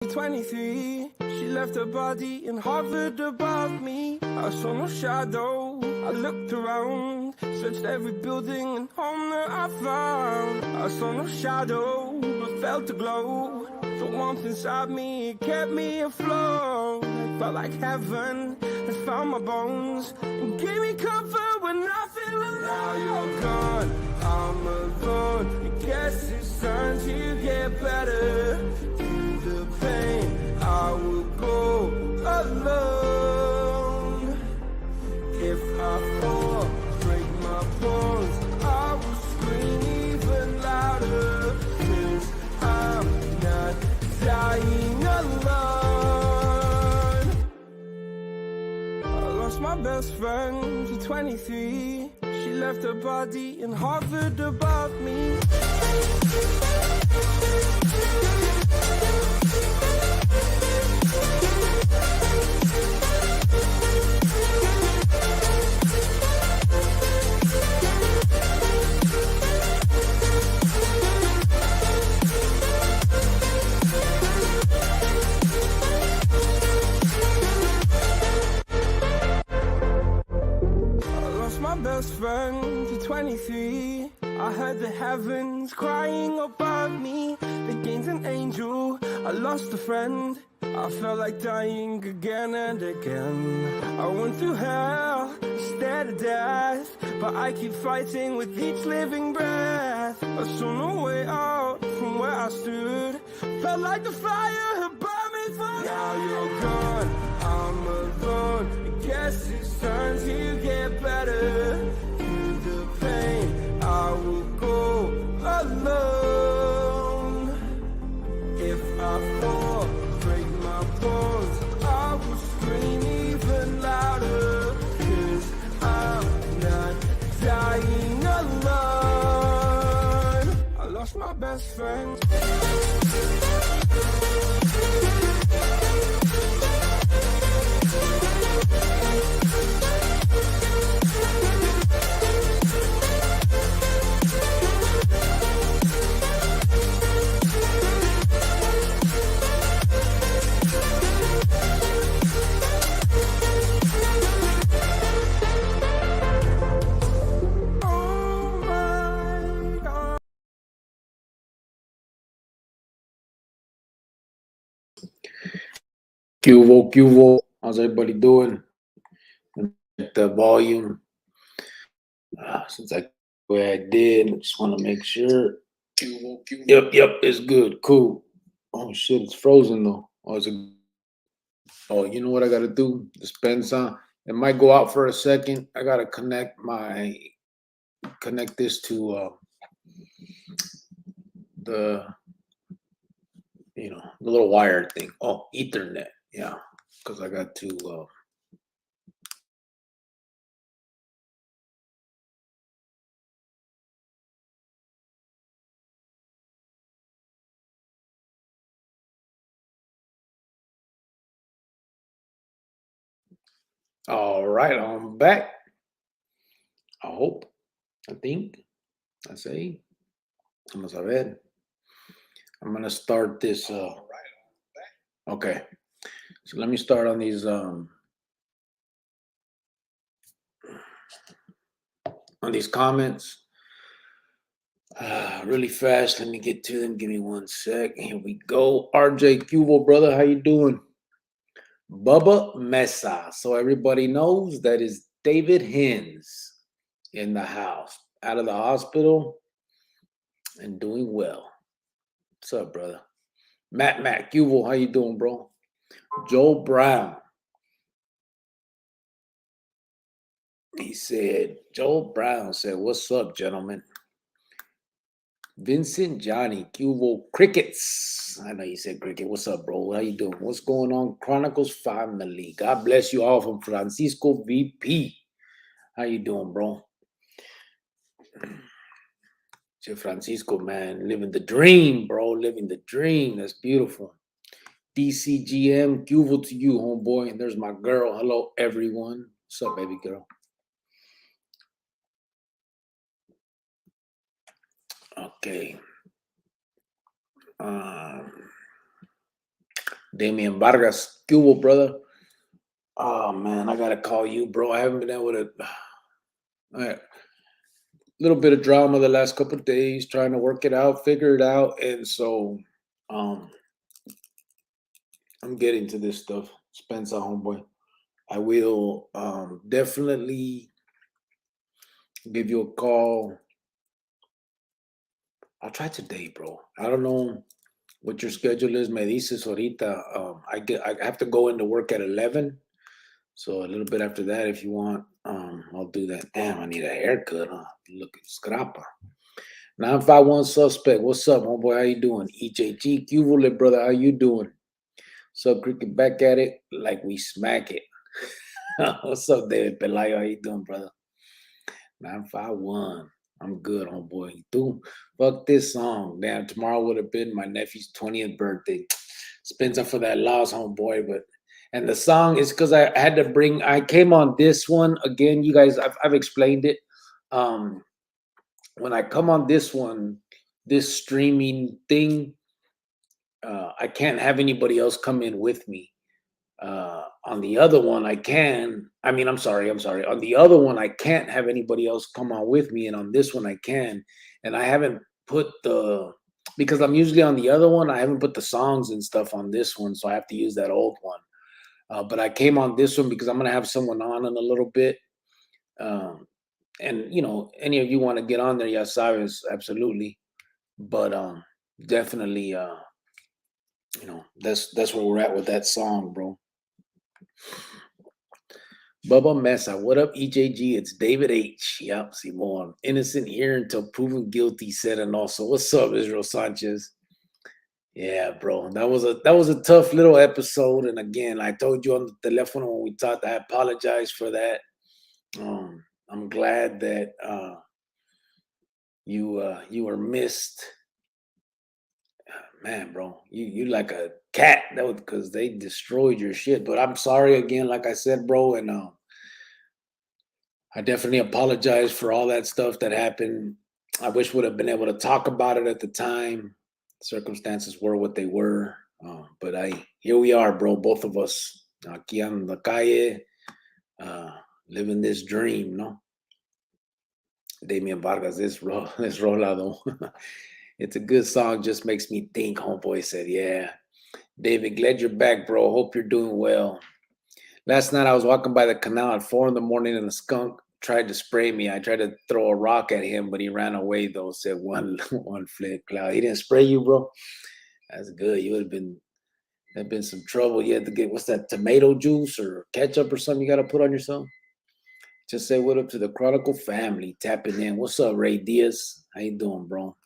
23, she left her body and hovered above me. I saw no shadow, I looked around, searched every building and home that I found. I saw no shadow, but felt a glow. The warmth inside me, it kept me afloat. It felt like heaven had found my bones and gave me comfort when I feel alone. Now you're gone, I'm alone. I guess it's time to get better. The pain, I will go alone. If I fall, break my bones, I will scream even louder. 'Cause I'm not dying alone. I lost my best friend to 23. She left her body and hovered above me. My best friend to 23. I heard the heavens crying above me. The gained an angel, I lost a friend. I felt like dying again and again. I went through hell, stared at death, but I keep fighting with each living breath. I saw no way out from where I stood. Felt like the fire had burned me through. Now you're gone, I'm alone. I guess it's time to get better. Through the pain, I will go alone. If I fall, break my bones, I will scream even louder. 'Cause I'm not dying alone. I lost my best friend. Cuvo, how's everybody doing? The volume. Since I did, I just want to make sure. Yep, it's good. Cool. Oh shit, it's frozen though. Oh, you know what I gotta do? Dispensa. It might go out for a second. I gotta connect this to the the little wire thing. Oh, Ethernet. Yeah, because I got to. All right, I'm back. I hope. I think. I say. Vamos a ver. I'm gonna start this. Okay. So let me start on these comments really fast. Let me get to them. Give me 1 sec. Here we go. RJ Cuvo, brother, how you doing? Bubba Mesa. So everybody knows that is David Hines in the house, out of the hospital and doing well. What's up, brother? Matt Cuvo, how you doing, bro? Joe Brown. Joe Brown said, what's up, gentlemen? Vincent Johnny, Cuvo Crickets. I know you said cricket. What's up, bro? How you doing? What's going on? Chronicles family. God bless you all from Francisco VP. How you doing, bro? Francisco, man, living the dream, bro. Living the dream. That's beautiful. DCGM, Cuvo to you, homeboy. And there's my girl. Hello, everyone. What's up, baby girl? Okay. Damian Vargas, ¿qué hubo, brother? Oh man, I gotta call you, bro. I haven't been able to. All right, little bit of drama the last couple of days, trying to work it out, figure it out, and so um, I'm getting to this stuff. Spencer, homeboy, I will definitely give you a call. I'll try today, bro. I don't know what your schedule is. Me dices ahorita. I have to go into work at 11. So a little bit after that, if you want, I'll do that. Damn, I need a haircut, huh? Looking scrappa. 951 suspect. What's up, homeboy? How you doing? EJG, Cuvole, brother. How you doing? What's up, cricket? Back at it like we smack it. What's up, David Pelayo? How you doing, brother? 951. I'm good, homeboy. Dude, fuck this song. Damn, tomorrow would have been my nephew's 20th birthday. Spencer for that loss, homeboy. But and the song is because I came on this one again. You guys, I've explained it. When I come on this one, this streaming thing, I can't have anybody else come in with me. On the other one, I can. I mean, I'm sorry. On the other one, I can't have anybody else come on with me, and on this one, I can. And I haven't put because I'm usually on the other one. I haven't put the songs and stuff on this one, so I have to use that old one. But I came on this one because I'm gonna have someone on in a little bit. Um, and any of you want to get on there, ya sabes, absolutely. But definitely, that's where we're at with that song, bro. Bubba Mesa, what up, EJG? It's David H. Yep, Simon. Innocent here until proven guilty, said, and also, what's up, Israel Sanchez? Yeah, bro, that was a tough little episode. And again, I told you on the telephone when we talked, I apologize for that. I'm glad that you were missed. Man, bro, you like a cat. That was because they destroyed your shit. But I'm sorry again, like I said, bro, and I definitely apologize for all that stuff that happened. I wish would have been able to talk about it at the time. Circumstances were what they were, but here we are, bro. Both of us aquí on the calle, living this dream, no. Damian Vargas, this rolado. It's a good song. Just makes me think. Homeboy said, "Yeah." David, glad you're back, bro. Hope you're doing well. Last night I was walking by the canal at 4 a.m. and a skunk tried to spray me. I tried to throw a rock at him, but he ran away though. Said one flip cloud. He didn't spray you, bro. That's good. You would have been some trouble. You had to get what's that, tomato juice or ketchup or something you got to put on yourself. Just say what up to the Chronicle family tapping in. What's up, Ray Diaz? How you doing, bro?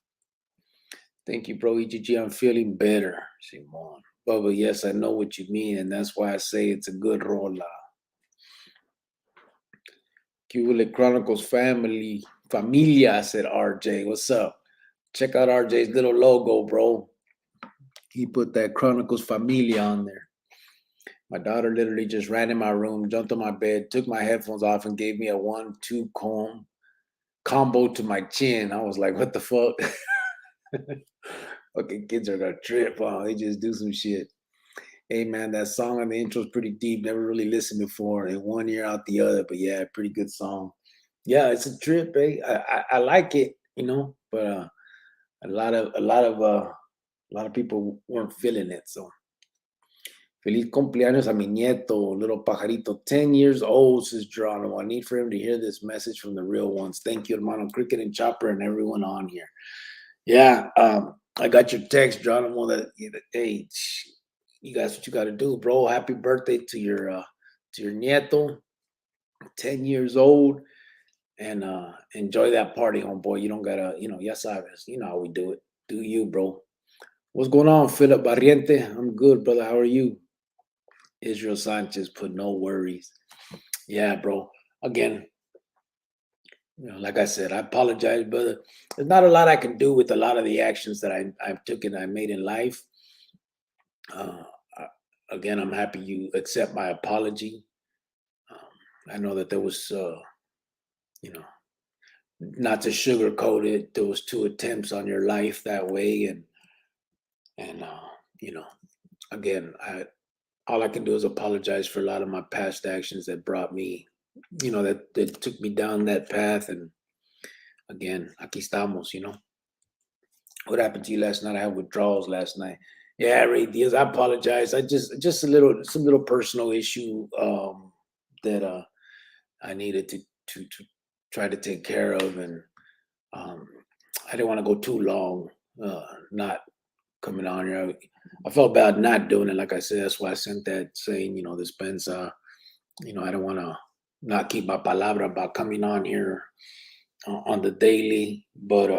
Thank you, bro. EGG, I'm feeling better. Simon. Bubba, yes, I know what you mean, and that's why I say it's a good rolla. Cubile Chronicles familia, said RJ. What's up? Check out RJ's little logo, bro. He put that Chronicles familia on there. My daughter literally just ran in my room, jumped on my bed, took my headphones off, and gave me a 1-2 combo to my chin. I was like, what the fuck? Fucking kids are gonna trip, huh? They just do some shit. Hey man, that song on the intro is pretty deep. Never really listened before. In one ear out the other, but yeah, pretty good song. Yeah, it's a trip, eh? I like it, but a lot of people weren't feeling it. So feliz cumpleaños a mi nieto, little pajarito, 10 years old, says Geronimo. I need for him to hear this message from the real ones. Thank you, hermano Cricket and Chopper and everyone on here. Yeah, I got your text, Geronimo, that hey, you guys, what you got to do, bro. Happy birthday to your nieto, 10 years old, and enjoy that party, homeboy. You don't gotta, ya sabes, you know how we do it. Do you, bro? What's going on, Philip Barriente? I'm good, brother. How are you? Israel Sanchez put no worries. Yeah, bro. Again, like I said, I apologize, brother. There's not a lot I can do with a lot of the actions that I've taken, I made in life. Again, I'm happy you accept my apology. I know that there was, not to sugarcoat it, there was 2 attempts on your life that way, and again, all I can do is apologize for a lot of my past actions that brought me, that took me down that path. And again, aquí estamos. What happened to you last night? I had withdrawals last night. Yeah, Ray Diaz, I apologize. I just some little personal issue that I needed to try to take care of, and um, I didn't want to go too long not coming on here. I felt bad not doing it. Like I said, that's why I sent that saying, dispensa. I don't want to not keep my palabra about coming on here on the daily, but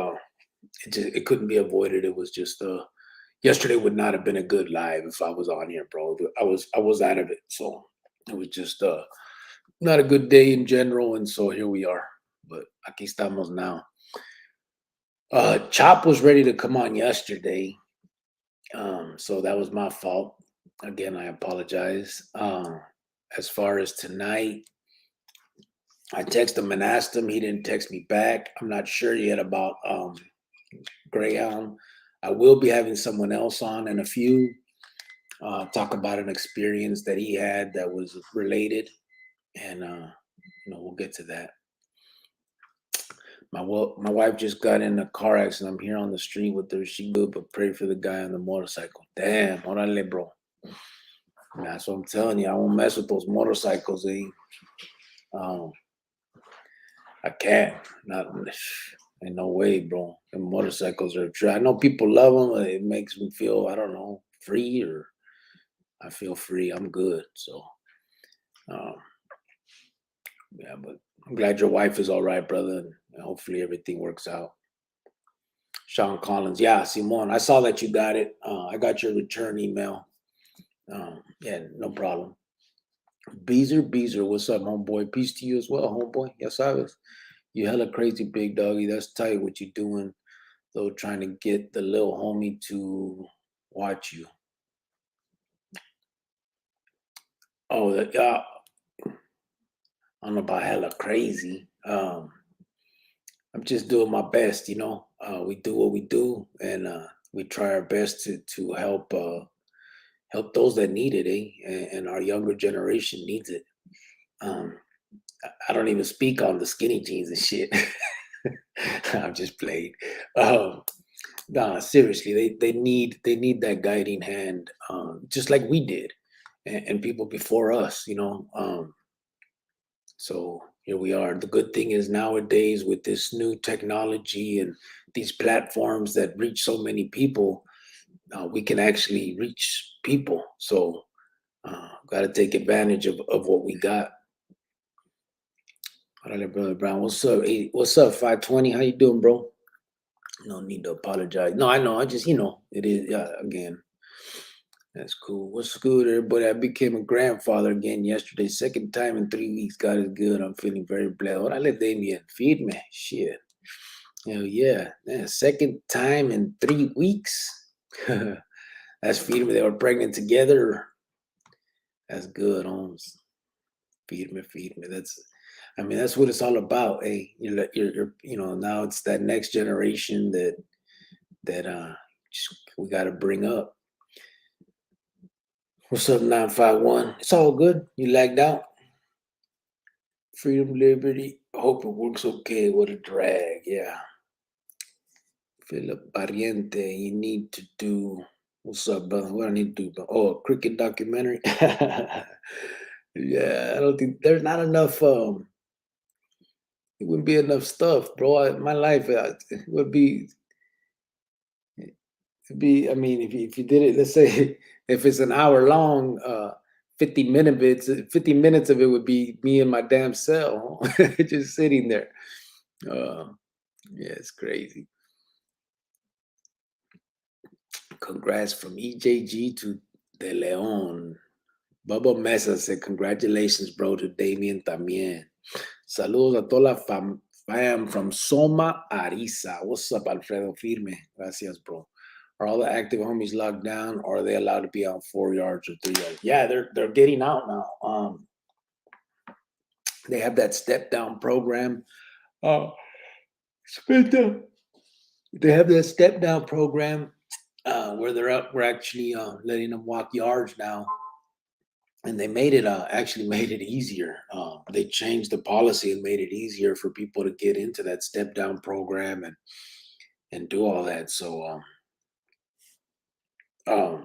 it couldn't be avoided. It was just yesterday would not have been a good live if I was on here, bro. I was out of it, so it was just not a good day in general, and so here we are. But aquí estamos now. Chop was ready to come on yesterday, so that was my fault. Again, I apologize. As far as tonight, I texted him and asked him. He didn't text me back. I'm not sure yet about Greyhound. I will be having someone else on in a few, talk about an experience that he had that was related, and we'll get to that. My wife just got in a car accident. I'm here on the street with her. She good, but pray for the guy on the motorcycle. Damn, orale, bro. That's what I'm telling you. I won't mess with those motorcycles, eh? I can't. Not, ain't no way, bro. The motorcycles are true. I know people love them. It makes me feel, I don't know, free, or I feel free. I'm good. So, yeah, but I'm glad your wife is all right, brother. And hopefully everything works out. Sean Collins. Yeah, Simone. I saw that you got it. I got your return email. Yeah, no problem. Beezer, what's up, homeboy? Peace to you as well, homeboy. Ya sabes. You hella crazy, big doggy. That's tight what you doing, though, trying to get the little homie to watch you. Oh, I don't know about hella crazy. I'm just doing my best, we do what we do, and we try our best to help those that need it, and our younger generation needs it. I don't even speak on the skinny jeans and shit. I'm just playing. Nah, seriously, they need that guiding hand, just like we did, and people before us, So here we are. The good thing is nowadays with this new technology and these platforms that reach so many people, we can actually reach people. So got to take advantage of what we got. All right, brother Brown. What's up? Hey, what's up, 520? How you doing, bro? No need to apologize. No, I know. I just, it is, again, that's cool. What's good, everybody? I became a grandfather again yesterday. Second time in 3 weeks. God is good. I'm feeling very blessed. Órale, Damien. Feed me. Shit. Hell yeah. Man, second time in 3 weeks. That's feed me. They were pregnant together. That's good, Holmes. Feed me. That's what it's all about. Hey, you're now it's that next generation that we got to bring up. What's up, 951? It's all good. You lagged out. Freedom, liberty. Hope it works okay. What a drag. Yeah. Philip Pariente, you need to do. What's up, brother? What I need to do? Oh, a cricket documentary. Yeah, I don't think there's not enough. It wouldn't be enough stuff, bro. My life it would be. I mean, if you did it, let's say if it's an hour long, 50 minutes of it would be me in my damn cell, just sitting there. Yeah, it's crazy. Congrats from EJG to De Leon. Bubba Mesa said, congratulations, bro, to Damien también. Saludos a toda la fam from Soma, Ariza. What's up, Alfredo Firme? Gracias, bro. Are all the active homies locked down, or are they allowed to be out 4 yards or 3 yards? Yeah, they're getting out now. They have that step down program. They have that step down program where we're actually letting them walk yards now, and they made it actually made it easier. They changed the policy and made it easier for people to get into that step down program and do all that. So um,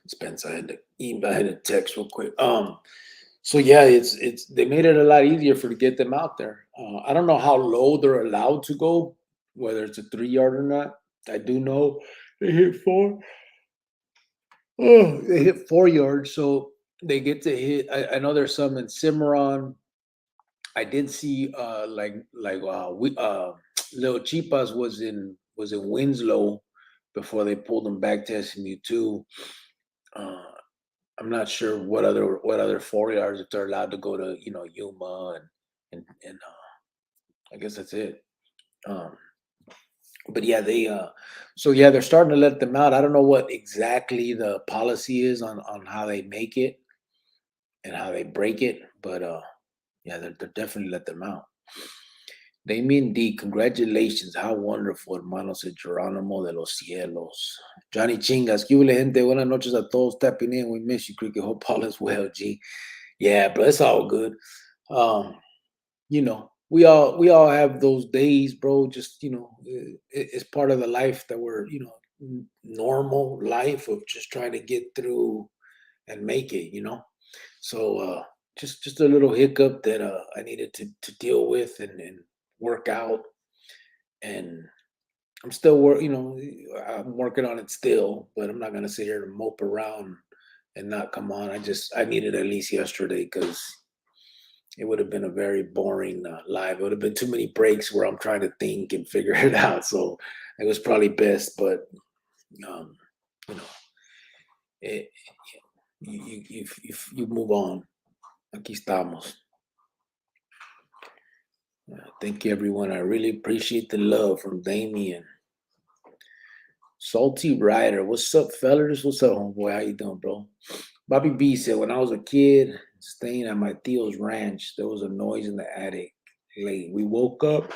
Spence, I had to text real quick. So yeah, it's they made it a lot easier for to get them out there. I don't know how low they're allowed to go, whether it's a 3 yard or not. I do know they hit four. Oh, they hit 4 yards, so they get to hit. I know there's some in Cimarron. I did see we Little Chipas was in Winslow before they pulled them back to SMU2. Uh, I'm not sure what other 4 yards if they're allowed to go to Yuma and I guess that's it. Um, but yeah, they're starting to let them out. I don't know what exactly the policy is on how they make it and how they break it, but yeah, they're definitely let them out. Damien D, congratulations. How wonderful, hermanos el Geronimo de los cielos. Johnny Chingas, ¿qué hubo, gente? Buenas noches a todos tapping in. We miss you, Cricket. Hope all is well, G. Yeah, bro, it's all good. We all have those days, bro. Just it's part of the life that we're normal life of just trying to get through and make it. So just a little hiccup that I needed to deal with and work out, and I'm still I'm working on it still, but I'm not gonna sit here and mope around and not come on. I needed at least yesterday because it would have been a very boring live. It would have been too many breaks where I'm trying to think and figure it out. So it was probably best, but um, you know, it, you move on. Aquí estamos. Thank you, everyone. I really appreciate the love from Damien. Salty Rider. What's up, fellas? What's up, homeboy? How you doing, bro? Bobby B said, when I was a kid staying at my Theo's ranch, there was a noise in the attic late. We woke up.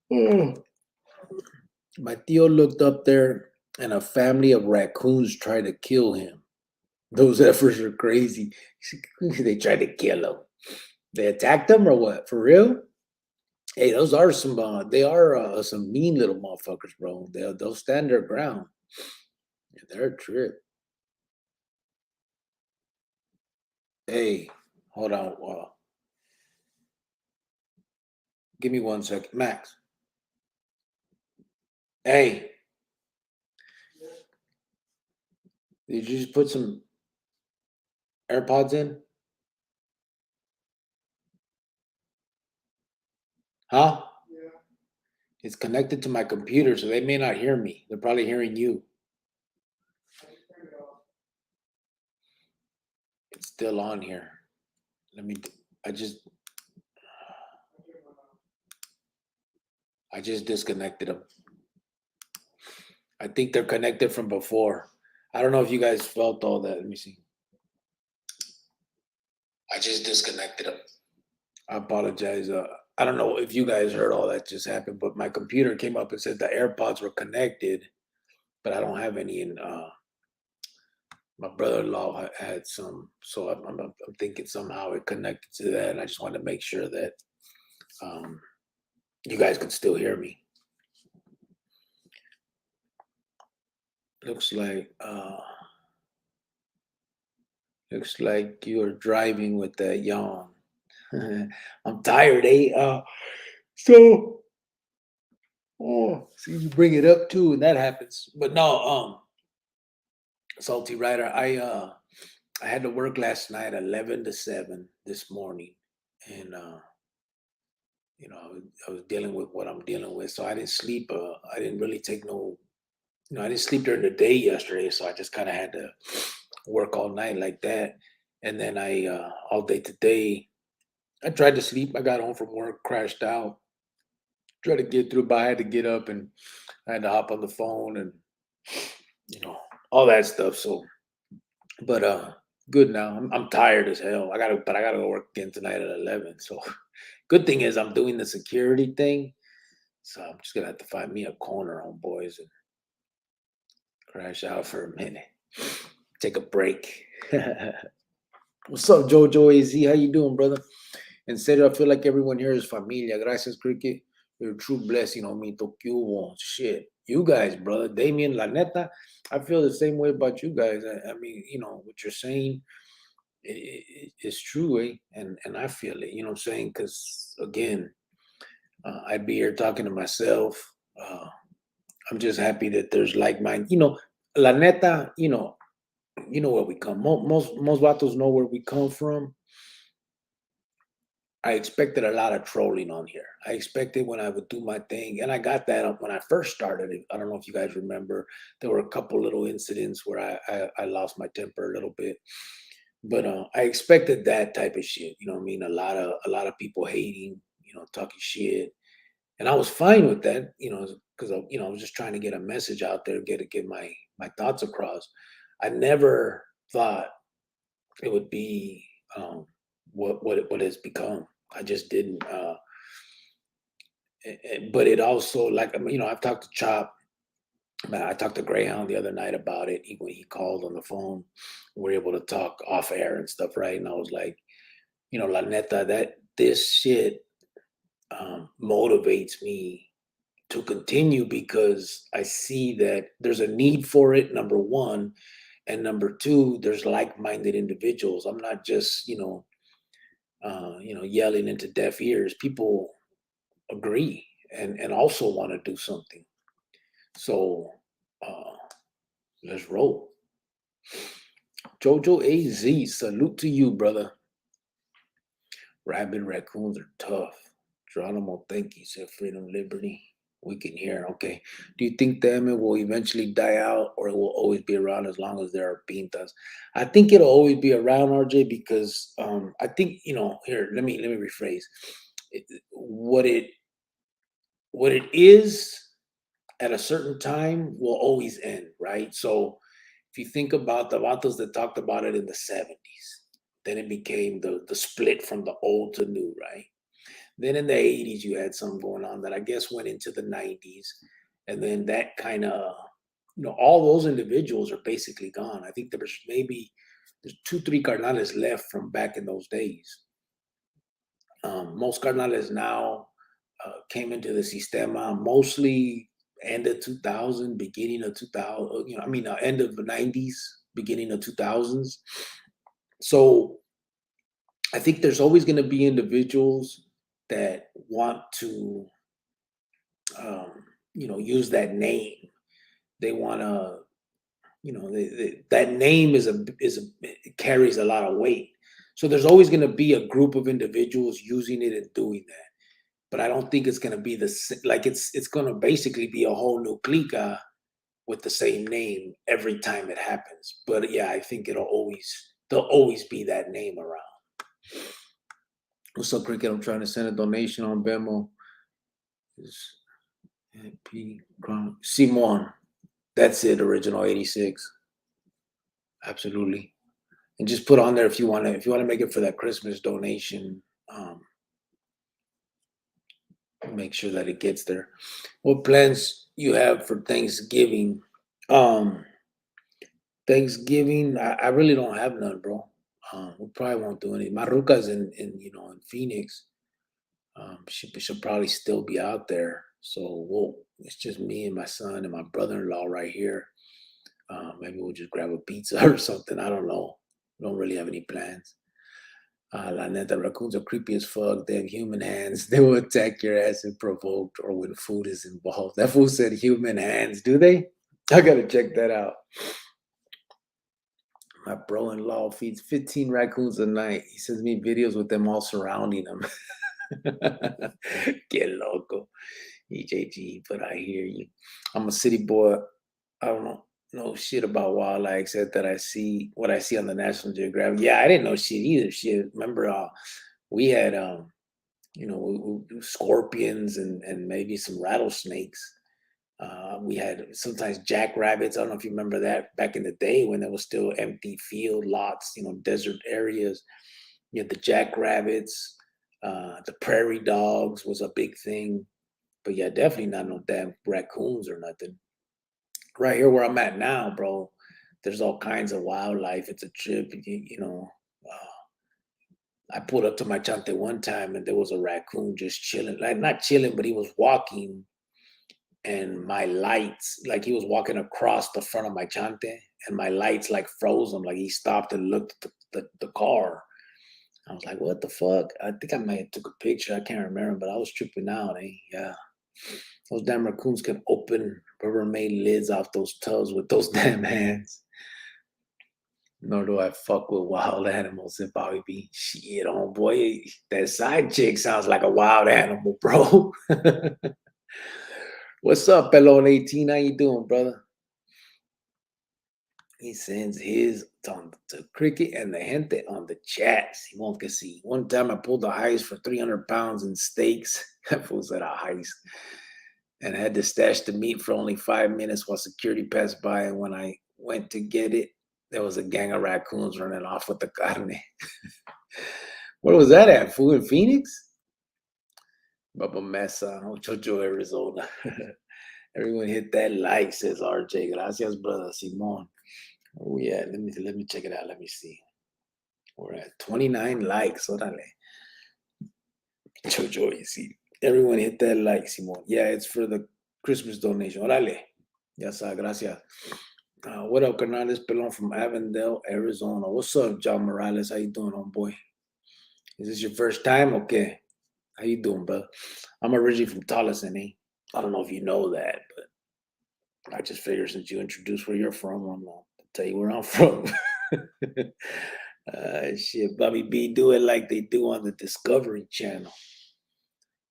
My Theo looked up there and a family of raccoons tried to kill him. Those efforts are crazy. They tried to kill him. They attacked him or what? For real? Hey, those are they are some mean little motherfuckers, bro. They'll stand their ground. Yeah, they're a trip. Hey, hold on. Give me 1 second. Max. Hey, did you just put some AirPods in? Huh? It's connected to my computer, so they may not hear me. They're probably hearing you. It's still on here. I just disconnected them. I think they're connected from before. I don't know if you guys felt all that. Let me see. I just disconnected them. I apologize. I don't know if you guys heard all that just happened, but my computer came up and said the AirPods were connected, but I don't have any in. My brother-in-law had some, so I'm thinking somehow it connected to that, and I just wanted to make sure that you guys could still hear me. Looks like you're driving with that yawn. I'm tired, eh? See, you bring it up too, and that happens. But no, Salty Rider, I had to work last night 11 to 7 this morning, and I was dealing with what I'm dealing with, so I didn't sleep. I didn't really take no, I didn't sleep during the day yesterday, so I just kind of had to work all night like that, and then I all day today. I tried to sleep. I got home from work, crashed out, tried to get through, but I had to get up and I had to hop on the phone and all that stuff. So, but good now. I'm tired as hell. I gotta go work again tonight at 11. So, good thing is I'm doing the security thing. So I'm just gonna have to find me a corner, homeboys, and crash out for a minute. Take a break. What's up, Jojo AZ? How you doing, brother? En serio, I feel like everyone here is familia. Gracias, Cricket. You're a true blessing on me. Tokyo. Shit. You guys, brother. Damien, la neta, I feel the same way about you guys. I mean, what you're saying is true, eh? And I feel it, you know what I'm saying? Because, again, I'd be here talking to myself. I'm just happy that there's like mind. La neta, where we come. Most vatos know where we come from. I expected a lot of trolling on here. I expected when I would do my thing, and I got that when I first started. I don't know if you guys remember. There were a couple little incidents where I lost my temper a little bit, but I expected that type of shit. You know what I mean? A lot of people hating, talking shit, and I was fine with that. Because I was just trying to get a message out there, get my thoughts across. I never thought it would be what it's become. I just didn't. But it also, like, I've talked to Chop. Man, I talked to Greyhound the other night about it. When he called on the phone, we were able to talk off air and stuff, right? And I was like, la neta, that this shit motivates me to continue because I see that there's a need for it. Number one, and number two, there's like-minded individuals. I'm not just yelling into deaf ears. People agree and also want to do something. So uh, let's roll. Jojo AZ, salute to you, brother. Rabid raccoons are tough. Geronimo, thank you. Said freedom, liberty. We can hear. Okay. Do you think the MA will eventually die out or it will always be around as long as there are pintas? I think it'll always be around, RJ, because I think, here, let me rephrase. What it is at a certain time will always end, right? So if you think about the vatos that talked about it in the 70s, then it became the split from the old to new, right? Then in the 80s, you had something going on that I guess went into the 90s. And then that kind of, all those individuals are basically gone. I think there's 2, 3 carnales left from back in those days. Most carnales now came into the sistema mostly end of 2000, beginning of 2000, end of the 90s, beginning of 2000s. So I think there's always going to be individuals that want to, use that name. They want to, that name it carries a lot of weight. So there's always going to be a group of individuals using it and doing that. But I don't think it's going to be it's going to basically be a whole new clica with the same name every time it happens. But yeah, I think there'll always be that name around. What's up, Cricket? I'm trying to send a donation on VENMO. Simon, that's it. Original 86. Absolutely. And just put on there if you want to make it for that Christmas donation. Make sure that it gets there. What plans you have for Thanksgiving? Thanksgiving, I really don't have none, bro. We probably won't do any. Maruka's in Phoenix. She'll probably still be out there. So it's just me and my son and my brother-in-law right here. Maybe we'll just grab a pizza or something. I don't know. We don't really have any plans. La neta, raccoons are creepy as fuck. They have human hands. They will attack your ass if provoked or when food is involved. That fool said human hands. Do they? I gotta check that out. My bro-in-law feeds 15 raccoons a night. He sends me videos with them all surrounding him. Get loco. EJG, but I hear you. I'm a city boy. I don't know shit about wildlife except that I see what I see on the National Geographic. Yeah, I didn't know shit either. Shit. Remember, we had scorpions and maybe some rattlesnakes. We had sometimes jackrabbits. I don't know if you remember that back in the day when there was still empty field lots, desert areas. You had the jackrabbits. The prairie dogs was a big thing. But yeah, definitely not no damn raccoons or nothing. Right here where I'm at now, bro, there's all kinds of wildlife. It's a trip, you know. I pulled up to my chante one time and there was a raccoon just chilling, like not chilling, but he was walking and my lights, like he was walking across the front of my chante and my lights like froze him. Like he stopped and looked at the car. I was like, what the fuck? I think I might have took a picture. I can't remember, but I was tripping out, eh? Yeah. Those damn raccoons can open Rubbermaid lids off those tubs with those damn hands. Nor do I fuck with wild animals if I would be shit on boy. That side chick sounds like a wild animal, bro. What's up, Pelon 18? How you doing, brother? He sends his on to Cricket and the gente on the chats. He won't get see. One time I pulled a heist for 300 pounds in steaks. That fool's at a heist. And had to stash the meat for only 5 minutes while security passed by. And when I went to get it, there was a gang of raccoons running off with the carne. Where was that at? Fool in Phoenix? Baba Mesa, Ochocho, Arizona. Everyone hit that like, says RJ. Gracias, brother Simon. Oh yeah, let me check it out. Let me see. We're at 29 likes. Orale. Chocho, you see. Everyone hit that like, Simon. Yeah, it's for the Christmas donation. Orale. Yes, gracias. What up, Canales Pelon from Avondale, Arizona? What's up, John Morales? How you doing, homeboy? Is this your first time? Okay. How you doing, bro? I'm originally from Tolleson, eh? I don't know if you know that, but I just figured since you introduced where you're from, I'm gonna tell you where I'm from. Shit, Bobby B, do it like they do on the Discovery Channel.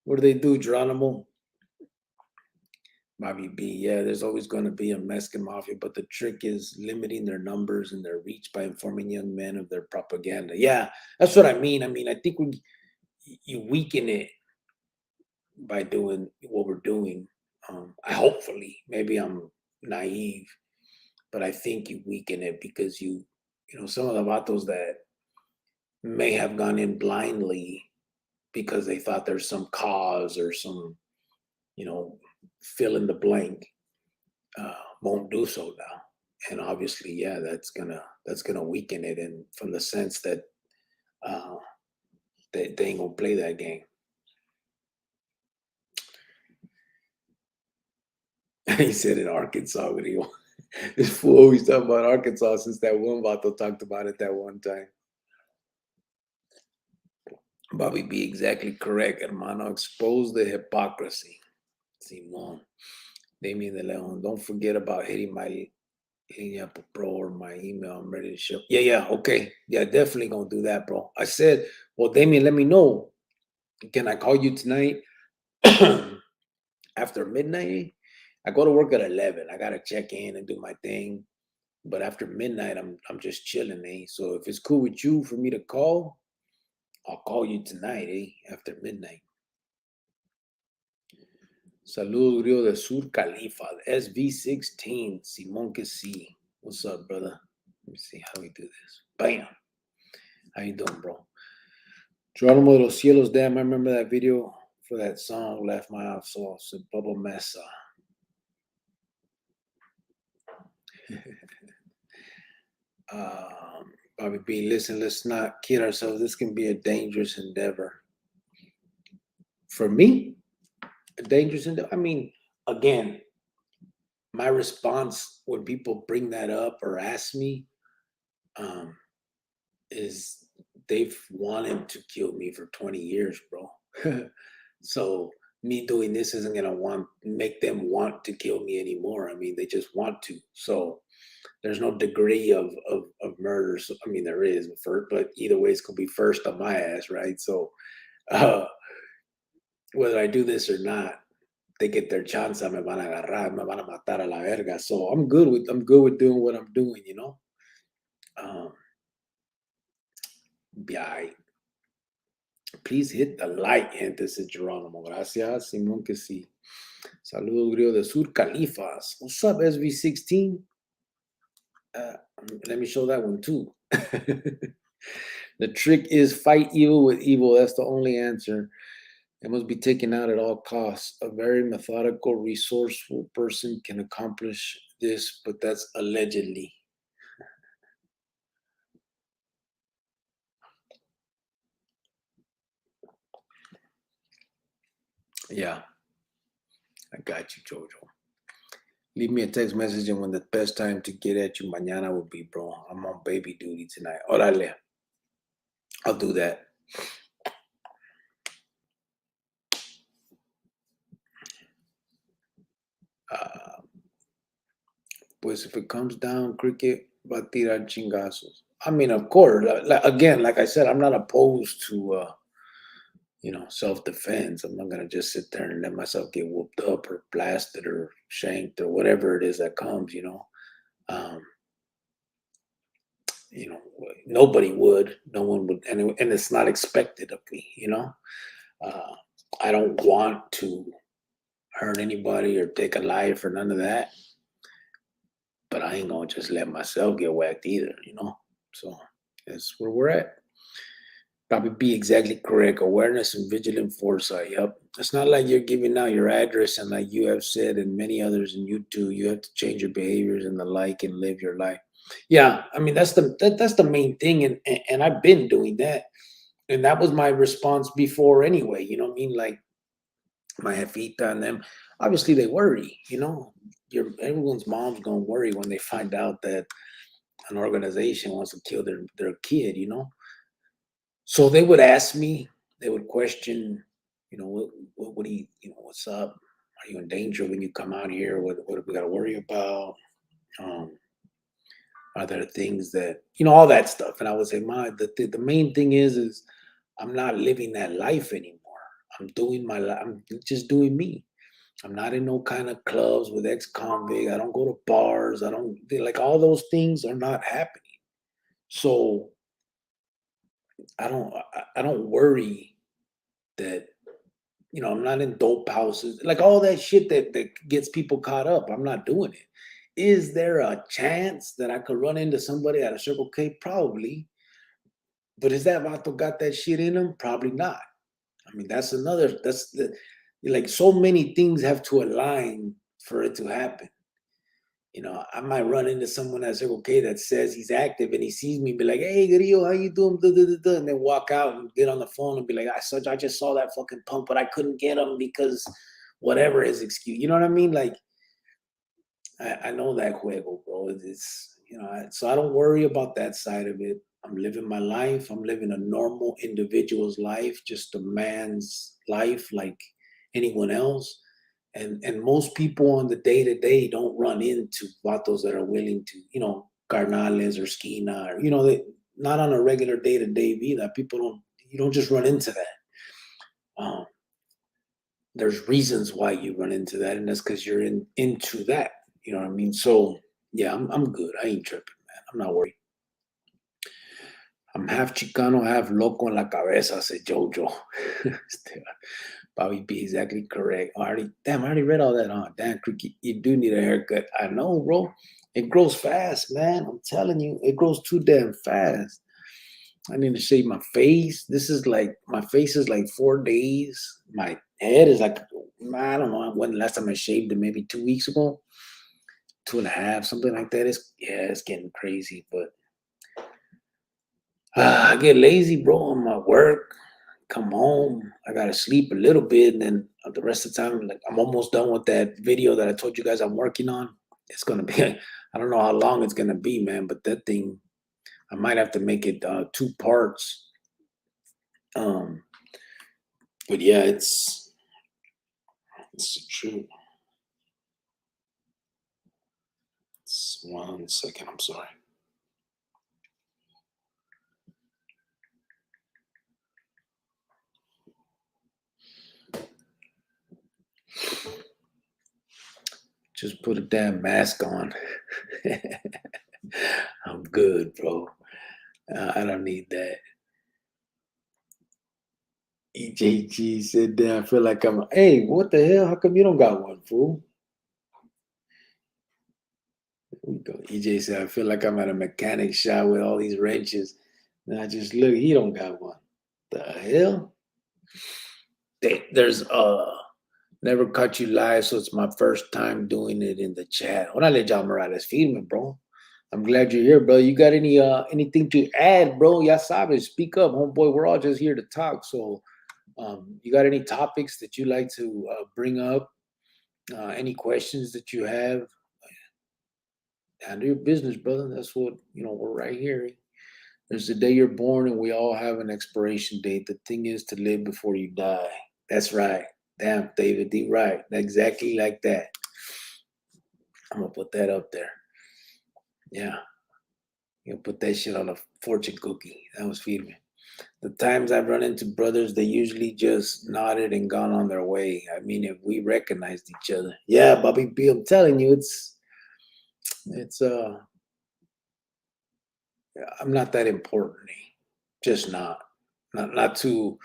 What do they do, Geronimo? Bobby B, yeah, there's always going to be a Mexican mafia, but the trick is limiting their numbers and their reach by informing young men of their propaganda. Yeah, that's what I mean. I think you weaken it by doing what we're doing. I hopefully, maybe I'm naive, but I think you weaken it because some of the vatos that may have gone in blindly because they thought there's some cause or some, fill in the blank, won't do so now. And obviously, yeah, that's gonna weaken it, and from the sense that uh, they ain't gonna play that game. He said in Arkansas video. This fool always talking about Arkansas since that one vato talked about it that one time. Bobby B, exactly correct, hermano. Expose the hypocrisy. Simon. Damien de Leon. Don't forget about hitting my Línea Pro or my email. I'm ready to ship. Yeah. Okay. Yeah, definitely gonna do that, bro. I said, well, Damien, let me know. Can I call you tonight after midnight? I go to work at 11. I gotta check in and do my thing. But after midnight, I'm just chilling, eh? So if it's cool with you for me to call, I'll call you tonight, eh? After midnight. Saludos, Rio de Sur Califa, SV16, Simon Kesi. What's up, brother? Let me see how we do this. Bam. How you doing, bro? Geronimo de los Cielos, damn, I remember that video for that song, Left My Off Sauce, Bubba Mesa. Bobby B, listen, let's not kid ourselves. This can be a dangerous endeavor. For me, a dangerous endeavor. I mean, again, my response when people bring that up or ask me is they've wanted to kill me for 20 years, bro. So me doing this isn't gonna make them want to kill me anymore. I mean, they just want to. So there's no degree of murder. So, I mean, there is, but either way, it's gonna be first on my ass, right? So whether I do this or not, they get their chance. Me van a agarrar, me van a matar a la verga. So I'm good with doing what I'm doing, Yeah. Please hit the like, gente, says Geronimo. Gracias, Simón que sí. Saludos, Rio de Sur Califas. What's up, SV16? Let me show that one too. The trick is fight evil with evil. That's the only answer. It must be taken out at all costs. A very methodical, resourceful person can accomplish this, but that's allegedly. Yeah, I got you, Jojo. Leave me a text message and when the best time to get at you mañana will be, bro. I'm on baby duty tonight. Orale. I'll do that. Pues if it comes down, cricket, va a tirar chingazos. I mean, of course, again, like I said, I'm not opposed to, self-defense. I'm not going to just sit there and let myself get whooped up or blasted or shanked or whatever it is that comes. Um, nobody would. No one would. And it's not expected of me. Uh, I don't want to hurt anybody or take a life or none of that. But I ain't gonna just let myself get whacked either. So that's where we're at. Probably be exactly correct. Awareness and vigilant foresight. Yep. It's not like you're giving out your address and like you have said and many others in YouTube, you have to change your behaviors and the like and live your life. Yeah, I mean that's the main thing, and I've been doing that, and that was my response before anyway. You know what I mean? Like my jefita and them, obviously they worry. Everyone's mom's gonna worry when they find out that an organization wants to kill their kid. So they would ask me, they would question, what do what's up? Are you in danger when you come out here? What do we got to worry about? Um, are there things that, all that stuff? And I would say, the main thing is I'm not living that life anymore. I'm doing I'm just doing me. I'm not in no kind of clubs with ex-convict. I don't go to bars. Like all those things are not happening. So I don't worry that I'm not in dope houses, like all that shit that gets people caught up. I'm not doing it. Is there a chance that I could run into somebody at a Circle K? Probably. But is that vato got that shit in him? Probably not. I mean, that's like so many things have to align for it to happen. I might run into someone at Circle K that says he's active and he sees me and be like, hey, Grillo, how you doing? Duh, duh, duh, duh," and then walk out and get on the phone and be like, I just saw that fucking punk, but I couldn't get him because whatever his excuse. You know what I mean? Like, I know that juego, bro. So I don't worry about that side of it. I'm living my life. I'm living a normal individual's life, just a man's life like anyone else. And most people on the day to day don't run into vatos that are willing to, carnales or skina or, they not on a regular day to day vida. You don't just run into that. Um, there's reasons why you run into that, and that's because you're into that. You know what I mean? So yeah, I'm good. I ain't tripping, man. I'm not worried. I'm half Chicano, half loco en la cabeza, said Jojo. Bobby B, exactly correct. I already read all that on. Damn, Creaky, you do need a haircut. I know, bro. It grows fast, man. I'm telling you, it grows too damn fast. I need to shave my face. My face is like 4 days. My head is like, I don't know when the last time I shaved it, maybe 2 weeks ago, 2.5, something like that. It's getting crazy, but I get lazy, bro, on my work. Come home, I gotta sleep a little bit, and then the rest of the time, like I'm almost done with that video that I told you guys I'm working on. It's gonna be, I don't know how long it's gonna be, man, but that thing, I might have to make it 2 parts. Um, but yeah, it's true. It's 1 second. I'm sorry. Just put a damn mask on. I'm good, bro. I don't need that. EJG said, "Damn, I feel like I'm." Hey, what the hell? How come you don't got one, fool? There we go. EJ said, "I feel like I'm at a mechanic shop with all these wrenches." And I just look. He don't got one. The hell? there's never caught you live, so it's my first time doing it in the chat. Órale, John Morales, firme, bro. I'm glad you're here, bro. You got anything to add, bro? Ya sabes, speak up, homeboy. We're all just here to talk. So, you got any topics that you like to bring up? Any questions that you have? Handle your business, brother. That's what we're right here. There's the day you're born, and we all have an expiration date. The thing is to live before you die. That's right. Damn, David D. Right. Exactly like that. I'm gonna put that up there. Yeah. You know, put that shit on a fortune cookie. That was feeding me. The times I've run into brothers, they usually just nodded and gone on their way. I mean, if we recognized each other. Yeah, Bobby B, I'm telling you, it's I'm not that important. Just not to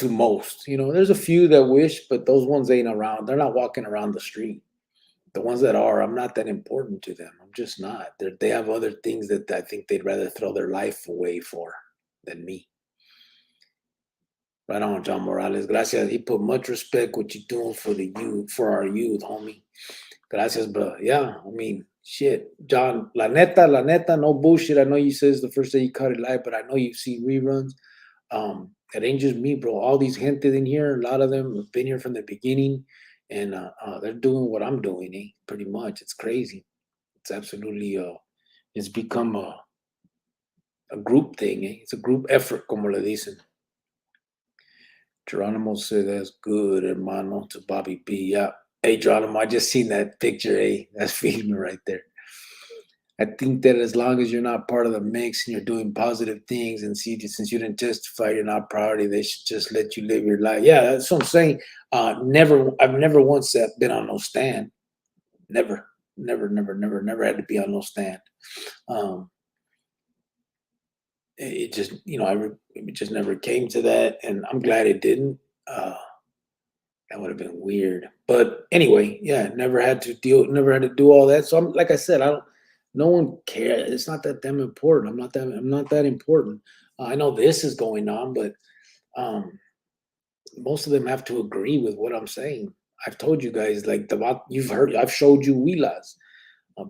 most. There's a few that wish, but those ones ain't around. They're not walking around the street. The ones that are, I'm not that important to them. I'm just not. They have other things that I think they'd rather throw their life away for than me. Right on, John Morales. Gracias. He put much respect what you're doing for the youth, for our youth, homie. Gracias, bro. Yeah, I mean, shit. John, la neta, no bullshit. I know you says the first day you caught it live, but I know you see reruns. It ain't just me, bro. All these gente in here, a lot of them have been here from the beginning, and they're doing what I'm doing, pretty much. It's crazy. It's absolutely it's become a group thing, It's a group effort, como le dicen. Geronimo said that's good, hermano, to Bobby B. Yeah. Hey, Geronimo, I just seen that picture, That's feeding me right there. I think that as long as you're not part of the mix and you're doing positive things, and since you didn't testify, you're not priority, they should just let you live your life. Yeah, that's what I'm saying. I've never once been on no stand. Never had to be on no stand. It just, it just never came to that, and I'm glad it didn't. That would have been weird. But anyway, yeah, never had to do all that. So like I said, no one cares. It's not that damn important. I'm not that important. I know this is going on, but most of them have to agree with what I'm saying. I've told you guys, like you've heard, I've showed you wheelas.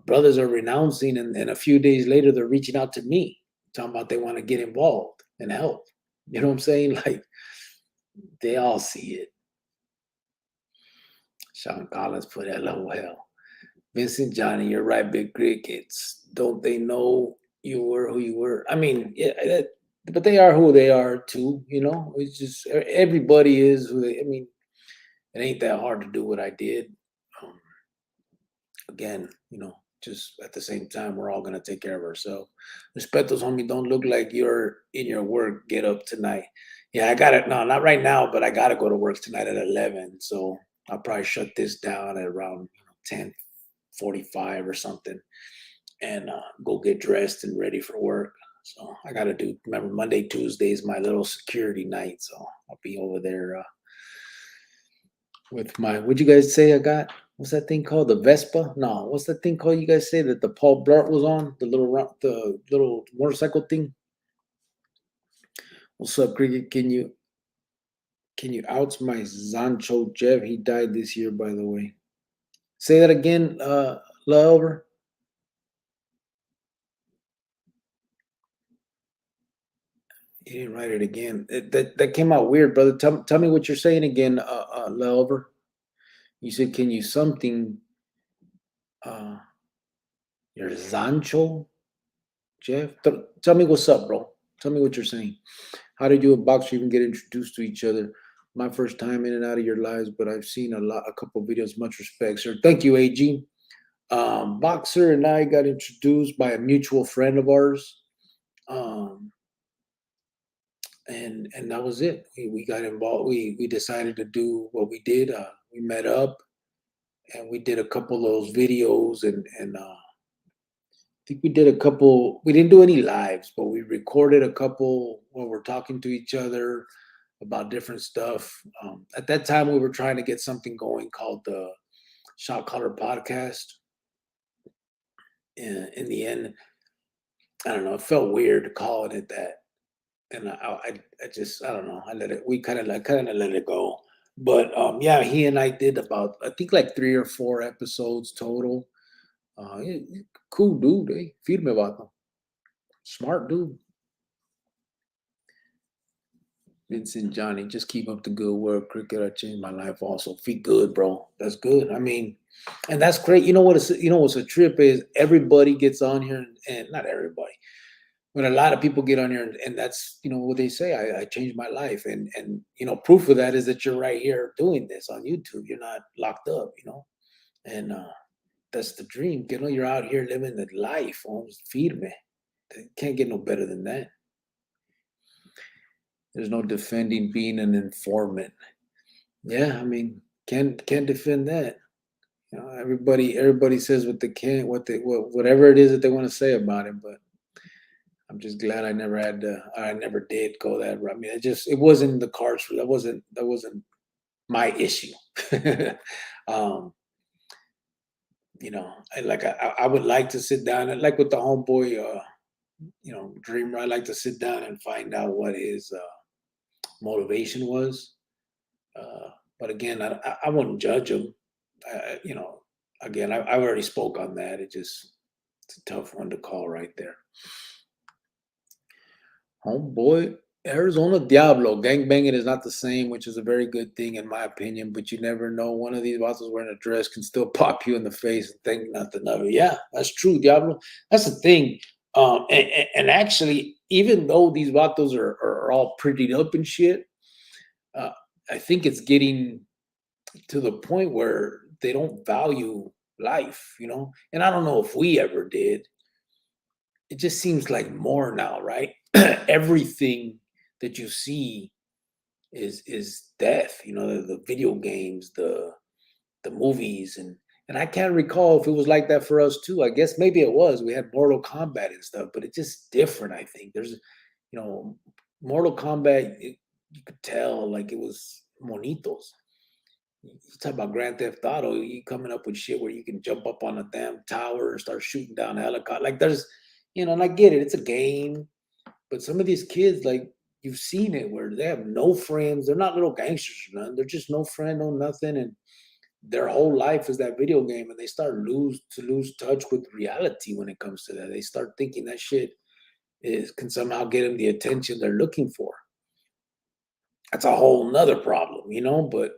Brothers are renouncing, and a few days later, they're reaching out to me, talking about they want to get involved and help. You know what I'm saying? Like, they all see it. Sean Collins put LOL. Vincent Johnny, you're right, big crickets. Don't they know you were who you were? I mean, yeah, but they are who they are too, It's just everybody is who they, I mean, it ain't that hard to do what I did. Again, just at the same time, we're all gonna take care of ourselves. Respetos, homie, don't look like you're in your work. Get up tonight. Yeah, I got it. No, not right now, but I gotta go to work tonight at 11. So I'll probably shut this down at around 10:45 or something, and go get dressed and ready for work. So I gotta do. Remember, Monday, Tuesday is my little security night, so I'll be over there with my. What'd you guys say? I got. What's that thing called? The Vespa? No, what's that thing called? You guys say that the Paul Blart was on the little motorcycle thing. What's up, Cricket? Can you out my Zancho Jeff? He died this year, by the way. Say that again, Lover. You didn't write it again. That came out weird, brother. Tell me what you're saying again, Lover. You said, can you something? Your Zancho, Jeff. Tell me what's up, bro. Tell me what you're saying. How did you and Boxer even get introduced to each other? My first time in and out of your lives, but I've seen a couple of videos. Much respect, sir. Thank you, AG. Boxer and I got introduced by a mutual friend of ours. And that was it. We got involved. We decided to do what we did. We met up, and we did a couple of those videos, and I think we did a couple. We didn't do any lives, but we recorded a couple when we're talking to each other about different stuff. At that time, we were trying to get something going called the Shot Caller Podcast. In the end, I don't know. It felt weird calling it that. and I just I don't know. We kind of let it go. But yeah, he and I did about I think like 3 or 4 episodes total. Cool dude, eh? Firme vato. Smart dude. Vincent Johnny, just keep up the good work. Cricket, I changed my life also. Feel good, bro. That's good. I mean, and that's great. You know what's a trip is everybody gets on here and not everybody, but a lot of people get on here and that's what they say. I changed my life. And proof of that is that you're right here doing this on YouTube. You're not locked up, And that's the dream. You're out here living the life. Almost feed me. Can't get no better than that. There's no defending being an informant. Yeah, I mean, can't defend that. Everybody says what they can, whatever it is that they want to say about it. But I'm just glad I never did go that route. I mean, it wasn't in the cards for that wasn't my issue. um, I would like to sit down and like with the homeboy, dreamer. I like to sit down and find out what his motivation was. But again, I wouldn't judge him. Again, I've already spoke on that. It's a tough one to call right there. Homeboy, Arizona Diablo. Gangbanging is not the same, which is a very good thing in my opinion, but you never know. One of these vatos wearing a dress can still pop you in the face and think nothing of it. Yeah, that's true, Diablo. That's the thing. And actually, even though these vatos are all prettied up and shit, uh, I think it's getting to the point where they don't value life. And I don't know if we ever did. It just seems like more now, right? Everything that you see is death. The video games, the movies, and I can't recall if it was like that for us too. I guess maybe it was. We had Mortal Kombat and stuff, but it's just different. I think there's, Mortal Kombat. You could tell like it was monitos. You talk about Grand Theft Auto, you coming up with shit where you can jump up on a damn tower and start shooting down a helicopter. Like and I get it, it's a game, but some of these kids, like you've seen it where they have no friends. They're not little gangsters or nothing. They're just no friend, no nothing, and their whole life is that video game, and they start lose touch with reality when it comes to that. They start thinking that shit can somehow get them the attention they're looking for. That's a whole nother problem. But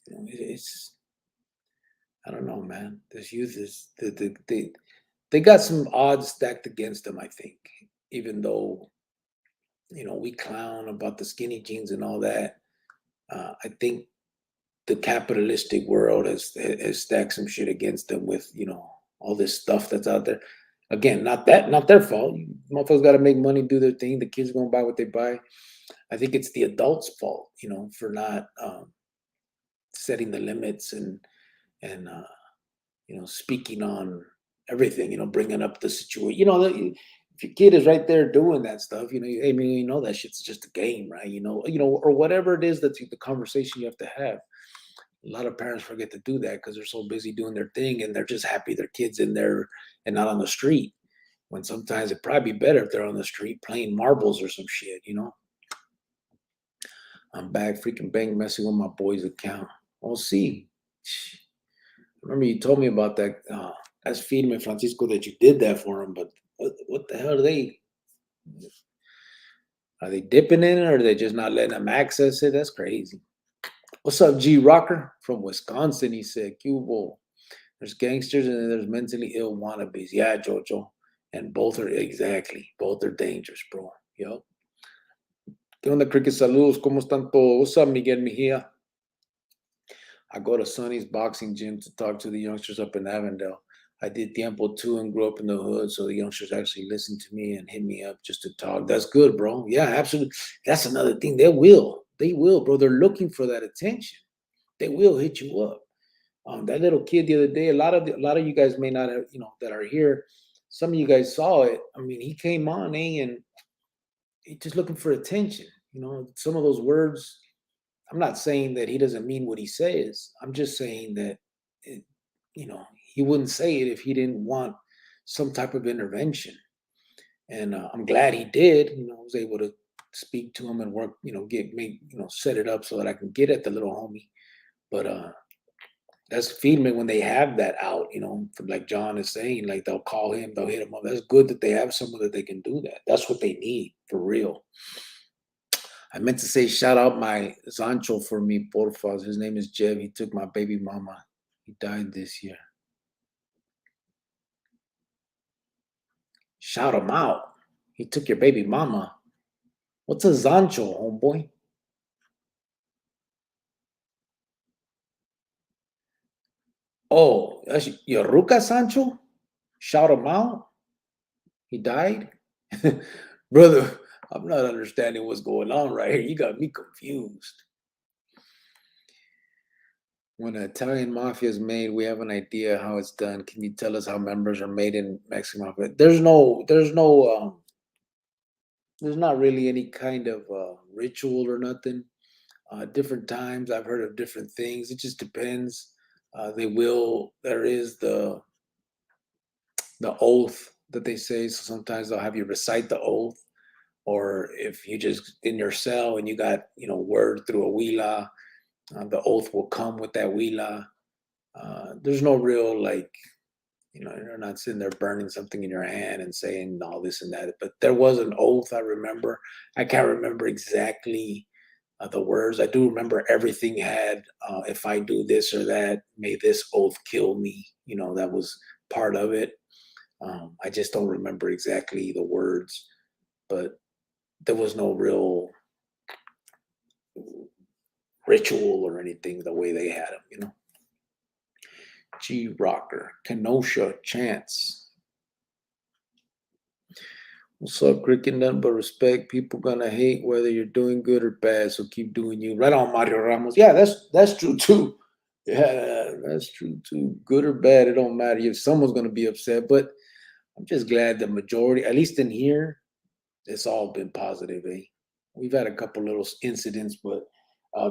it's I don't know, man. This youth is they got some odds stacked against them, I think. Even though, we clown about the skinny jeans and all that. I think the capitalistic world has stacked some shit against them with, all this stuff that's out there. Again, not their fault. Motherfuckers got to make money, do their thing. The kids gonna buy what they buy. I think it's the adults' fault, for not setting the limits and speaking on everything, bringing up the situation. If your kid is right there doing that stuff, I mean, that shit's just a game, right? Or whatever it is that's the conversation you have to have. A lot of parents forget to do that because they're so busy doing their thing and they're just happy their kids in there and not on the street. When sometimes it'd probably be better if they're on the street playing marbles or some shit. I'm back freaking bang messing with my boy's account. We'll see. Remember you told me about that. That's feeding me, Francisco, that you did that for him. But what the hell are they? Are they dipping in it, or are they just not letting them access it? That's crazy. What's up, G Rocker from Wisconsin? He said, "Cubo. There's gangsters and then there's mentally ill wannabes." Yeah, Jojo, and both are dangerous, bro. Yup. ¿Qué onda, Cricket? Saludos. ¿Cómo están todos? What's up, Miguel Mejia? I go to Sonny's boxing gym to talk to the youngsters up in Avondale. I did tiempo too and grew up in the hood, so the youngsters actually listen to me and hit me up just to talk. That's good, bro. Yeah, absolutely. That's another thing. They will, bro. They're looking for that attention. They will hit you up. That little kid the other day. A lot of you guys may not have, that are here. Some of you guys saw it. I mean, he came on, and he's just looking for attention. Some of those words. I'm not saying that he doesn't mean what he says. I'm just saying that, it, he wouldn't say it if he didn't want some type of intervention. And I'm glad he did. Was able to speak to him and work, set it up so that I can get at the little homie. But that's feedback when they have that out, from like John is saying, like they'll call him, they'll hit him up. That's good that they have someone that they can do that. That's what they need for real. I meant to say shout out my Sancho for me, porfa. His name is Jev. He took my baby mama. He died this year. Shout him out. He took your baby mama. What's a Sancho, homeboy? Oh, that's your Ruca Sancho? Shout him out. He died? Brother, I'm not understanding what's going on right here. You got me confused. When an Italian mafia is made, we have an idea how it's done. Can you tell us how members are made in Mexican mafia? There's not really any kind of ritual or nothing. Different times I've heard of different things. It just depends. There is the oath that they say. So sometimes they'll have you recite the oath, or if you just in your cell and you got word through a huila, the oath will come with that huila. There's no real you're not sitting there burning something in your hand and saying all this and that. But there was an oath I remember. I can't remember exactly the words. I do remember everything had, if I do this or that, may this oath kill me. That was part of it. I just don't remember exactly the words, but there was no real ritual or anything the way they had them. G Rocker, Kenosha, Chance. What's up, Cricket? Nothing but respect. People gonna hate whether you're doing good or bad, so keep doing you. Right on, Mario Ramos. Yeah, that's true too. Yeah, that's true too. Good or bad, it don't matter. If someone's gonna be upset, but I'm just glad the majority, at least in here, it's all been positive. We've had a couple little incidents, but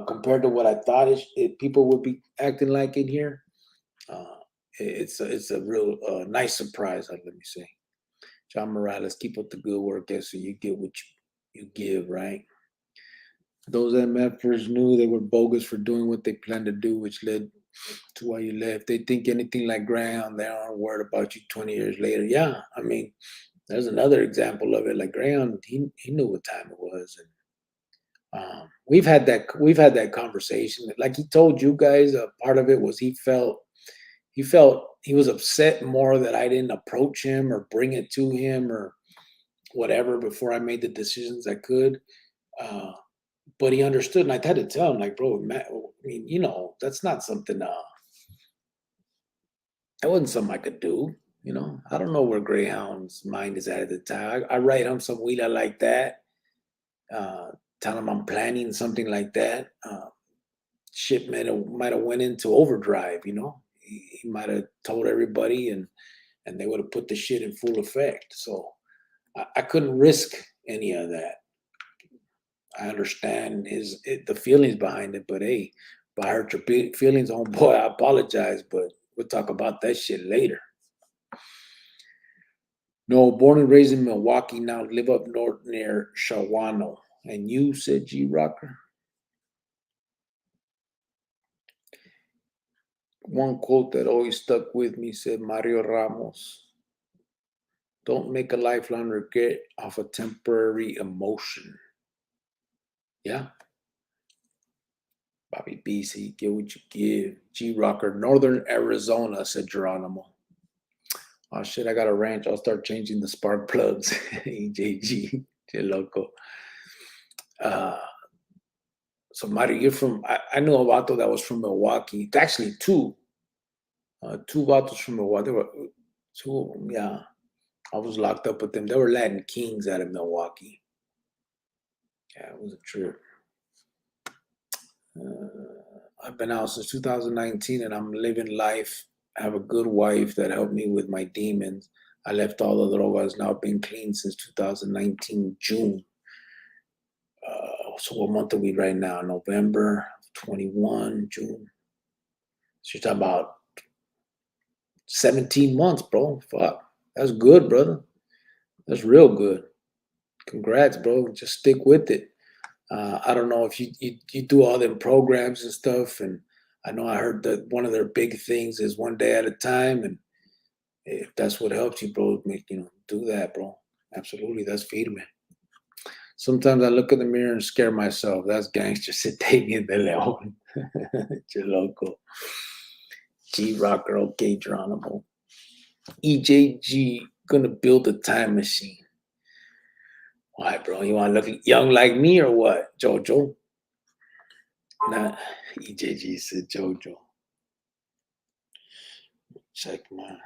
compared to what I thought people would be acting like in here, it's a real nice surprise. Let me say, John Morales, keep up the good work, so you get what you give, right? Those MFers knew they were bogus for doing what they planned to do, which led to why you left. They think anything like Graham, they aren't worried about you 20 years later. Yeah, I mean, there's another example of it. Like Graham, he knew what time it was, and we've had that conversation. Like he told you guys, part of it was he felt he was upset more that I didn't approach him or bring it to him or whatever before I made the decisions I could. But he understood, and I had to tell him, like, bro, Matt, I mean, that's not something. That wasn't something I could do. I don't know where Greyhound's mind is at the time. I write him some wheeler like that, tell him I'm planning something like that. Shit might have went into overdrive. He might have told everybody, and they would have put the shit in full effect. So I couldn't risk any of that. I understand the feelings behind it, but hey, if I hurt your feelings, homeboy, I apologize, but we'll talk about that shit later. No, born and raised in Milwaukee, now live up north near Shawano. And you, said G Rocker? One quote that always stuck with me said Mario Ramos, don't make a lifelong regret off a temporary emotion. Yeah. Bobby BC, get what you give. G Rocker, Northern Arizona, said Geronimo. Oh shit, I got a ranch. I'll start changing the spark plugs. JG, loco. So Mario, you're from, I knew a vato that was from Milwaukee. Actually, two vatos from Milwaukee. There were two of them, yeah. I was locked up with them. They were Latin Kings out of Milwaukee. Yeah, it was a trip. I've been out since 2019 and I'm living life. I have a good wife that helped me with my demons. I left all the drogas, now been clean since 2019, June. So what month are we right now? November 21, June. So you're talking about 17 months, bro. Fuck. That's good, brother. That's real good. Congrats, bro. Just stick with it. I don't know if you do all them programs and stuff, and I know I heard that one of their big things is one day at a time, and if that's what helps you, bro, do that, bro. Absolutely, that's firme. Sometimes I look in the mirror and scare myself. That's gangster shit, Damien de Leon. You're loco. G Rocker, okay, Geronimo. EJG gonna build a time machine. Why, bro? You want to look young like me or what, Jojo? Nah, EJG said Jojo. Check my.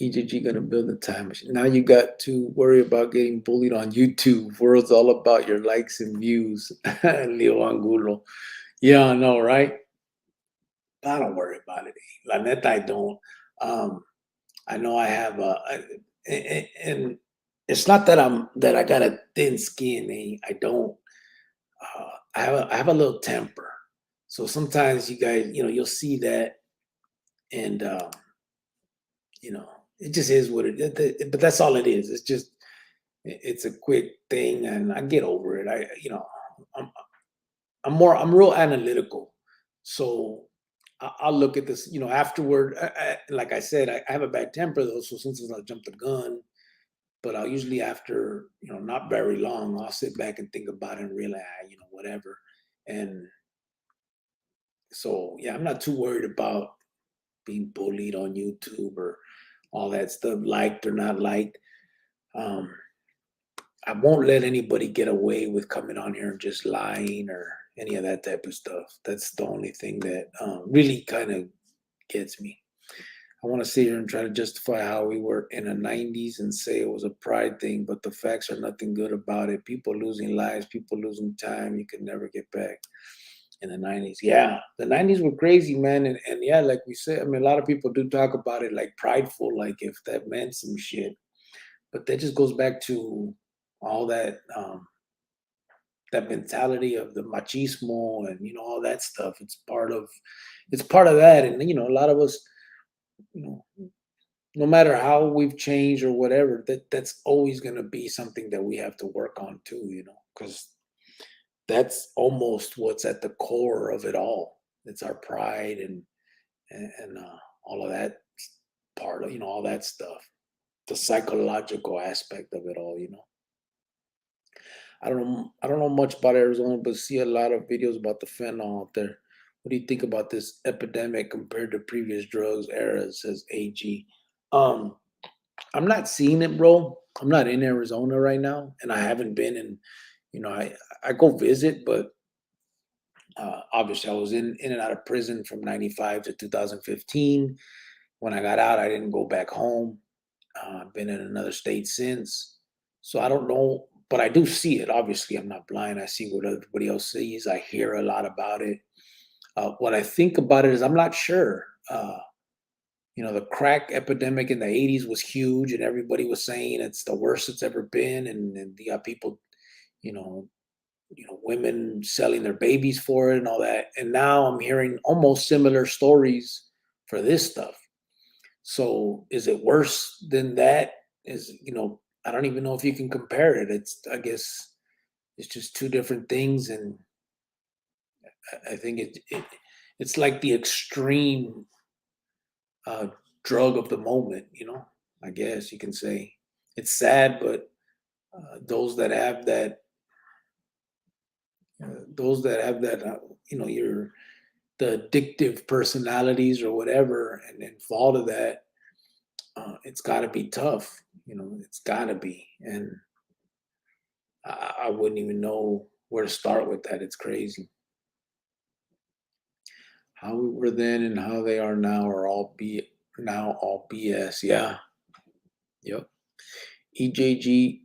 EJG gonna build a time machine. Now you got to worry about getting bullied on YouTube. World's all about your likes and views. Leo Angulo. Yeah, I know, right? I don't worry about it. La neta, I don't. I know I have and it's not that I got a thin skin. I don't. I have a little temper, so sometimes you guys, you'll see that, and you know, it just is what but that's all it is. It's just it's a quick thing, and I get over it. I'm I'm real analytical, so I'll look at this, afterward. Like I said, I have a bad temper though, so sometimes I'll jump the gun. But I'll usually after, not very long, I'll sit back and think about it and realize, whatever. And so, yeah, I'm not too worried about being bullied on YouTube or all that stuff, liked or not liked. Um, I won't let anybody get away with coming on here and just lying or any of that type of stuff. That's the only thing that really kind of gets me. I want to sit here and try to justify how we were in the 90s and say it was a pride thing, but the facts are nothing good about it. People losing lives, people losing time. You could never get back in the 90s. Yeah, the 90s were crazy, man. And yeah, like we said, I mean, a lot of people do talk about it like prideful, like if that meant some shit. But that just goes back to all that mentality of the machismo and all that stuff. It's part of that. And a lot of us, you know, no matter how we've changed or whatever, that's always going to be something that we have to work on too, because that's almost what's at the core of it all. It's our pride and all of that part of, all that stuff, the psychological aspect of it all. I don't know much about Arizona, but see a lot of videos about the fentanyl out there. What do you think about this epidemic compared to previous drugs eras? Says AG. Um, I'm not seeing it, bro. I'm not in Arizona right now, and I haven't been in. I go visit, but obviously I was in and out of prison from '95 to 2015. When I got out, I didn't go back home. I've been in another state since, so I don't know, but I do see it. Obviously, I'm not blind. I see what everybody else sees. I hear a lot about it. What I think about it is I'm not sure. The crack epidemic in the 80s was huge, and everybody was saying it's the worst it's ever been. And you got people, you know, women selling their babies for it and all that. And now I'm hearing almost similar stories for this stuff. So is it worse than that? I don't even know if you can compare it. I guess it's just two different things. And I think it's like the extreme uh, drug of the moment, I guess you can say. It's sad, but those that have that, your the addictive personalities or whatever, and fall to that, it's got to be tough. It's got to be, and I wouldn't even know where to start with that. It's crazy. How we were then and how they are now are all BS. Yeah. Yep. EJG,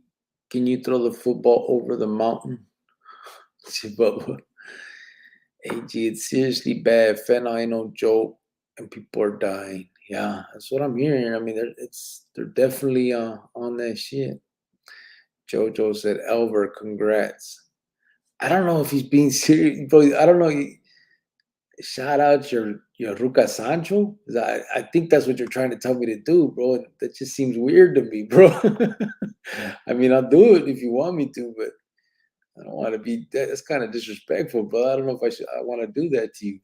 can you throw the football over the mountain? But AG, it's seriously bad. Fentanyl ain't no joke, and people are dying. Yeah, that's what I'm hearing. I mean, they're definitely on that shit. Jojo said, Elver, congrats. I don't know if he's being serious, bro. I don't know. Shout out your Ruka Sancho. I think that's what you're trying to tell me to do, bro. That just seems weird to me, bro. I mean, I'll do it if you want me to, but I don't want to be. That's kind of disrespectful, bro. I don't know if I want to do that to you.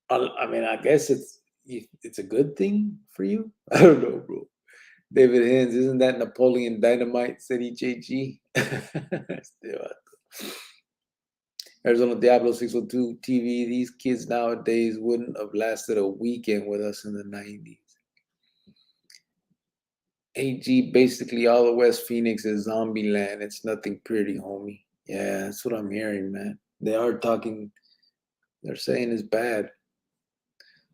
I mean, I guess it's a good thing for you. I don't know, bro. David Hens, isn't that Napoleon Dynamite? Said EJG. Arizona Diablo 602 TV. These kids nowadays wouldn't have lasted a weekend with us in the 90s. AG, basically all of West Phoenix is zombie land. It's nothing pretty, homie. Yeah, that's what I'm hearing, man. They are talking, they're saying it's bad.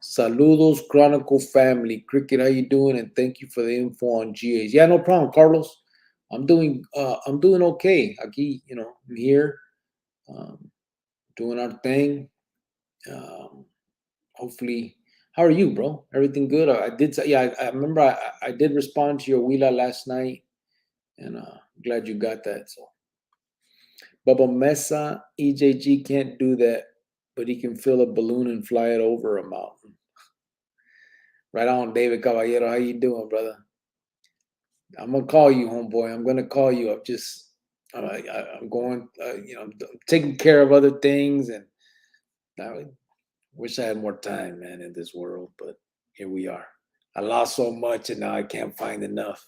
Saludos, Chronicle family. Cricket, how you doing? And thank you for the info on GAs. Yeah, no problem, Carlos. I'm doing okay. Aquí, I'm here, doing our thing. Hopefully, how are you, bro? Everything good? I remember I did respond to your Wheela last night, and glad you got that. So, Bubba Mesa, EJG can't do that, but he can fill a balloon and fly it over a mountain. Right on, David Caballero. How you doing, brother? I'm gonna call you, homeboy. I'm gonna call you. I'm going. I'm taking care of other things, and I wish I had more time, man, in this world. But here we are. I lost so much, and now I can't find enough.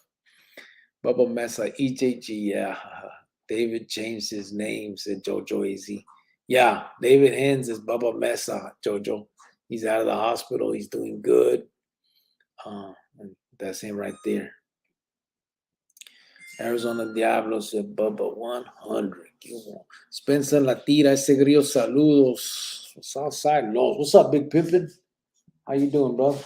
Bubba Mesa, EJG, yeah. David changed his name, said Jojo Easy. Yeah, David Hens is Bubba Mesa, Jojo. He's out of the hospital. He's doing good. And that's him right there. Arizona Diablo said Bubba 100. Spencer Latira, ese grillo, saludos. Southside Lows. What's up, Big Pimpin'? How you doing, bro?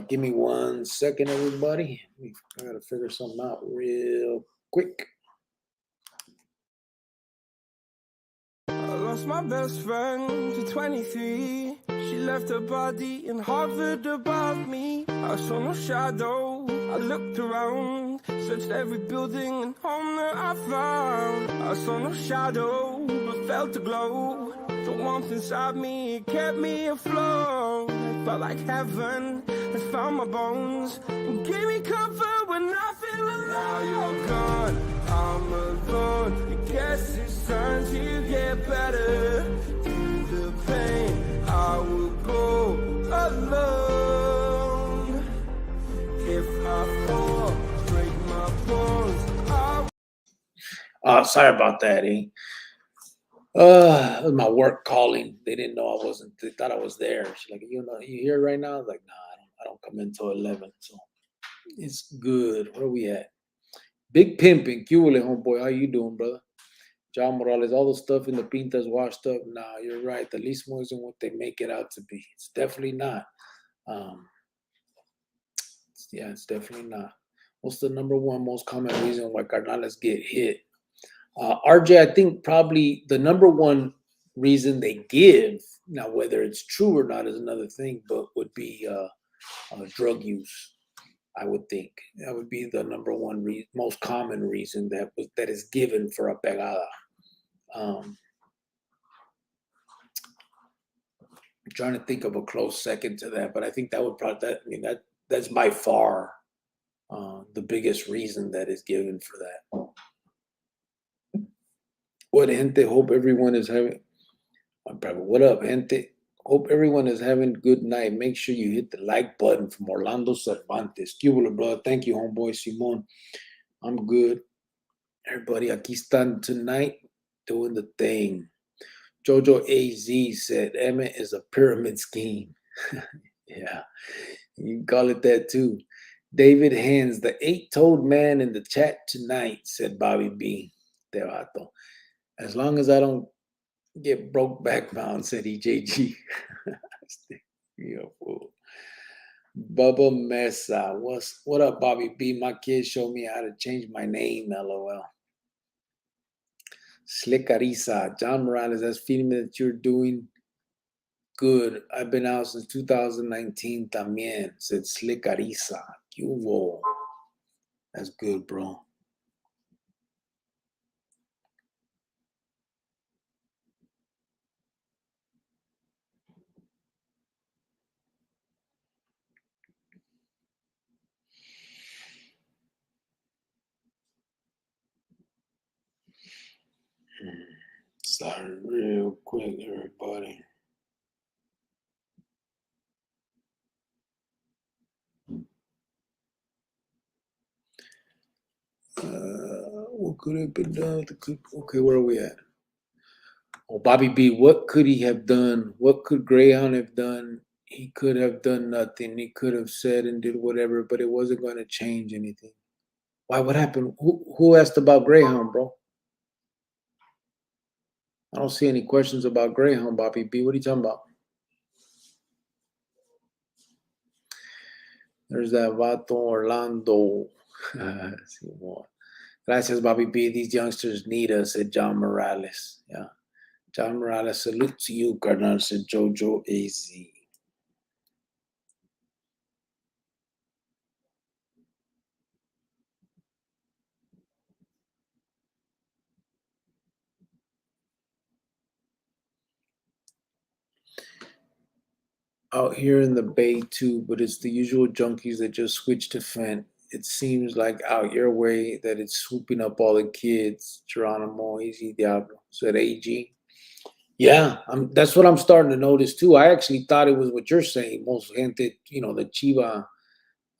Give me 1 second, everybody. I gotta figure something out real quick. I lost my best friend to 23. She left her body in Harvard above me. I saw no shadow. I looked around, searched every building and home that I found. I saw no shadow, but felt a glow. The warmth inside me, it kept me afloat. It felt like heaven had found my bones and gave me comfort when I feel alone. Now you're gone, I'm alone. I guess it's time to get better. Through the pain, I will go alone. If I fall, break my bones, Sorry about that, eh? It was my work calling. They didn't know I wasn't. They thought I was there. She's like, you here right now? I was like, nah, I don't come in until 11. So it's good. Where are we at? Big Pimpin', Cule, homeboy. How you doing, brother? John Morales, all the stuff in the pintas washed up. Nah, you're right. The Lismo isn't what they make it out to be. It's definitely not. Yeah, it's definitely not. What's the number one most common reason why carnales get hit? RJ, I think probably the number one reason they give, now whether it's true or not is another thing, but would be drug use. I would think that would be the number one most common reason that is given for a pegada. I'm trying to think of a close second to that, but I think that would probably that's by far the biggest reason that is given for that. What gente? Hope everyone is having. What up, gente? Hope everyone is having a good night. Make sure you hit the like button from Orlando Cervantes. Cuba, brother. Thank you, homeboy Simon. I'm good. Everybody, aquí están tonight doing the thing. Jojo AZ said Emmett is a pyramid scheme. Yeah, you can call it that too. David Hens, the 8-toed man in the chat tonight, said Bobby B. Devato. As long as I don't get broke back bound, said EJG. Fool. Bubba Mesa. What up, Bobby B? My kids showed me how to change my name, LOL. Slick Arisa. John Morales, that's feeling that you're doing good. I've been out since 2019 también. Said Slick Arisa. ¿Qué hubo? That's good, bro. Sorry, real quick, everybody. What could have been done? Okay, where are we at? Oh, Bobby B, what could he have done? What could Greyhound have done? He could have done nothing. He could have said and did whatever, but it wasn't going to change anything. Why? What happened? Who asked about Greyhound, bro? I don't see any questions about Greyhound, Bobby B. What are you talking about? There's that Vato Orlando. Gracias, Bobby B. These youngsters need us, said John Morales. Yeah. John Morales, salute to you, Carnal, said Jojo AZ. Out here in the Bay, too, but it's the usual junkies that just switch to Fent. It seems like out your way that it's swooping up all the kids. Geronimo, Easy Diablo, said AG. Yeah, that's what I'm starting to notice too. I actually thought it was what you're saying. Most gente, the Chiva,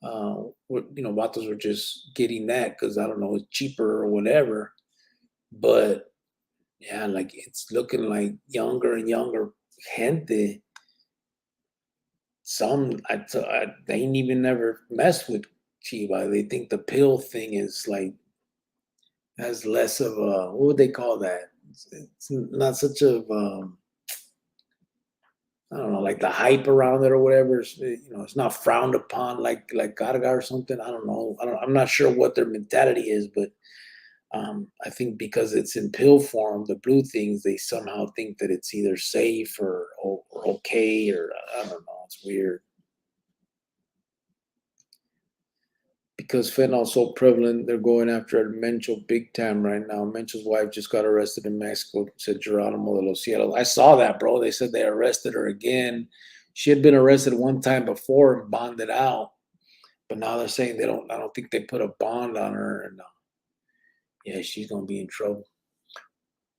vatos were just getting that because I don't know, it's cheaper or whatever. But yeah, like it's looking like younger and younger gente. Some they ain't even never messed with Chiva. They think the pill thing is like has less of a what would they call that? It's not such a I don't know, like the hype around it or whatever. It's not frowned upon like Garga or something. I don't know. I'm not sure what their mentality is, but I think because it's in pill form, the blue things, they somehow think that it's either safe or okay, or I don't know. It's weird. Because fentanyl's so prevalent, they're going after Mencho big time right now. Mencho's wife just got arrested in Mexico, said Geronimo de los Cielos. I saw that, bro. They said they arrested her again. She had been arrested one time before and bonded out, but now they're saying I don't think they put a bond on her, and yeah, she's gonna be in trouble.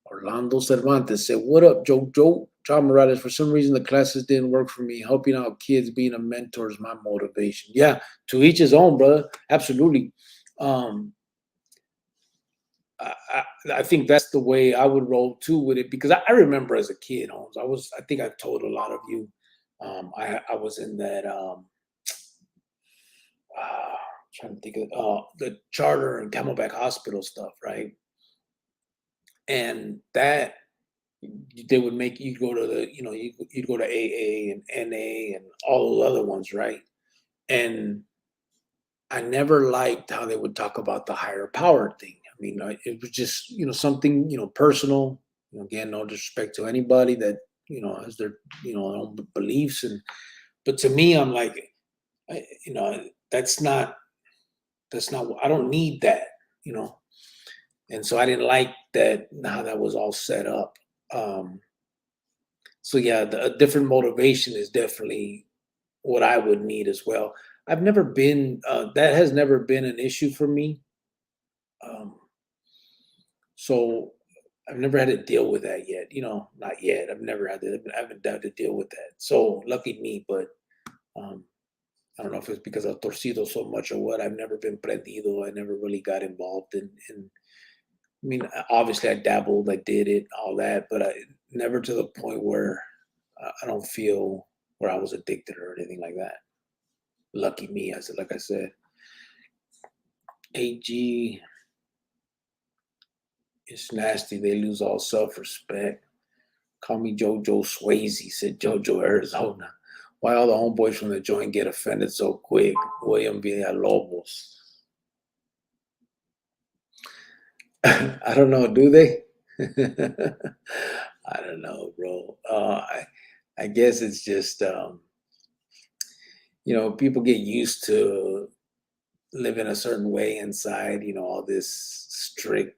Orlando Cervantes said, "What up, Joe? John Morales. For some reason, the classes didn't work for me. Helping out kids, being a mentor is my motivation." Yeah, to each his own, brother. Absolutely. Um, I think that's the way I would roll too with it because I remember as a kid, Holmes. I think I've told a lot of you. I was in that. Trying to think of the charter and Camelback Hospital stuff, right? And that they would make you go to you'd go to AA and NA and all those other ones, right? And I never liked how they would talk about the higher power thing. I mean, it was just something personal. Again, no disrespect to anybody that has their own beliefs, but to me, I'm like, that's not I don't need that, you know. And so I didn't like that how that was all set up. Um, so yeah, a different motivation is definitely what I would need as well. I've never been that has never been an issue for me. Um, so I've never had to deal with that yet. Not yet. I've never had to. I haven't had to deal with that. So lucky me. But um, I don't know if it's because I've torcido so much or what. I've never been prendido. I never really got involved in. I mean, obviously I dabbled. I did it, all that, but I never to the point where I don't feel where I was addicted or anything like that. Lucky me, like I said. AG is nasty. They lose all self-respect. Call me JoJo Swayze, said JoJo Arizona. Why all the homeboys from the joint get offended so quick? William Villalobos. I don't know, do they? I don't know, bro. I guess it's just, people get used to living a certain way inside, all this strict,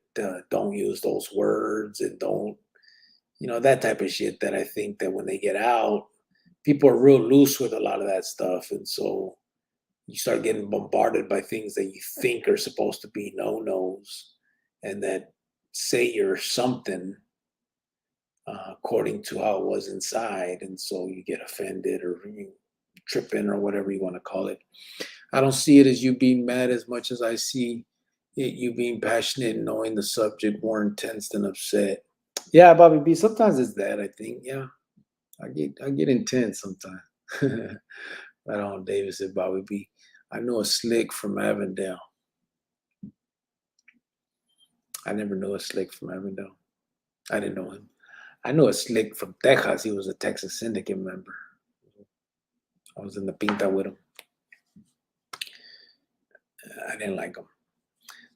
don't use those words and don't, that type of shit that I think that when they get out, people are real loose with a lot of that stuff. And so you start getting bombarded by things that you think are supposed to be no-nos and that say you're something according to how it was inside. And so you get offended or you tripping or whatever you want to call it. I don't see it as you being mad as much as I see it you being passionate and knowing the subject more intense than upset. Yeah, Bobby B. Sometimes it's that, I think. Yeah. I get intense sometimes. Right on, David said Bobby B. I know a slick from Avondale. I never knew a slick from Avondale. I didn't know him. I know a slick from Texas. He was a Texas Syndicate member. I was in the Pinta with him. I didn't like him.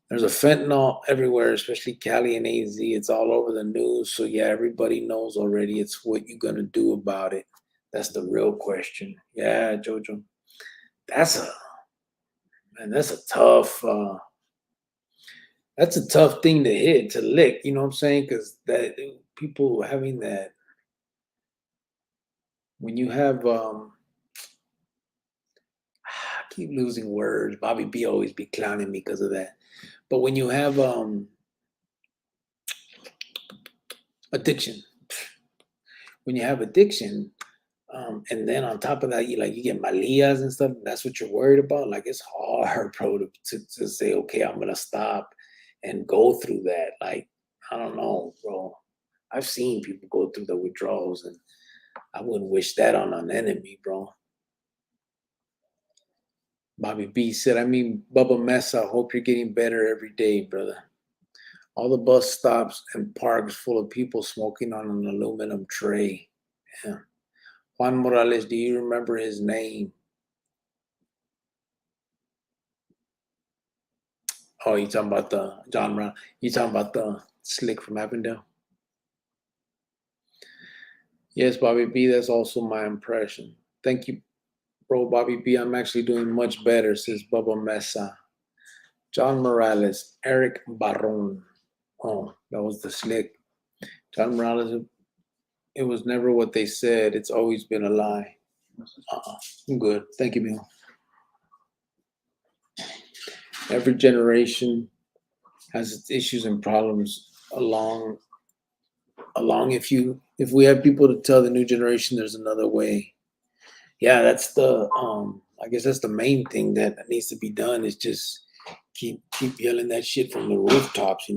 There's a fentanyl everywhere, especially Cali and AZ. It's all over the news. So yeah, everybody knows already. It's what you gonna do about it. That's the real question. Yeah, Jojo. That's a that's a tough thing to hit, to lick, you know what I'm saying? Because that people having that when you have I keep losing words. Bobby B always be clowning me because of that. But when you have addiction, when you have addiction, and then on top of that, you get malias and stuff. That's what you're worried about. Like it's hard, bro, to say, okay, I'm gonna stop and go through that. Like I don't know, bro. I've seen people go through the withdrawals, and I wouldn't wish that on an enemy, bro. Bobby B said, I mean, Bubba Mesa, hope you're getting better every day, brother. All the bus stops and parks full of people smoking on an aluminum tray. Yeah. Juan Morales, do you remember his name? Oh, you talking about the John Brown? You talking about the slick from Avondale? Yes, Bobby B. That's also my impression. Thank you, bro, Bobby B. I'm actually doing much better, says Bubba Mesa. John Morales, Eric Barron. Oh, that was the slick. John Morales, it was never what they said. It's always been a lie. I'm good. Thank you, Bill. Every generation has its issues and problems along if we have people to tell the new generation there's another way. Yeah, that's the I guess that's the main thing that needs to be done is just keep yelling that shit from the rooftops.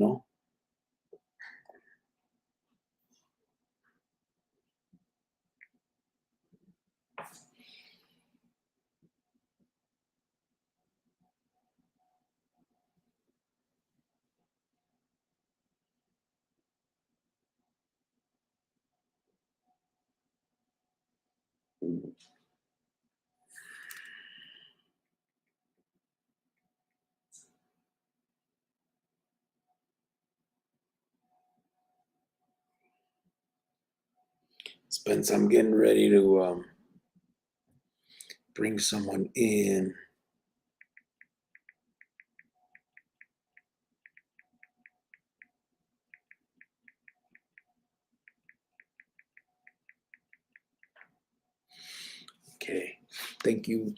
Spence, I'm getting ready to bring someone in. Okay. Thank you.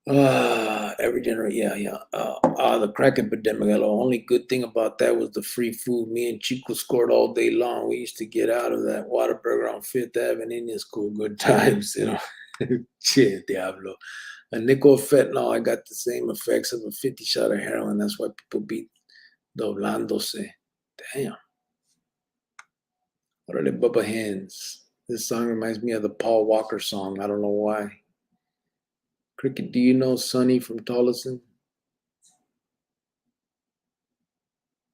Every generation, yeah. The crack epidemic. The only good thing about that was the free food. Me and Chico scored all day long. We used to get out of that Whataburger on Fifth Avenue. Indian school, good times. Shit, Diablo. A nickel of fentanyl, I got the same effects of a 50 shot of heroin. That's why people be doblándose. Damn. What are the Bubba Hands? This song reminds me of the Paul Walker song. I don't know why. Cricket, do you know Sonny from Tolleson?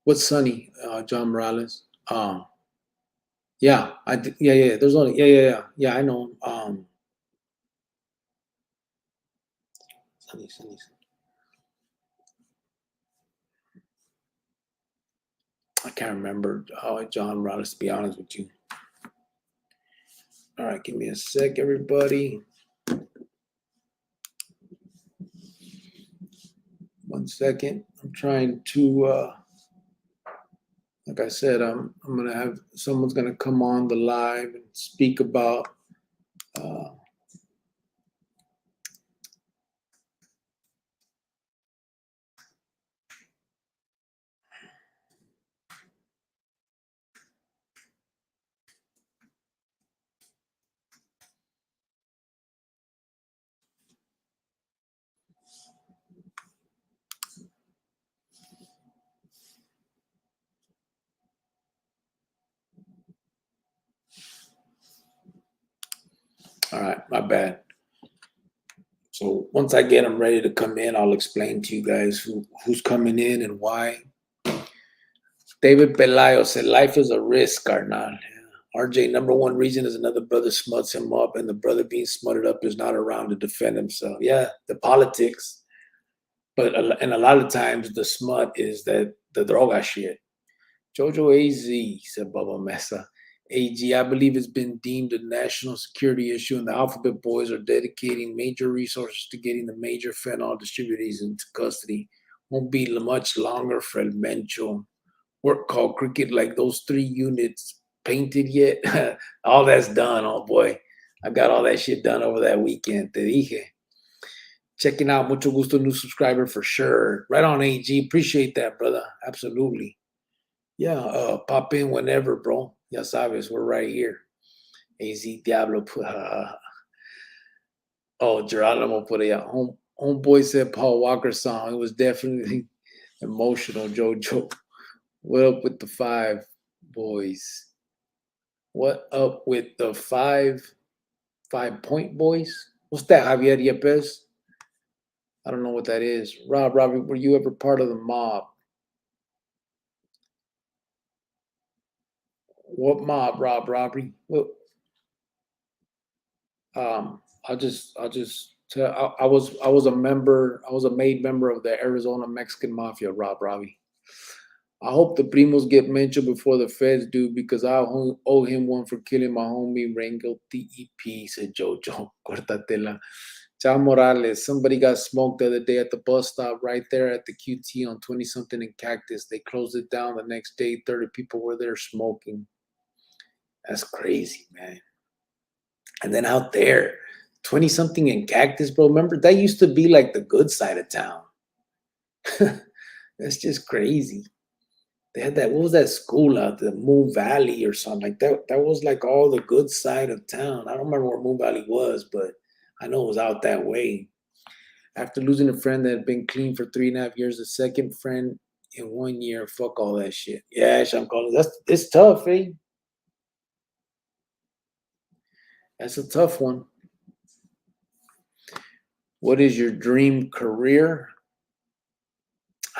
What's Sonny? John Morales. Yeah, yeah. There's only yeah. I know. Sonny. I can't remember John Morales. To be honest with you, All right, give me a sec, everybody. 1 second. I'm trying to, like I said, I'm gonna have someone's gonna come on the live and speak about. All right, my bad. So once I get them ready to come in, I'll explain to you guys who's coming in and why. David Pelayo said, life is a risk, carnal. RJ, number one reason is another brother smuts him up, and the brother being smutted up is not around to defend himself. Yeah, the politics. But and a lot of times the smut is that the droga shit. Jojo AZ, said Bubba Mesa. AG, I believe it's been deemed a national security issue, and the Alphabet Boys are dedicating major resources to getting the major fentanyl distributors into custody. Won't be much longer, Fred Mencho. Work called cricket, like those 3 units painted yet? All that's done, oh boy. I got all that shit done over that weekend. Te dije. Checking out, mucho gusto, new subscriber for sure. Right on, AG. Appreciate that, brother. Absolutely. Yeah, pop in whenever, bro. Ya sabes, we're right here. AZ Diablo put Geronimo put a homeboy said Paul Walker song. It was definitely emotional, Jojo. What up with the 5 boys? What up with the 5-point boys? What's that, Javier Yepes? I don't know what that is. Robbie, were you ever part of the mob? What mob, Robbie? What? I'll just tell. I was a member. I was a made member of the Arizona Mexican Mafia, Robbie. I hope the primos get mentioned before the feds do, because I owe him one for killing my homie Rango TEP, said Jojo. Cortatela. Chao Morales. Somebody got smoked the other day at the bus stop right there at the QT on 20-something in Cactus. They closed it down the next day. 30 people were there smoking. That's crazy, man. And then out there, 20-something in Cactus, bro. Remember, that used to be like the good side of town. That's just crazy. They had that, what was that school out there, Moon Valley or something like that? That was like all the good side of town. I don't remember where Moon Valley was, but I know it was out that way. After losing a friend that had been clean for 3.5 years, the second friend in 1 year, fuck all that shit. Yeah, I'm calling. It's tough, eh? That's a tough one. What is your dream career?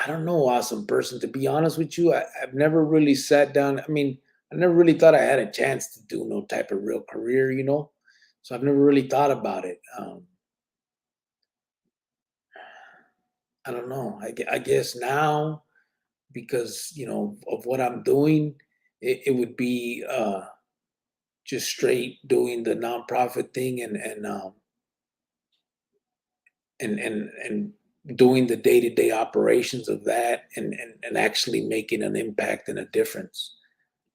I don't know, awesome person. To be honest with you, I've never really sat down. I mean, I never really thought I had a chance to do no type of real career, you know? So I've never really thought about it. I don't know. I guess now, because, you know, of what I'm doing, it would be just straight doing the nonprofit thing and doing the day-to-day operations of that and actually making an impact and a difference.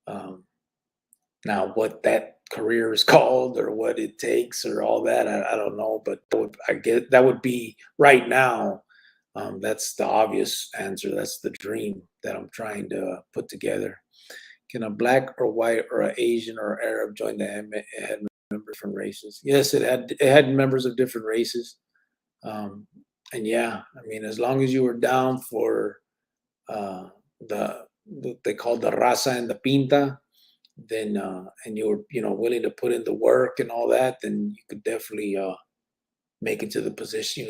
Now, what that career is called or what it takes or all that, I don't know, but I get that would be right now. That's the obvious answer. That's the dream that I'm trying to put together. Can a black or white or an Asian or Arab join the it had members of different races? Yes, it had members of different races. Um, and yeah, I mean, as long as you were down for uh, the what they call the raza and the pinta, then and you were willing to put in the work and all that, then you could definitely make it to the position,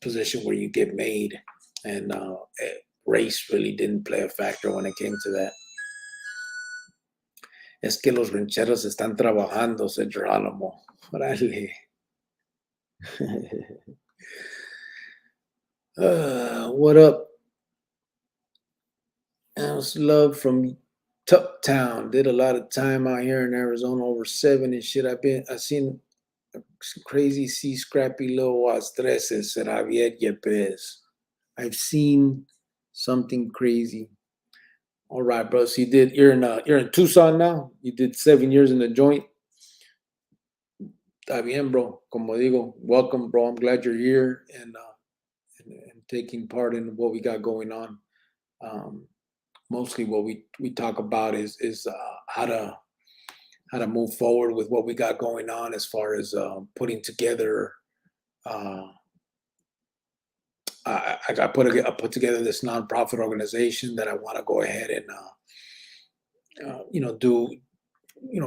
position where you get made. And race really didn't play a factor when it came to that. Es que los rancheros están trabajando, said Geronimo. Órale. What up? Else love from Tuptown. Did a lot of time out here in Arizona, over 7 and shit. I've seen some crazy sea scrappy little treces at Javier Yepes. I've seen something crazy. All right, bro. So you're in Tucson now. You did 7 years in the joint. Está bien, bro. Como digo, welcome, bro. I'm glad you're here and taking part in what we got going on. Mostly what we talk about is how to move forward with what we got going on as far as putting together. I put together this nonprofit organization that I want to go ahead and do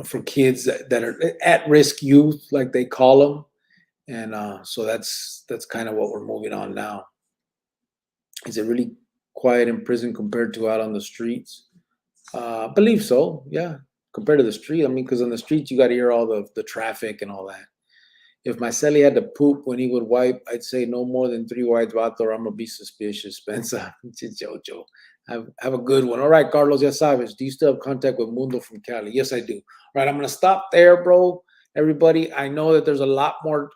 for kids that are at risk youth, like they call them, and so that's kind of what we're moving on now. Is it really quiet in prison compared to out on the streets? I believe so. Yeah, compared to the street. I mean, because on the streets you got to hear all the traffic and all that. If my celly had to poop when he would wipe, I'd say no more than 3 wipes, vato, or I'm gonna be suspicious. Spencer, Jojo, have a good one. All right, Carlos, ya sabes. Do you still have contact with Mundo from Cali? Yes, I do. All right, I'm gonna stop there, bro. Everybody, I know that there's a lot more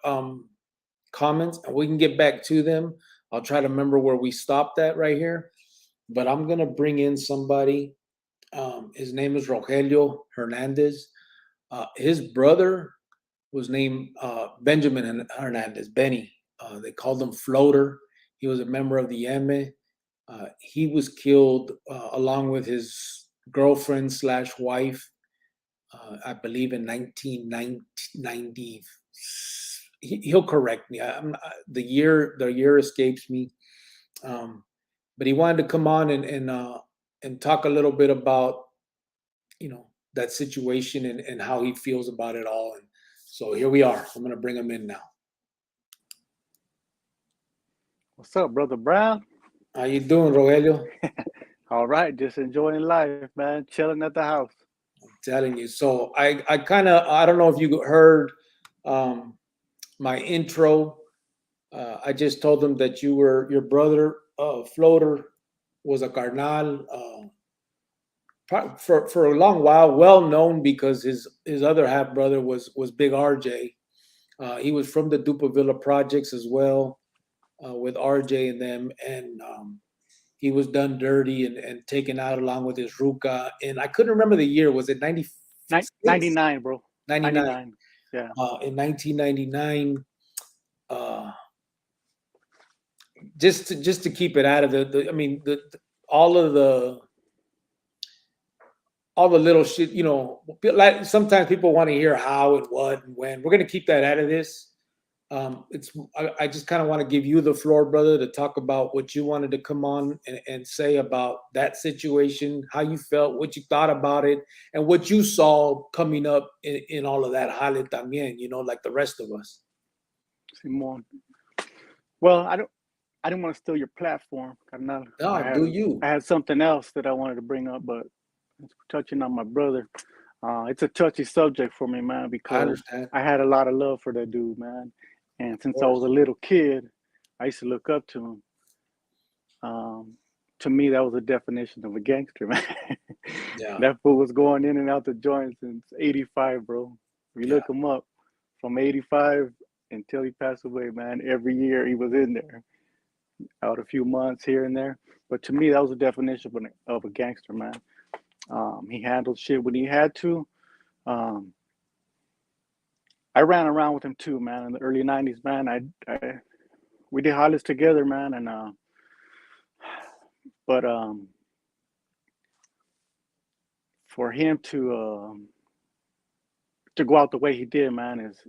comments, and we can get back to them. I'll try to remember where we stopped at right here, but I'm gonna bring in somebody. His name is Rogelio Hernandez. His brother was named Benjamin Hernandez, Benny. They called him Floater. He was a member of the M. He was killed along with his girlfriend slash wife, I believe in 1990. He'll correct me. The year escapes me. But he wanted to come on and talk a little bit about that situation and how he feels about it all. And so here we are. I'm going to bring him in now. What's up, Brother Brown? How you doing, Rogelio? All right, just enjoying life, man. Chilling at the house. I'm telling you. So I don't know if you heard my intro. I just told them that your brother, Floater, was a carnal. For a long while, well known because his other half brother was Big RJ. He was from the Dupavilla projects as well, with RJ and them, and he was done dirty and taken out along with his Ruka. And I couldn't remember the year. Was it 99, bro? 99. Yeah. In 1999, just to keep it out of all the little shit, like sometimes people want to hear how and what and when. We're gonna keep that out of this. I just kind of want to give you the floor, brother, to talk about what you wanted to come on and say about that situation, how you felt, what you thought about it, and what you saw coming up in all of that. Jale también, like the rest of us. Simon. Well, I didn't want to steal your platform. You. I had something else that I wanted to bring up, but touching on my brother, it's a touchy subject for me, man, because I had a lot of love for that dude, man. And since I was a little kid, I used to look up to him. To me, that was the definition of a gangster, man. Yeah. That fool was going in and out the joint since 85, bro. If you look him up, from 85 until he passed away, man, every year he was in there. Out a few months here and there. But to me, that was the definition of a gangster, man. He handled shit when he had to. I ran around with him too, man. In the early 90s, man, we did hollers together, man. And but for him to go out the way he did, man, is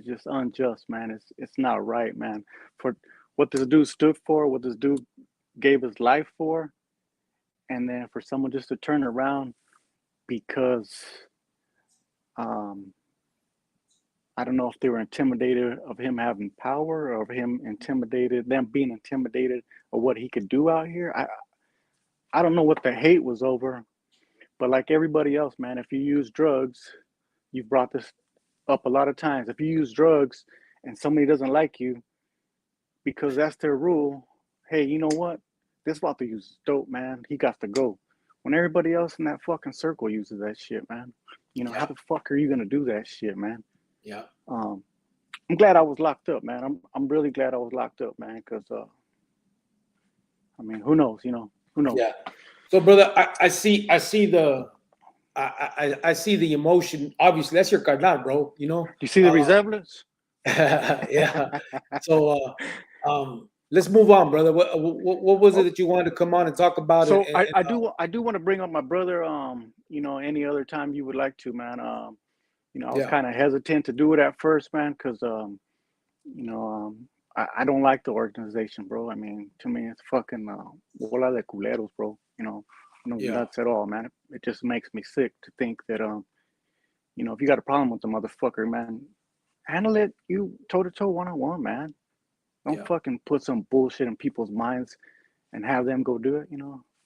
just unjust, man. It's not right, man. For what this dude stood for, what this dude gave his life for, and then for someone just to turn around because I don't know if they were intimidated of him having power or of them being intimidated of what he could do out here. I don't know what the hate was over, but like everybody else, man, if you use drugs, you've brought this up a lot of times. If you use drugs and somebody doesn't like you because that's their rule, hey, you know what? This about to use dope, man. He got to go. when everybody else in that fucking circle uses that shit, man. How the fuck are you gonna do that shit, man? Yeah. I'm glad I was locked up, man. I'm really glad I was locked up, man, because I mean, who knows, who knows? Yeah. So, brother, I see the I see the emotion. Obviously, that's your carnal, bro. You see the resemblance? Yeah. So, let's move on, brother. What was it that you wanted to come on and talk about? So I do want to bring up my brother. Any other time you would like to, man. I was kind of hesitant to do it at first, man, because I don't like the organization, bro. I mean, to me, it's fucking bola de culeros, bro. No nuts at all, man. It just makes me sick to think that if you got a problem with the motherfucker, man, handle it you toe to toe, one on one, man. Don't fucking put some bullshit in people's minds and have them go do it.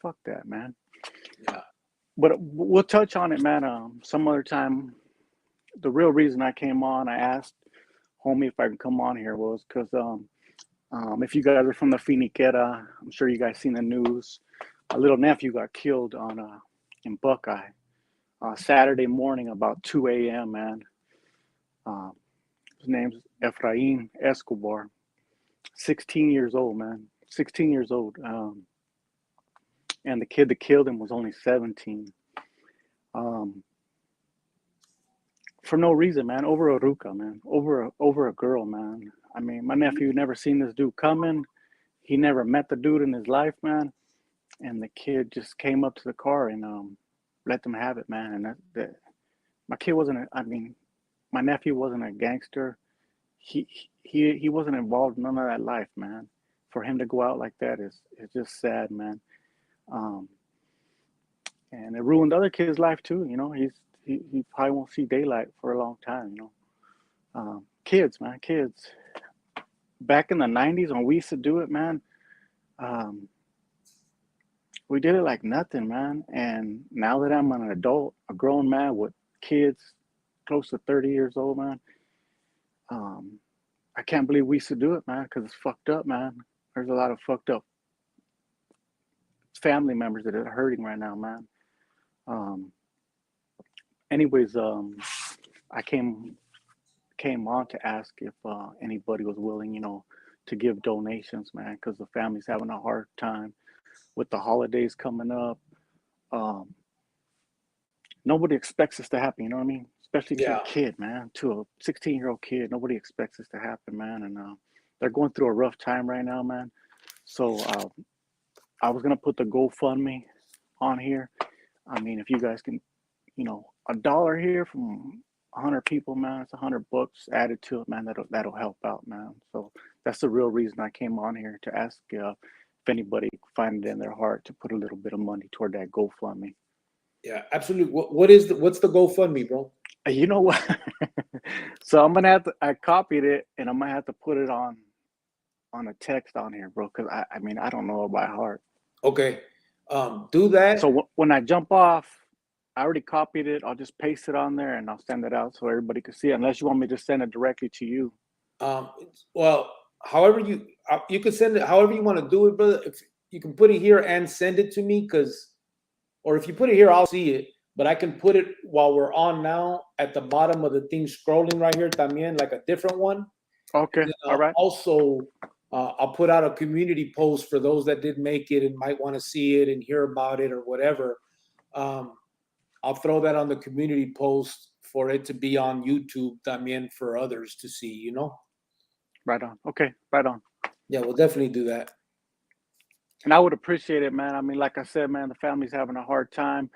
Fuck that, man. Yeah. But we'll touch on it, man. Some other time. The real reason I came on, I asked homie if I can come on here, was because if you guys are from the Finiquera, I'm sure you guys seen the news. A little nephew got killed in Buckeye Saturday morning about 2 a.m., man. His name's Efrain Escobar. 16 years old, man. 16 years old. And the kid that killed him was only 17. For no reason, man. Over a ruca, man. Over a girl, man. I mean, my nephew never seen this dude coming. He never met the dude in his life, man. And the kid just came up to the car and let them have it, man. And that my kid wasn't. My nephew wasn't a gangster. He wasn't involved in none of that life, man. For him to go out like that is just sad, man. And it ruined other kids' life too. He probably won't see daylight for a long time. Kids, man, kids. Back in the 90s when we used to do it, man, we did it like nothing, man. And now that I'm an adult, a grown man with kids close to 30 years old, man, I can't believe we used to do it, man, because it's fucked up, man. There's a lot of fucked up family members that are hurting right now, man. Anyways, I came on to ask if anybody was willing, to give donations, man, because the family's having a hard time with the holidays coming up. Nobody expects this to happen, you know what I mean? Especially to a kid, man, to a 16-year-old kid. Nobody expects this to happen, man. And they're going through a rough time right now, man. So I was going to put the GoFundMe on here. I mean, if you guys can, $1 here from 100 people, man, it's $100 added to it, man. That'll help out, man. So that's the real reason I came on here, to ask if anybody find it in their heart to put a little bit of money toward that GoFundMe. Yeah, absolutely. What's the GoFundMe, bro? You know what? So I'm gonna have to. I copied it, and I'm gonna have to put it on a text on here, bro. Because I don't know it by heart. Okay, do that. So when I jump off, I already copied it. I'll just paste it on there, and I'll send it out so everybody can see it. Unless you want me to send it directly to you. Well, however you can send it, however you want to do it, brother. If you can put it here and send it to me, or if you put it here, I'll see it. But I can put it while we're on now at the bottom of the thing, scrolling right here, también, like a different one. Okay, all right. Also, I'll put out a community post for those that did make it and might want to see it and hear about it or whatever. I'll throw that on the community post for it to be on YouTube también for others to see, Right on. Okay, right on. Yeah, we'll definitely do that. And I would appreciate it, man. I mean, like I said, man, the family's having a hard time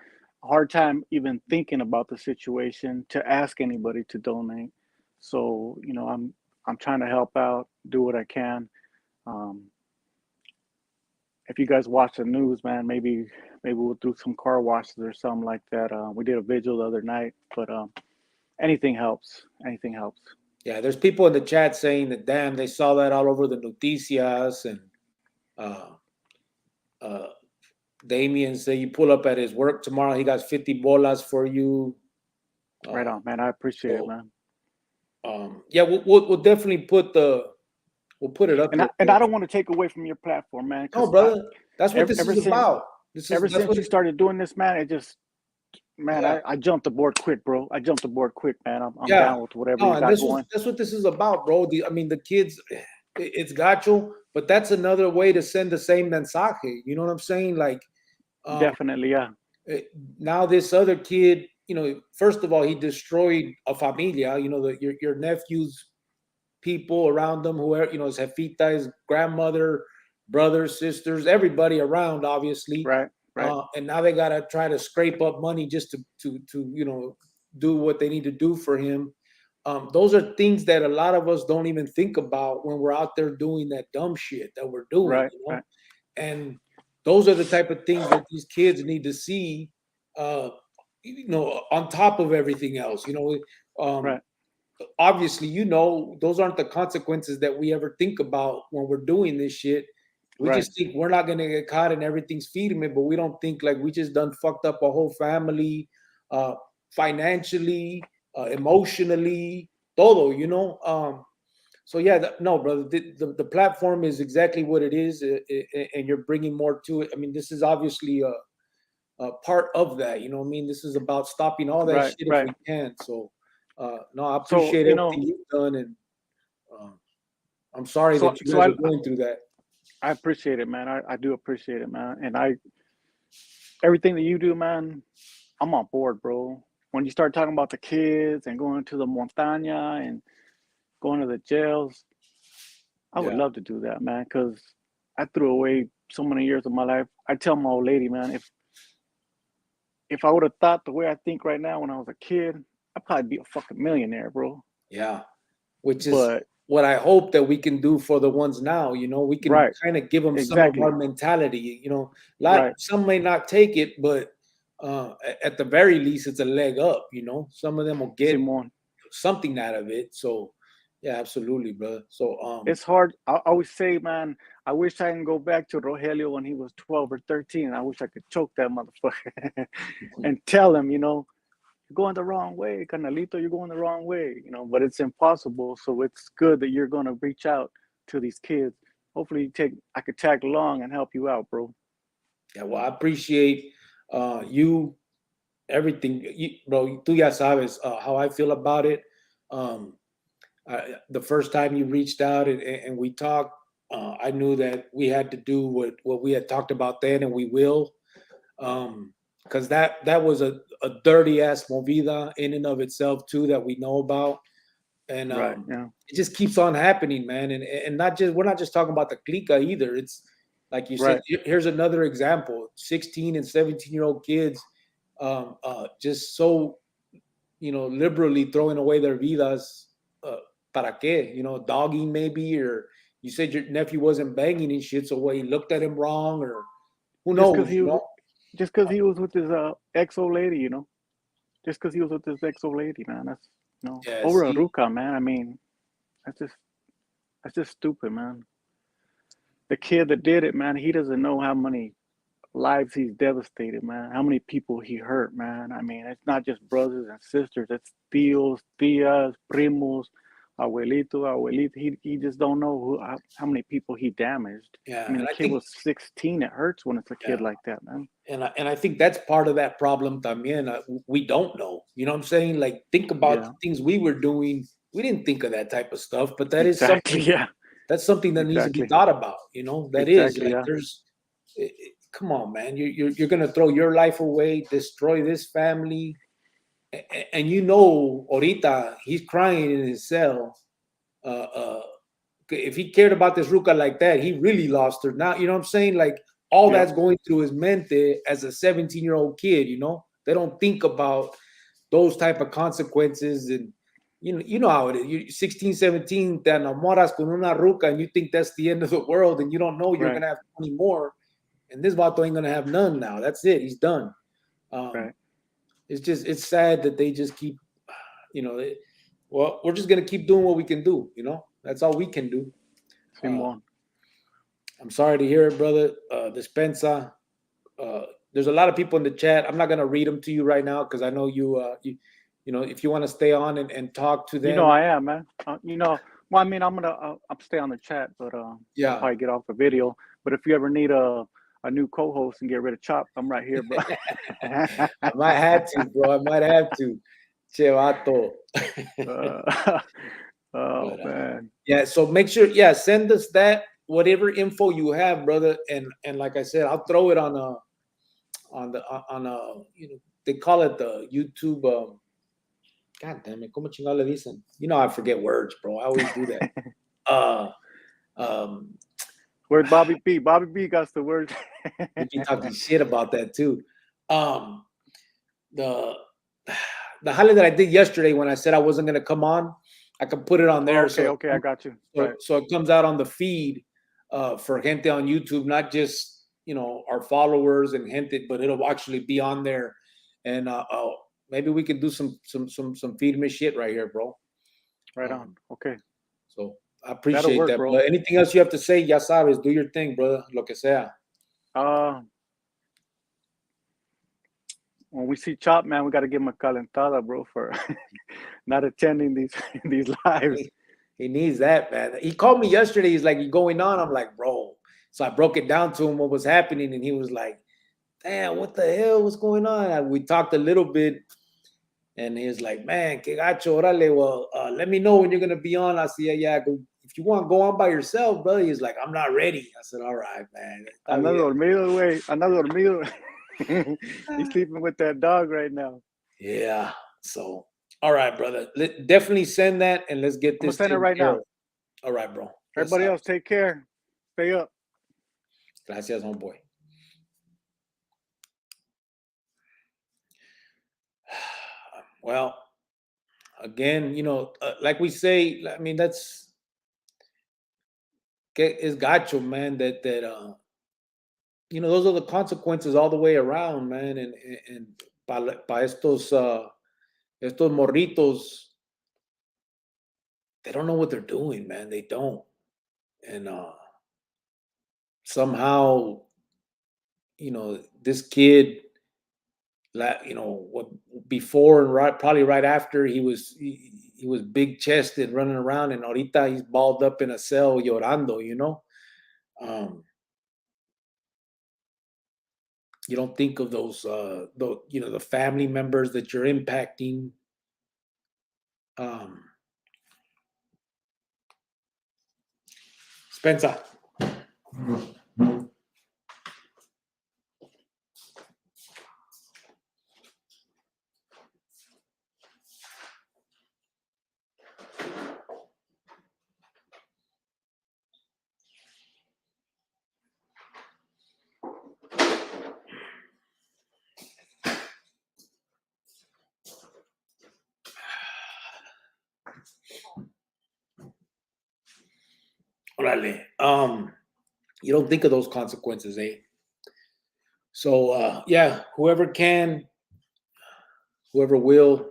even thinking about the situation to ask anybody to donate. So, I'm trying to help out, do what I can. If you guys watch the news, man, maybe we'll do some car washes or something like that. We did a vigil the other night, but anything helps. Anything helps. Yeah, there's people in the chat saying that, damn, they saw that all over the noticias, and Damien said you pull up at his work tomorrow, he got 50 bolas for you. Right on, man. I appreciate it, man. Yeah, we'll definitely put it up. And I don't want to take away from your platform, man. No, brother, that's what this is about. Ever That's since what you started doing this, man, it just, man, yeah. I jumped aboard quick, bro. I jumped aboard quick, man. I'm Yeah. down with whatever No, you and got going. that's what this is about, bro. I mean, the kids, it's gacho, but that's another way to send the same mensaje. You know what I'm saying? Like, um, Definitely, yeah. eh, now this other kid, first of all, he destroyed a familia. Your nephew's people around them, whoever, his jefita, his grandmother, brothers, sisters, everybody around, obviously. Right, right, And now they gotta try to scrape up money just to do what they need to do for him. Those are things that a lot of us don't even think about when we're out there doing that dumb shit that we're doing, right, right, and those are the type of things that these kids need to see, on top of everything else. Um, right, obviously, those aren't the consequences that we ever think about when we're doing this shit. We right, just think we're not gonna get caught and everything's feeding it, but we don't think like we just done fucked up a whole family, uh, financially, emotionally, todo. So yeah, no, brother, the platform is exactly what it is, and you're bringing more to it. I mean, this is obviously a part of that. You know what I mean? This is about stopping all that right, shit if right. we can. So, no, I So, appreciate everything you've done, and uh, I'm sorry so that you so guys are going through that. I appreciate it, man. I do appreciate it, man. And everything that you do, man, I'm on board, bro. When you start talking about the kids and going to the montaña and going to the jails, I would Yeah, love to do that, man, because I threw away so many years of my life. I tell my old lady, man, if I would have thought the way I think right now when I was a kid, I'd probably be a fucking millionaire, bro. yeah. Which is But what I hope that we can do for the ones now. We can right, kind of give them some of exactly. our mentality. Right. Some may not take it, but at the very least, it's a leg up. Some of them will get Simon. something out of it. So, yeah, absolutely, brother. So, It's hard. I always say, man, I wish I can go back to Rogelio when he was 12 or 13. I wish I could choke that motherfucker and tell him, you're going the wrong way, Canalito, you're going the wrong way, but it's impossible. So it's good that you're going to reach out to these kids. Hopefully I could tag along and help you out, bro. yeah, well, I appreciate you, everything, bro. Tú ya sabes how I feel about it. Um, the first time you reached out and we talked, I knew that we had to do what we had talked about then, and we will. Because that was a dirty ass movida in and of itself too that we know about, and Right. Yeah. it just keeps on happening, man. And we're not just talking about the clica either. It's like you said. Right. Here's another example: 16 and 17-year-old kids, just so liberally throwing away their vidas. Para qué? Dogging maybe, or you said your nephew wasn't banging and shit, so what? He looked at him wrong, or who Just because knows? he was with his ex old lady, just because he was with his ex old lady, man. That's Yeah, over a see, ruka, man. I mean, that's just stupid, man. The kid that did it, man, he doesn't know how many lives he's devastated, man. How many people he hurt, man. I mean, it's not just brothers and sisters. It's tios, tias, primos, abuelito, abuelita. He just don't know how many people he damaged. I yeah, mean, and the I kid think was 16. It hurts when it's a yeah, kid like that, man. and I think that's part of that problem también. We don't know. You know what I'm saying? Like, think about the Yeah, things we were doing. We didn't think of that type of stuff, but that is exactly. something. Yeah, That's something that needs to be exactly. thought about. That is Exactly. like Yeah, come on, man. You're gonna throw your life away, destroy this family, and ahorita he's crying in his cell. Uh, if he cared about this ruca like that, he really lost her. Now, you know what I'm saying? Like, all yeah, that's going through his mente as a 17-year-old kid. They don't think about those type of consequences, and you know how it is. You 16, 17, te enamoras con una ruca, and you think that's the end of the world, and you don't know you're right, gonna have 20 more, and this vato ain't gonna have none now. That's it. He's done. Um, right. it's sad that they just keep, you know. Well, we're just gonna keep doing what we can do. That's all we can do. Uh, Simon. I'm sorry to hear it, brother. Dispensa. There's a lot of people in the chat. I'm not gonna read them to you right now because I know if you want to stay on and talk to them. I am, man. Well, I mean, I'm stay on the chat, but I'll Yeah, probably get off the video. But if you ever need a a new co-host and get rid of Chop, I'm right here, bro. I might have to, bro. I might have to. Che vato. Oh But, man. yeah, so make sure, send us that whatever info you have, brother, and like I said, I'll throw it on a they call it the YouTube. God damn it, como chingado le dicen? I forget words, bro. I always do that. Where's Bobby B? Bobby B got the word. We've been talking shit about that too. The highlight that I did yesterday when I said I wasn't gonna come on, I can put it on there. Okay, I got you. Right. So it comes out on the feed for gente on YouTube, not just our followers and gente, but it'll actually be on there. And maybe we could do some feed me shit right here, bro. Right on. Okay. So I appreciate that, bro. bro. Anything else you have to say? Ya sabes, do your thing, brother. Lo que sea. When we see Chop, man, we got to give him a calentada, bro, for not attending these lives. He needs that, man. He called me yesterday. He's like, "You going on?" I'm like, "Bro." So I broke it down to him what was happening, and he was like, "Damn, what the hell? What's going on?" And we talked a little bit, and he was like, "Man, que gacho, orale. Well, let me know when you're gonna be on." I said, "Yeah. If you want, go on by yourself, brother." He's like, "I'm not ready." I said, "All right, man." Another dormido, way. Another dormido. He's sleeping with that dog right now. Yeah. So, all right, brother. Definitely send that, and let's get this. I'm gonna send it right now. All right, bro. Everybody else, take care. Stay up. Gracias, homeboy. Well, again, like we say, I mean, it's gacho, man, that those are the consequences all the way around, man. And pa estos morritos, they don't know what they're doing, man. They don't. And somehow, this kid, what before and probably right after he was big chested running around, and ahorita he's balled up in a cell llorando. You don't think of those, the family members that you're impacting. Spencer. Orale. You don't think of those consequences, eh? So whoever can, whoever will,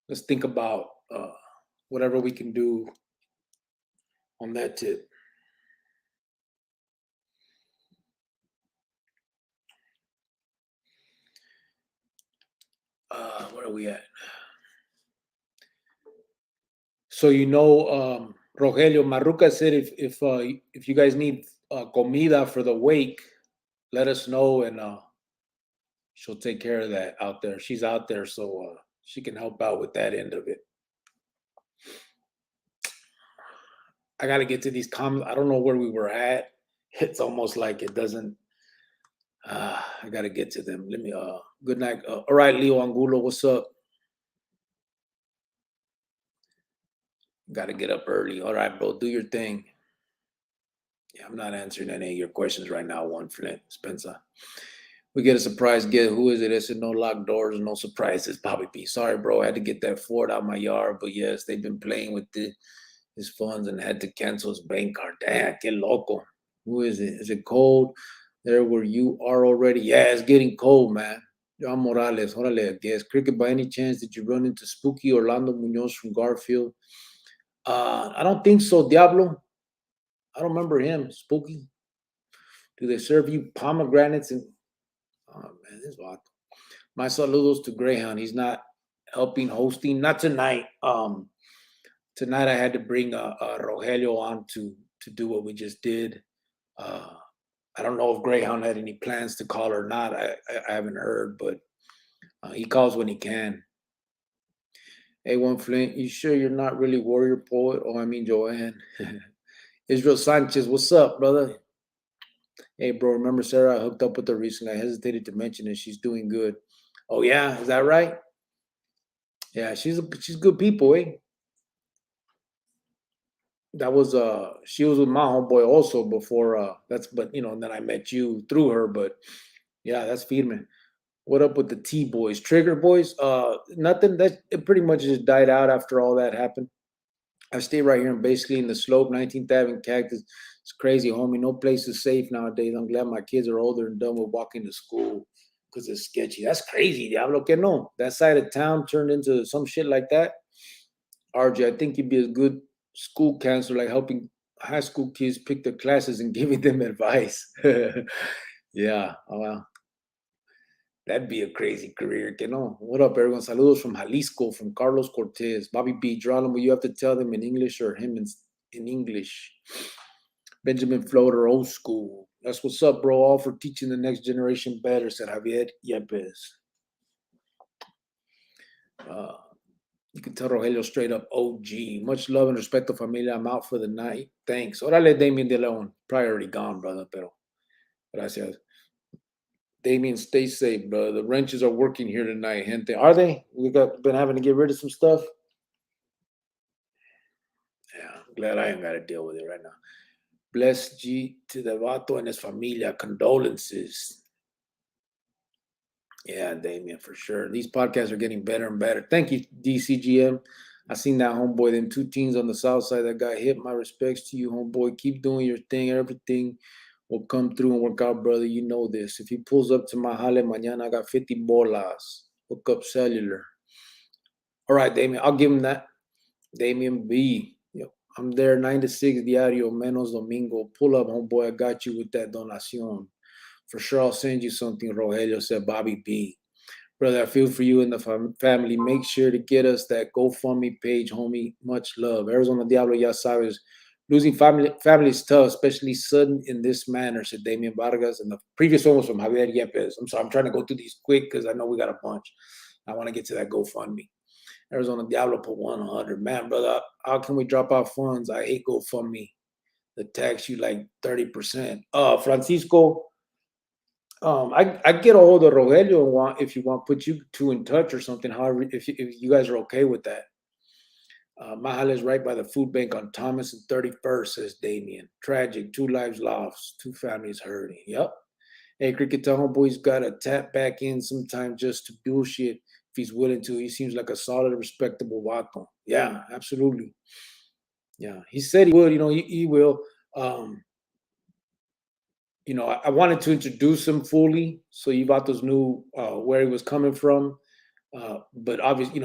let's think about whatever we can do on that tip. Where are we at? So Rogelio Marruca said if you guys need comida for the wake, let us know, and she'll take care of that out there. She's out there, so she can help out with that end of it. I got to get to these comments. I don't know where we were at. It's almost like it doesn't. I got to get to them. Let me. Good night. All right, Leo Angulo, what's up? Got to get up early. All right, bro, do your thing. Yeah, I'm not answering any of your questions right now. One Flint, Spencer. We get a surprise gift. Who is it? I said no locked doors, no surprises. Bobby B. Sorry, bro. I had to get that Ford out of my yard, but yes, they've been playing with his funds and had to cancel his bank card. Damn, que loco. Who is it? Is it cold there where you are already? Yeah, it's getting cold, man. John Morales, órale, I guess. Cricket, by any chance, did you run into Spooky Orlando Munoz from Garfield? I don't think so, Diablo. I don't remember him. Spooky. Do they serve you pomegranates? Oh, man, this vato. My saludos to Greyhound. He's not helping hosting. Not tonight. Tonight I had to bring Rogelio on to to do what we just did. I don't know if Greyhound had any plans to call or not. I haven't heard, but he calls when he can. A1 Flint, you sure you're not really Warrior Poet? Oh, I mean Joanne. Israel Sanchez, what's up, brother? Hey, bro, remember Sarah? I hooked up with her recently. I hesitated to mention it. She's doing good. Oh, yeah? Is that right? Yeah, she's good people, eh? That was she was with my homeboy also before but and then I met you through her, but yeah, that's Firme. What up with the T boys? Trigger boys? Nothing. That it pretty much just died out after all that happened. I stay right here and basically in the slope, 19th Avenue Cactus. It's crazy, homie. No place is safe nowadays. I'm glad my kids are older and done with walking to school because it's sketchy. That's crazy, Diablo que no. That side of town turned into some shit like that. RJ, I think you'd be a good school counselor, like helping high school kids pick their classes and giving them advice. Yeah, well, that'd be a crazy career, que no. What up, everyone? Saludos from Jalisco, from Carlos Cortez. Bobby B. Geronimo, you have to tell them in English or him in English. Benjamin Floater, old school. That's what's up, bro. All for teaching the next generation better, said Javier Yepes. You can tell Rogelio straight up OG. Much love and respect to familia. I'm out for the night. Thanks. Órale, Damien De Leon. Probably already gone, brother, pero gracias. Damien, stay safe, brother. The wrenches are working here tonight, gente. Are they? Been having to get rid of some stuff. Yeah, I'm glad I ain't got to deal with it right now. Bless G to the vato and his familia. Condolences. Yeah, Damien, for sure. These podcasts are getting better and better. Thank you, DCGM. I seen that homeboy, them 2 teens on the south side that got hit. My respects to you, homeboy. Keep doing your thing. Everything will come through and work out, brother. You know this. If he pulls up to my jale mañana, I got 50 bolas. Hook up cellular. All right, Damien. I'll give him that. Damien B. I'm there 9 to 6 diario, menos domingo. Pull up, homeboy. I got you with that donacion. For sure, I'll send you something, Rogelio, said Bobby B. Brother, I feel for you and the family. Make sure to get us that GoFundMe page, homie. Much love. Arizona Diablo, ya sabes. Losing family is tough, especially sudden in this manner, said Damian Vargas. And the previous one was from Javier Yepes. I'm sorry, I'm trying to go through these quick because I know we got a bunch. I want to get to that GoFundMe. Arizona Diablo put 100. Man, brother, how can we drop out funds? I hate GoFundMe. They tax you like 30%. Francisco, I get a hold of Rogelio and if you want put you two in touch or something. However, if you guys are okay with that. Mahal is right by the food bank on Thomas and 31st, says Damien. Tragic, 2 lives lost, 2 families hurting. Yep. Hey, Cricket homeboy's got to tap back in sometime just to bullshit if he's willing to. He seems like a solid, respectable vato. Yeah, absolutely. Yeah, he said he would. He will. I wanted to introduce him fully so you vatos knew where he was coming from. But obviously,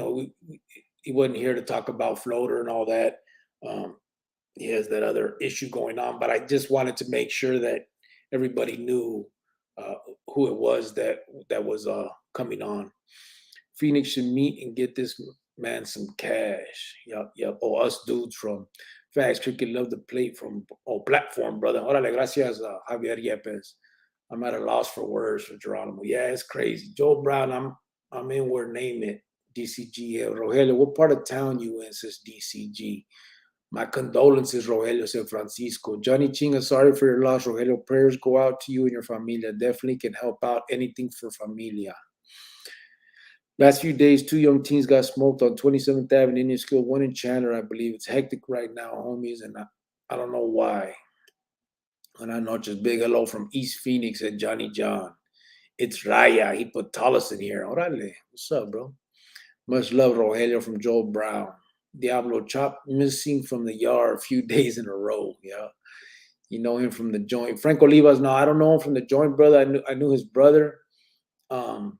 he wasn't here to talk about Floater and all that. He has that other issue going on. But I just wanted to make sure that everybody knew who it was that was coming on. Phoenix should meet and get this man some cash. Yep. Oh, us dudes from Facts Cricket love the platform, brother. Órale, gracias, Javier Yepes. I'm at a loss for words for Geronimo. Yeah, it's crazy. Joe Brown, I'm in where name it. DCG. Rogelio, what part of town you in, says DCG. My condolences, Rogelio, said Francisco. Johnny Chinga, sorry for your loss, Rogelio. Prayers go out to you and your familia. Definitely can help out anything for familia. Last few days, 2 young teens got smoked on 27th Avenue, Indian School, 1 in Chandler, I believe. It's hectic right now, homies, and I don't know why. And I know just big hello from East Phoenix at Johnny John. It's Raya. He put Tollison here. Orale. What's up, bro? Much love, Rogelio from Joel Brown. Diablo Chop missing from the yard a few days in a row. Yeah. You know him from the joint. Frank Olivas, no, I don't know him from the joint, brother. I knew his brother. And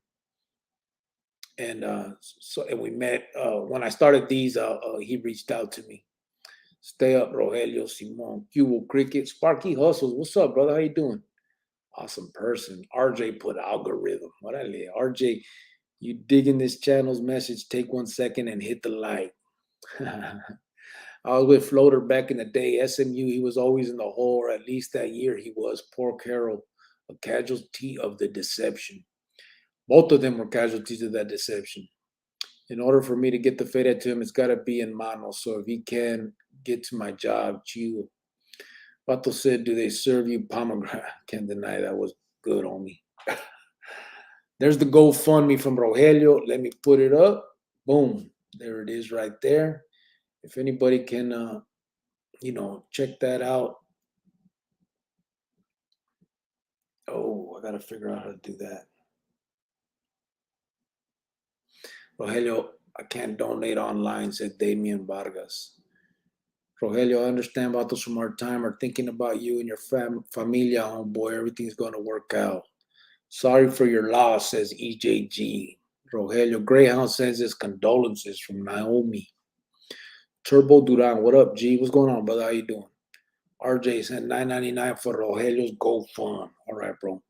we met when I started these. He reached out to me. Stay up, Rogelio, Simon, Cubo Cricket, Sparky Hustles. What's up, brother? How you doing? Awesome person. RJ put algorithm. What I live. RJ, you digging this channel's message? Take 1 second and hit the like. I was with Floater back in the day. SMU, he was always in the hole, or at least that year he was. Poor Carol, a casualty of the deception. Both of them were casualties of that deception. In order for me to get the feria to him, it's got to be in mano. So if he can get to my job, chill. Pato said, do they serve you pomegranate? Can't deny that was good on me. There's the GoFundMe from Rogelio. Let me put it up. Boom. There it is right there. If anybody can, check that out. Oh, I got to figure out how to do that. Rogelio, I can't donate online, said Damian Vargas. Rogelio, I understand about those from our time are thinking about you and your familia, homeboy. Everything's going to work out. Sorry for your loss, says EJG. Rogelio, Greyhound sends his condolences from Naomi. Turbo Duran, what up, G? What's going on, brother? How you doing? RJ sent $9.99 for Rogelio's GoFund. All right, bro.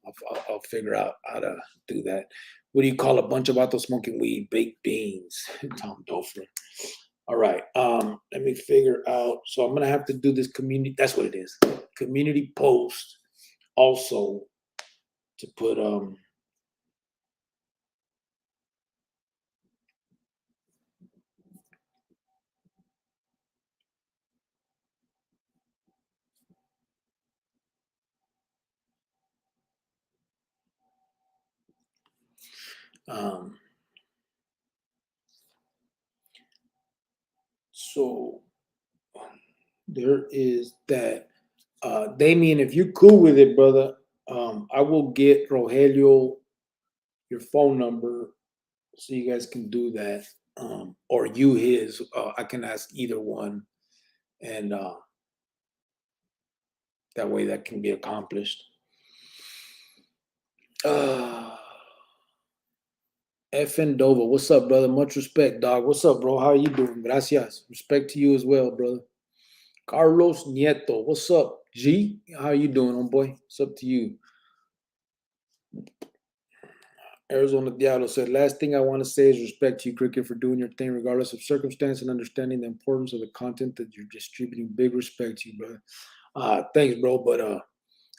I'll figure out how to do that. What do you call a bunch of vatos smoking weed? Baked beans. Tom Dofler. All right. Let me figure out. So I'm gonna have to do this community. That's what it is. Community post. Also to put so there is that. Damien, if you're cool with it, brother, I will get Rogelio your phone number so you guys can do that. Or you his. I can ask either one. And that way that can be accomplished. FN Dover, what's up, brother? Much respect, dog. What's up, bro? How are you doing? Gracias. Respect to you as well, brother. Carlos Nieto, what's up? G, how are you doing, homeboy? What's up to you? Arizona Diablo said, last thing I want to say is respect to you, Cricket, for doing your thing, regardless of circumstance and understanding the importance of the content that you're distributing. Big respect to you, brother. Thanks, bro. But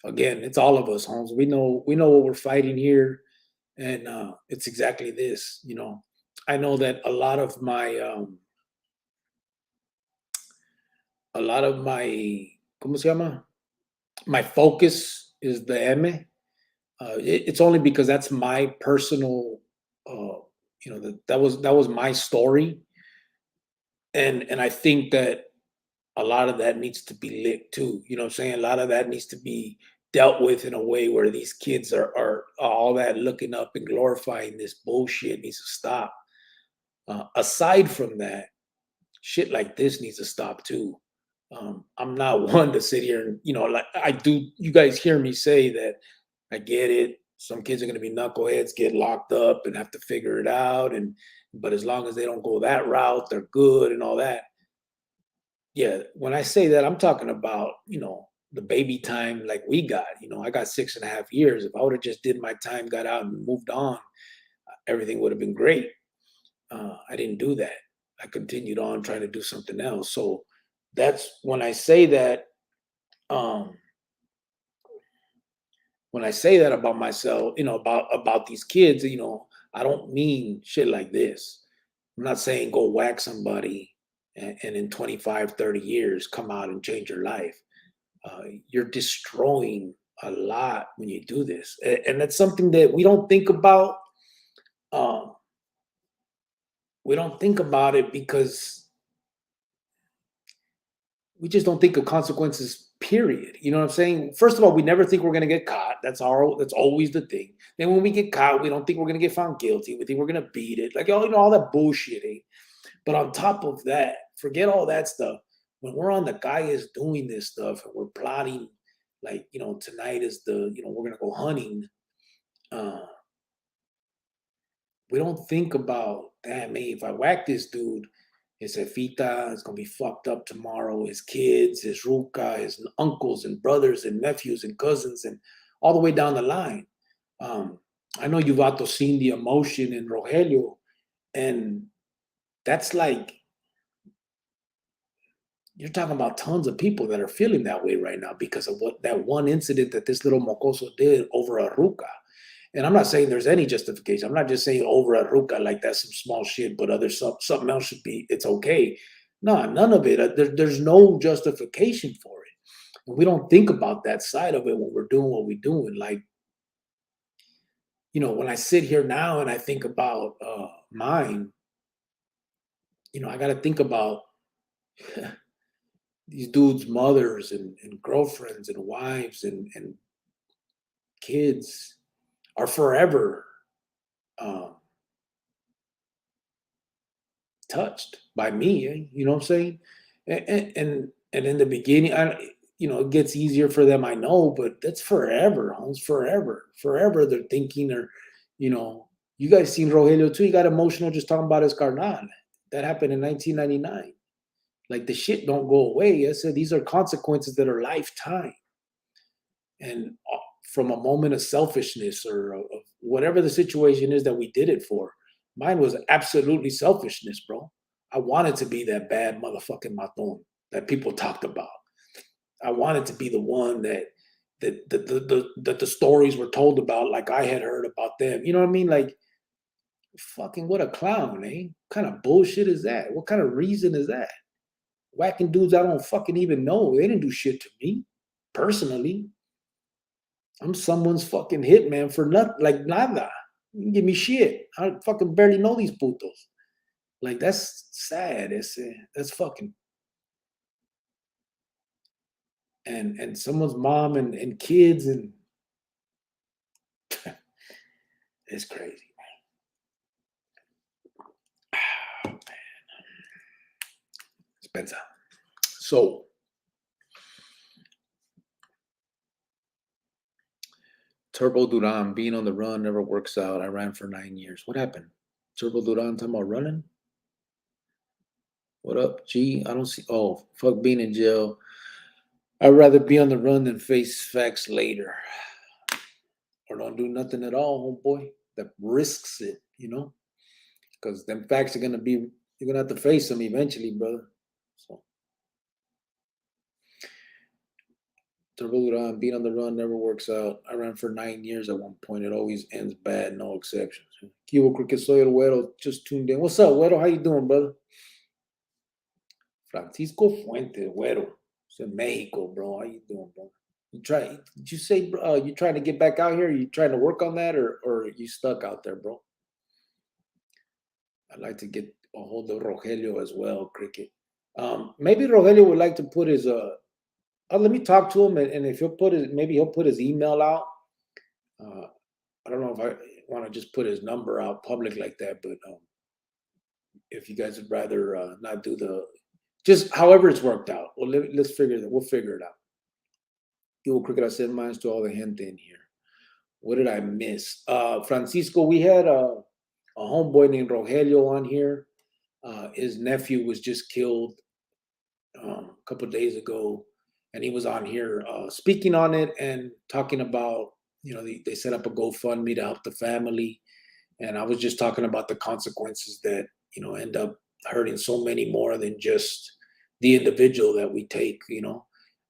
again, it's all of us, Holmes. We know what we're fighting here, and it's exactly this. I know that a lot of my ¿cómo se llama? My focus is the M. It's only because that's my personal, that was my story, and I think that a lot of that needs to be lit too. You know what I'm saying? A lot of that needs to be dealt with in a way where these kids are all that looking up and glorifying this bullshit needs to stop. Aside from that, shit like this needs to stop too. I'm not one to sit here and, like I do. You guys hear me say that. I get it. Some kids are going to be knuckleheads, get locked up and have to figure it out. But as long as they don't go that route, they're good and all that. Yeah. When I say that, I'm talking about, the baby time like we got. I got 6.5 years. If I would have just did my time, got out and moved on, everything would have been great. I didn't do that. I continued on trying to do something else. So that's when I say that. When I say that about myself, about these kids, I don't mean shit like this. I'm not saying go whack somebody and in 25, 30 years come out and change your life. You're destroying a lot when you do this. And that's something that we don't think about. We don't think about it because we just don't think of consequences, period. You know what I'm saying? First of all, we never think we're going to get caught. That's always the thing. Then when we get caught, we don't think we're going to get found guilty. We think we're going to beat it. Like, all that bullshit. But on top of that, forget all that stuff. When we're on the guy is doing this stuff and we're plotting, like, tonight is we're going to go hunting. We don't think about, damn, me, if I whack this dude, his jefita is going to be fucked up tomorrow. His kids, his ruca, his uncles and brothers and nephews and cousins and all the way down the line. I know you've also seen the emotion in Rogelio, and that's like, you're talking about tons of people that are feeling that way right now because of what that one incident that this little mocoso did over a ruca. And I'm not saying there's any justification. I'm not just saying over a ruca like that's some small shit, but something else should be, it's okay. No, none of it. There's no justification for it. And we don't think about that side of it when we're doing what we're doing. Like, when I sit here now and I think about mine, I got to think about these dudes' mothers and girlfriends and wives and kids are forever touched by me. You know what I'm saying? And in the beginning, it gets easier for them. I know, but that's forever, Holmes. Forever. They're thinking, or you guys seen Rogelio too. He got emotional just talking about his carnal. That happened in 1999. Like the shit don't go away. I said these are consequences that are lifetime. And from a moment of selfishness or of whatever the situation is that we did it for, mine was absolutely selfishness, bro. I wanted to be that bad motherfucking maton that people talked about. I wanted to be the one that the stories were told about, like I had heard about them. You know what I mean? Like, fucking what a clown, eh? What kind of bullshit is that? What kind of reason is that? Whacking dudes I don't fucking even know. They didn't do shit to me, personally. I'm someone's fucking hitman for nothing, like nada. You can give me shit. I fucking barely know these putos. Like, that's sad. That's fucking. And someone's mom and kids, and it's crazy, man. Oh, man. Spencer. So, Turbo Duran, being on the run never works out. I ran for 9 years. What happened? Turbo Duran talking about running? What up, G? I don't see. Oh, fuck being in jail. I'd rather be on the run than face facts later. Or don't do nothing at all, homeboy. That risks it, Because them facts are going to be, you're going to have to face them eventually, brother. So, Turbo Duran, being on the run never works out. I ran for 9 years at one point. It always ends bad, no exceptions. Kibo Cricket Soy El Güero just tuned in. What's up, Güero? How you doing, brother? Francisco Fuentes, Güero. It's in Mexico, bro. How you doing, bro? Did you say you trying to get back out here? You trying to work on that, or you stuck out there, bro? I'd like to get a hold of Rogelio as well, Cricket. Maybe Rogelio would like to put his let me talk to him, and if maybe he'll put his email out. I don't know if I want to just put his number out public like that, but if you guys would rather not do just however it's worked out. Well, let's figure that. We'll figure it out. Yo, Cricket, I said mines to all the gente in here. What did I miss? Francisco, we had a homeboy named Rogelio on here. His nephew was just killed a couple of days ago, and he was on here speaking on it and talking about, they set up a GoFundMe to help the family. And I was just talking about the consequences that, end up hurting so many more than just the individual that we take,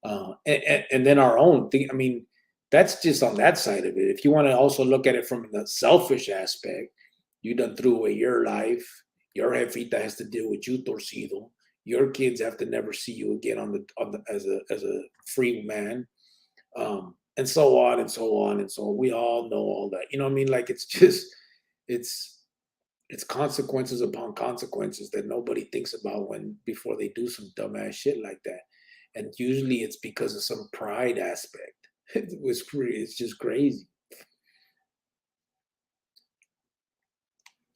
and then our own thing. I mean, that's just on that side of it. If you want to also look at it from the selfish aspect, you done threw away your life. Your jefita has to deal with you, torcido. Your kids have to never see you again as a free man, and so on and so on and so on. We all know all that. You know what I mean? Like, it's consequences upon consequences that nobody thinks about before they do some dumbass shit like that. And usually it's because of some pride aspect. It's just crazy.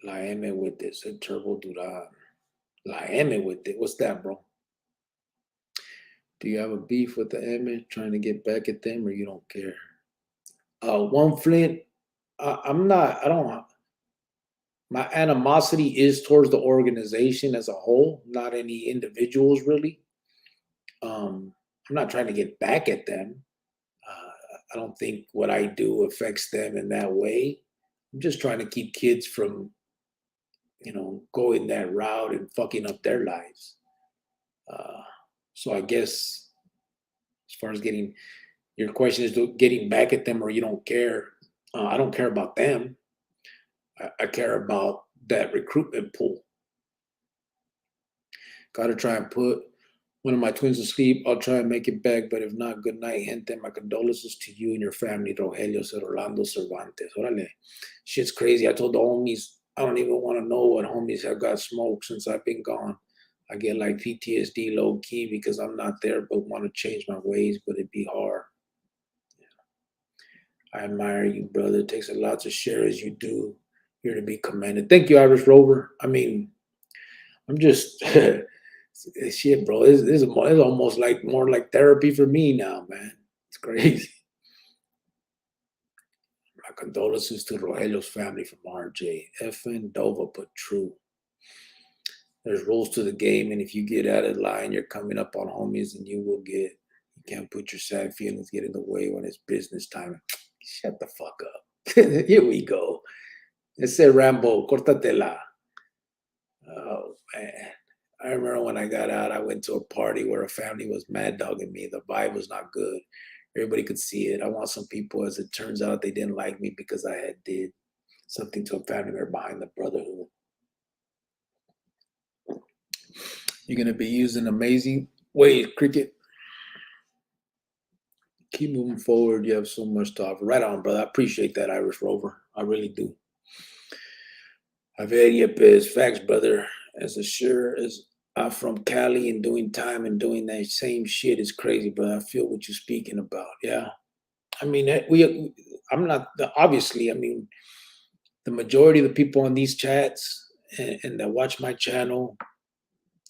La M with it, said Turbo Duran. La M with it. What's that, bro? Do you have a beef with the M trying to get back at them, or you don't care? One Flint, I'm not, I don't, my animosity is towards the organization as a whole, not any individuals really. I'm not trying to get back at them. I don't think what I do affects them in that way. I'm just trying to keep kids from, going that route and fucking up their lives. So I guess as far as getting, your question is getting back at them, or you don't care. I don't care about them. I care about that recruitment pool. Got to try and put one of my twins to sleep. I'll try and make it back, but if not, good night, gente. My condolences to you and your family, Rogelio said Orlando Cervantes. Órale. Shit's crazy. I told the homies, I don't even want to know what homies have got smoked since I've been gone. I get like PTSD low key because I'm not there, but want to change my ways, but it'd be hard. I admire you, brother. It takes a lot to share as you do. You're to be commended. Thank you, Irish Rover. I mean, I'm just shit, bro. It's almost like more like therapy for me now, man. It's crazy. My condolences to Rogelio's family from RJ. FN Dova, but true. There's rules to the game, and if you get out of line, you're coming up on homies, and you will get. You can't put your sad feelings get in the way when it's business time. Shut the fuck up. Here we go. Ese Rambo, cortatela. Oh man. I remember when I got out, I went to a party where a family was mad dogging me. The vibe was not good. Everybody could see it. I want some people, as it turns out, they didn't like me because I had did something to a family member behind the brotherhood. You're going to be using amazing ways, Cricket. Keep moving forward. You have so much to offer. Right on, brother. I appreciate that, Irish Rover. I really do. Yepes, facts, brother. As sure as I'm from Cali and doing time and doing that same shit is crazy, but I feel what you're speaking about. Yeah. I mean, I'm not, obviously, I mean, the majority of the people on these chats and that watch my channel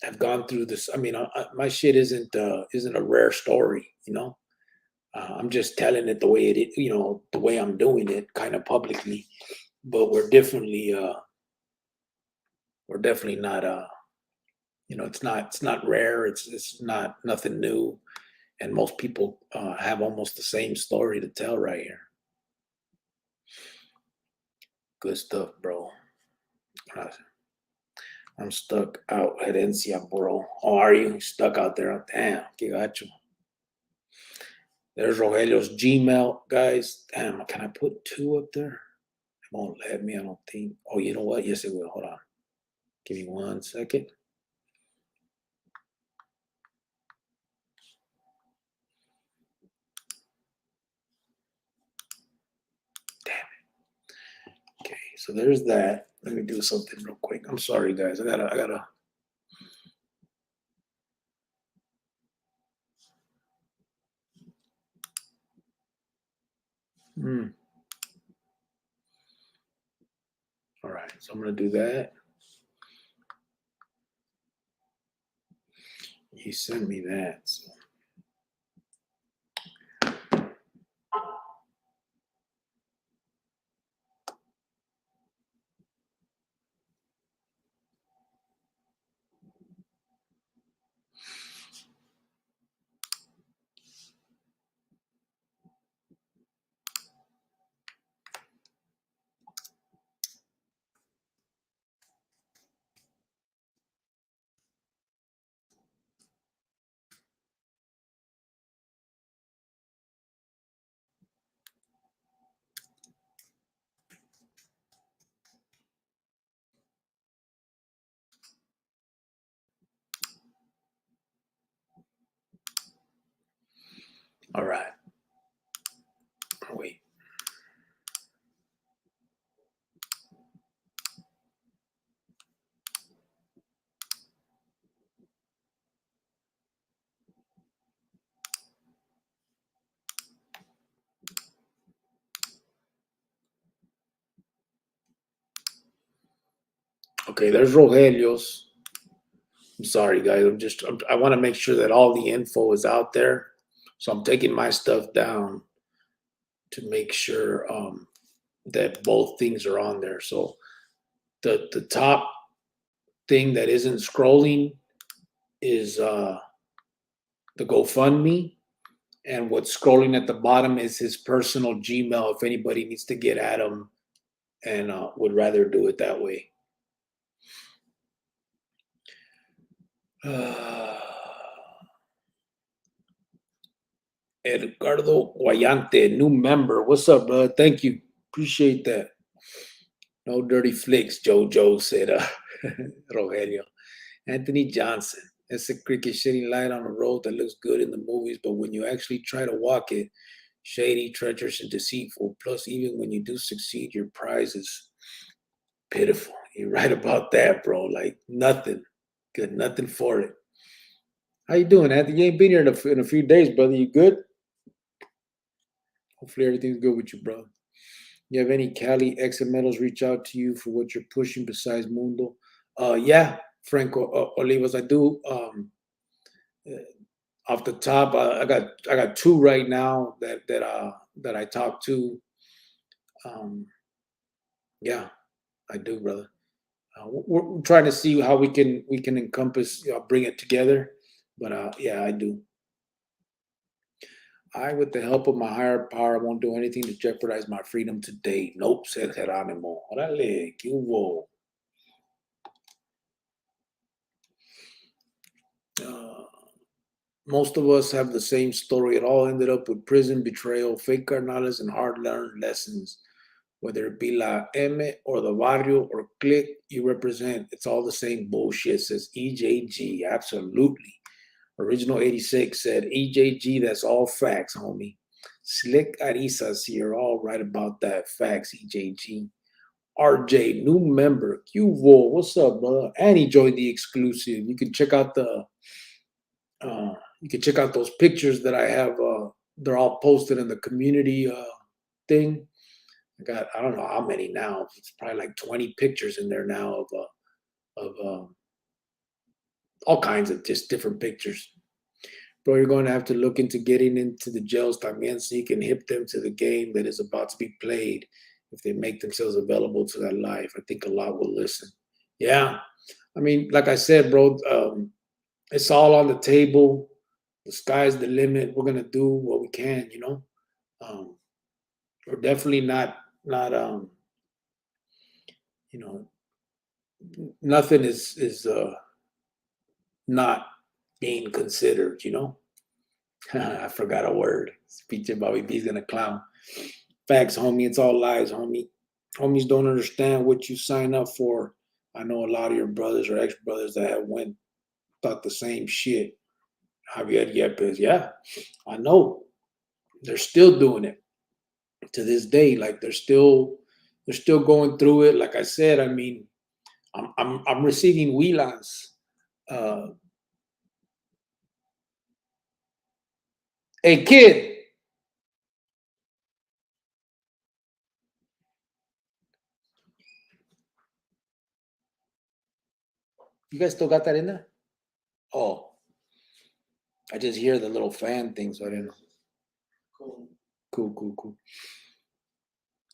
have gone through this. I mean, my shit isn't a rare story, you know. I'm just telling it the way it is, you know, the way I'm doing it, kind of publicly. But we're definitely not. You know, it's not rare. It's not nothing new, and most people have almost the same story to tell right here. Good stuff, bro. I'm stuck out Herencia, bro. How are you? Stuck out there? Damn, que gacho. There's Rogelio's Gmail, guys. Damn, can I put 2 up there? It won't let me, I don't think. Oh, you know what? Yes, it will. Hold on. Give me 1 second. Damn it. Okay, so there's that. Let me do something real quick. I'm sorry, guys. I gotta. All right, so I'm gonna do that. He sent me that. So. All right. Wait. Okay, there's Rogelio's. I'm sorry, guys. I want to make sure that all the info is out there. So I'm taking my stuff down to make sure that both things are on there. So the top thing that isn't scrolling is the GoFundMe. And what's scrolling at the bottom is his personal Gmail if anybody needs to get at him and would rather do it that way. Edgardo Guayante, new member. What's up, bro? Thank you. Appreciate that. No dirty flicks, Jojo said Rogelio. Anthony Johnson. It's a cricket shitty light on a road that looks good in the movies, but when you actually try to walk it, shady, treacherous, and deceitful. Plus, even when you do succeed, your prize is pitiful. You're right about that, bro. Like nothing. Good, nothing for it. How you doing, Anthony? You ain't been here in a few days, brother. You good? Hopefully everything's good with you, bro. You have any Cali XMLs reach out to you for what you're pushing besides Mundo? Yeah, Franco Olivas, I do. Off the top, I got two right now that I talk to. Yeah, I do, brother. We're trying to see how we can encompass, bring it together. But yeah, I do. I, with the help of my higher power, won't do anything to jeopardize my freedom to date. Nope, said Geronimo. Órale, ¿qué hubo? Most of us have the same story. It all ended up with prison, betrayal, fake carnales, and hard-learned lessons. Whether it be La M or the barrio or clique you represent, it's all the same bullshit, says EJG. Absolutely. Original 86 said, EJG, that's all facts, homie. Slick Arisas here, all right about that. Facts, EJG. RJ, new member. Qvo, what's up, brother? And he joined the exclusive. You can check out those pictures that I have. They're all posted in the community thing. I don't know how many now. It's probably like 20 pictures in there now of all kinds of just different pictures. Bro, you're going to have to look into getting into the jails también so you can hip them to the game that is about to be played if they make themselves available to that life. I think a lot will listen. Yeah. I mean, like I said, bro, it's all on the table. The sky's the limit. We're going to do what we can, We're definitely not nothing is not being considered, I forgot a word. Speech of Bobby B's gonna clown. Facts, homie. It's all lies, homie. Homies don't understand what you sign up for. I know a lot of your brothers or ex-brothers that have thought the same shit. Javier Yepes, yeah, I know. They're still doing it to this day. Like they're still going through it. Like I said, I mean, I'm receiving WLANs. Hey, kid. You guys still got that in there? Oh, I just hear the little fan thing, so I didn't know. Cool.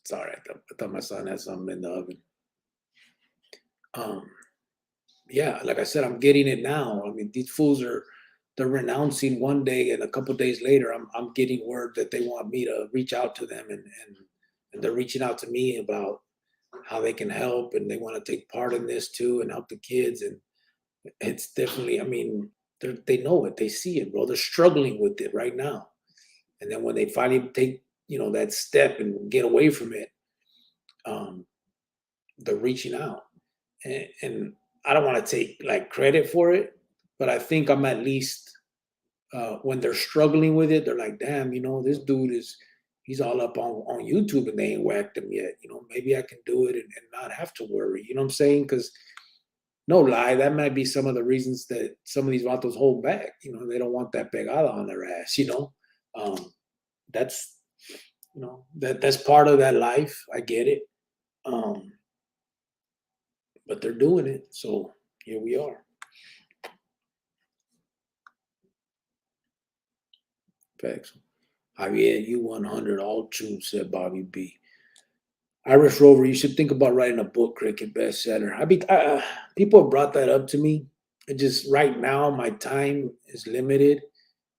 Sorry, I thought my son had something in the oven. Yeah, like I said, I'm getting it now. I mean, these fools they're renouncing one day, and a couple days later, I'm getting word that they want me to reach out to them, and they're reaching out to me about how they can help, and they want to take part in this too, and help the kids. And it's definitely, I mean, they know it, they see it, bro. They're struggling with it right now, and then when they finally take that step and get away from it, they're reaching out, and I don't want to take like credit for it, but I think I'm at least when they're struggling with it, they're like, damn, this dude he's all up on YouTube and they ain't whacked him yet. Maybe I can do it and not have to worry. You know what I'm saying? Because no lie, that might be some of the reasons that some of these vatos hold back. They don't want that pegada on their ass. That's that's part of that life. I get it. But they're doing it, so here we are. Facts. Javier, U100, all true, said Bobby B. Irish Rover, you should think about writing a book, cricket bestseller. People have brought that up to me. It just right now, my time is limited,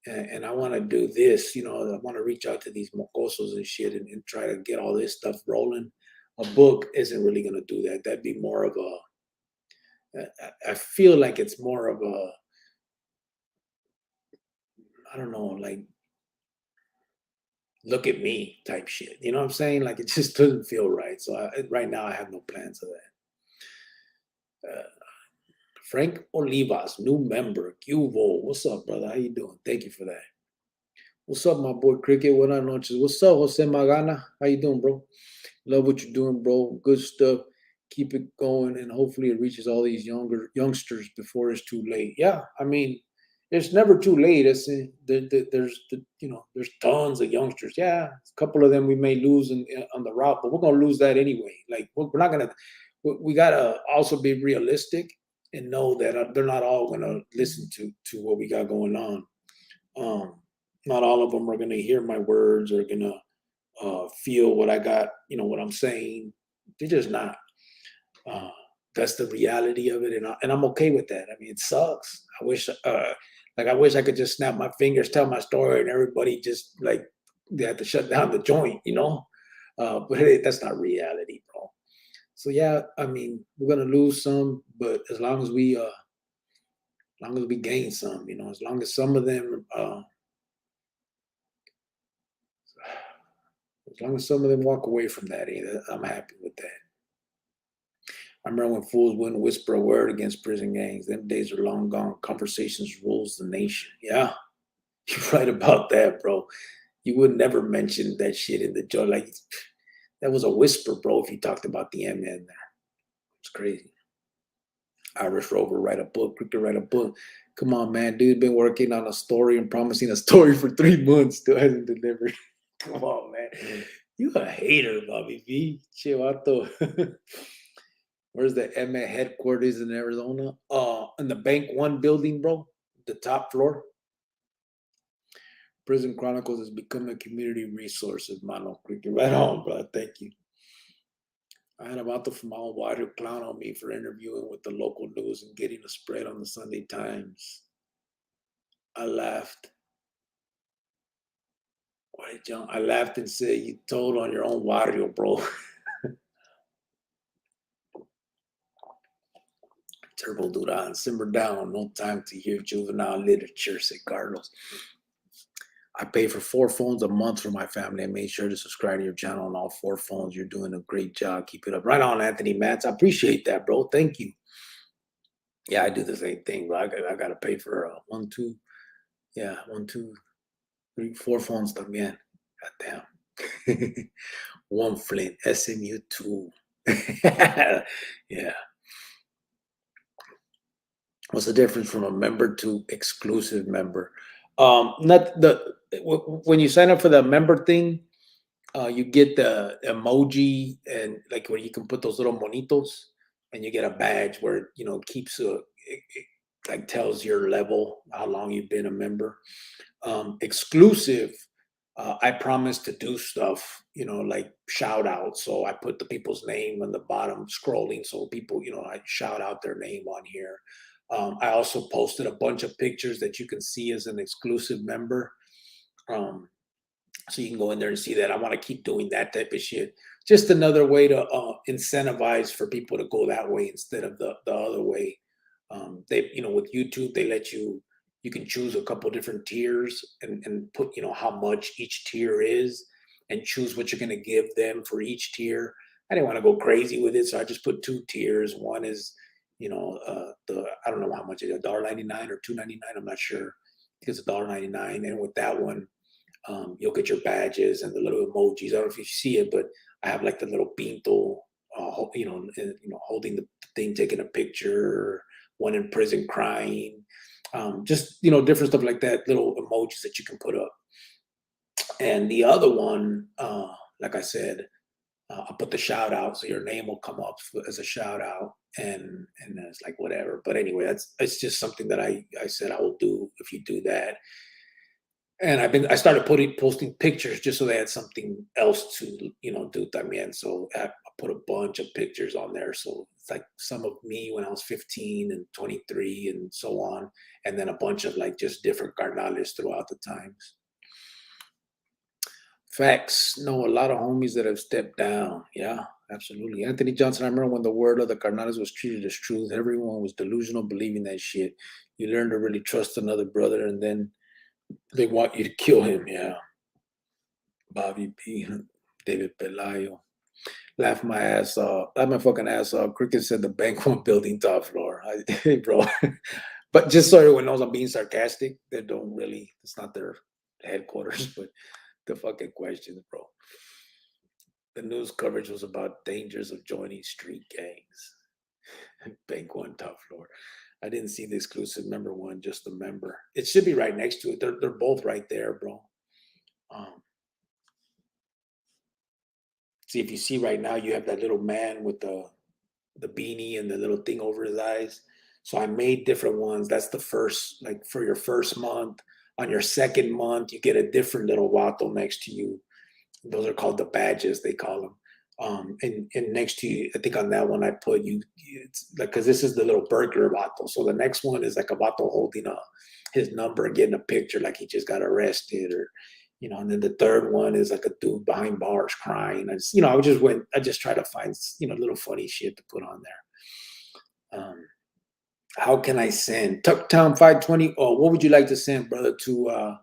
and I want to do this. I want to reach out to these mocosos and shit and try to get all this stuff rolling. A book isn't really going to do that. That'd be more of I feel like it's more of I don't know, like look at me type shit. You know what I'm saying? Like it just doesn't feel right. So right now I have no plans of that. Frank Olivas, new member. Cuvo, what's up, brother? How you doing? Thank you for that. What's up, my boy Cricket? Buenas noches. What's up, Jose Magana? How you doing, bro? Love what you're doing, bro. Good stuff. Keep it going, and hopefully it reaches all these youngsters before it's too late. Yeah, I mean, it's never too late. There's tons of youngsters. Yeah, a couple of them we may lose on the route, but we're gonna lose that anyway. Like we're not gonna. We gotta also be realistic and know that they're not all gonna listen to what we got going on. Not all of them are gonna hear my words or gonna feel what I got, what I'm saying. They're just not. That's the reality of it, and I'm okay with that. I mean, it sucks. I wish I could just snap my fingers, tell my story, and everybody just like they have to shut down the joint, But hey, that's not reality, bro. So yeah, I mean, we're gonna lose some, but as long as we gain some, as long as some of them walk away from that, I'm happy with that. I remember when fools wouldn't whisper a word against prison gangs. Them days are long gone. Conversations rules the nation. Yeah, you're right about that, bro. You would never mention that shit in the joint. Like, that was a whisper, bro, if you talked about the M in there. It's crazy. Irish Rover, write a book. Cricket, write a book. Come on, man. Dude, been working on a story and promising a story for 3 months. Still hasn't delivered. Come on, man. You a hater, Bobby V. Chivato. Where's the MA headquarters in Arizona? In the Bank One building, bro. The top floor. Prison Chronicles has become a community resource, hermano. Right on, bro. Thank you. I had about to Famal Water clown on me for interviewing with the local news and getting a spread on the Sunday Times. I laughed. Why, John? I laughed and said, "You told on your own barrio, bro." Turbo Duran, simmer down. No time to hear juvenile literature, said Carlos. I pay for 4 phones a month for my family. I made sure to subscribe to your channel on all 4 phones. You're doing a great job. Keep it up. Right on, Anthony Matz. I appreciate that, bro. Thank you. Yeah, I do the same thing, bro. I got to pay for 1, 2, 3, 4 phones también. Goddamn. One Flint, SMU 2. Yeah. What's the difference from a member to exclusive member? Not the when you sign up for the member thing, you get the emoji and like where you can put those little monitos, and you get a badge where keeps it like tells your level, how long you've been a member. Exclusive, I promise to do stuff, like shout out. So I put the people's name on the bottom scrolling, so people, I shout out their name on here. I also posted a bunch of pictures that you can see as an exclusive member. So you can go in there and see that. I want to keep doing that type of shit. Just another way to incentivize for people to go that way instead of the other way. They, with YouTube, they let you can choose a couple different tiers and put, how much each tier is and choose what you're going to give them for each tier. I didn't want to go crazy with it, so I just put 2 tiers. One is, I don't know how much it is, $1.99 or $2.99. I'm not sure. I think it's $1.99. And with that one, you'll get your badges and the little emojis. I don't know if you see it, but I have like the little pinto, holding the thing, taking a picture, one in prison crying, just, different stuff like that, little emojis that you can put up. And the other one, like I said, I'll put the shout out, so your name will come up as a shout out, and then it's like whatever. But anyway, it's just something that I said I will do if you do that. And I started posting pictures just so they had something else to do también. So I put a bunch of pictures on there. So it's like some of me when I was 15 and 23 and so on, and then a bunch of like just different carnales throughout the times. Facts. No, a lot of homies that have stepped down. Yeah, absolutely. Anthony Johnson, I remember when the word of the carnales was treated as truth. Everyone was delusional, believing that shit. You learn to really trust another brother, and then they want you to kill him. Yeah. Bobby P, David Pelayo. Laugh my ass off. Laugh my fucking ass off. Cricket said the bank won't building top floor. Hey, bro. But just so everyone knows I'm being sarcastic. They don't really, it's not their headquarters, but the fucking questions, bro. The news coverage was about dangers of joining street gangs. Bank one top floor. I didn't see the exclusive member one, just the member. It should be right next to it. They're both right there, bro. See, if you see right now, you have that little man with the beanie and the little thing over his eyes. So I made different ones. That's the first, like for your first month. On your second month, you get a different little wato next to you. Those are called the badges, they call them. And next to you, I think on that one I put you, it's like, because this is the little burger vato. So the next one is like a vato holding his number and getting a picture like he just got arrested, or and then the third one is like a dude behind bars crying. I just try to find little funny shit to put on there. How can I send Tucktown 520? Oh, what would you like to send, brother? To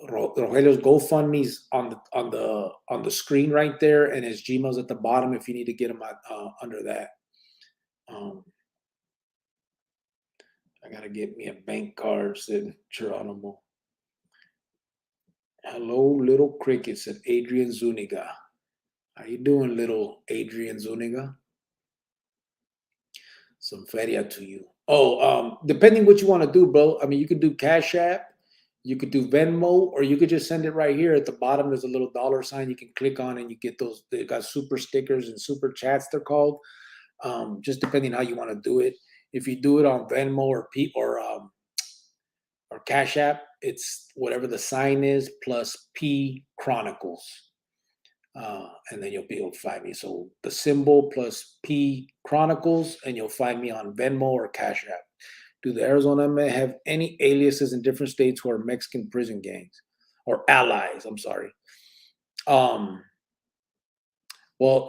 Rogelio's GoFundMe's on the screen right there, and his Gmail's at the bottom if you need to get him under that. I gotta get me a bank card, said Geronimo. Hello, little cricket, said Adrian Zuniga. How you doing, little Adrian Zuniga? Some feria to you. Oh, depending what you want to do, bro. I mean, you could do Cash App, you could do Venmo, or you could just send it right here. At the bottom, there's a little dollar sign you can click on, and you get those. They got super stickers and super chats, they're called. Just depending how you want to do it. If you do it on Venmo or Cash App, it's whatever the sign is plus Chronicles. And then you'll be able to find me. So the symbol plus Chronicles, and you'll find me on Venmo or Cash App. Do the Arizona men have any aliases in different states who are Mexican prison gangs or allies? I'm sorry. Well,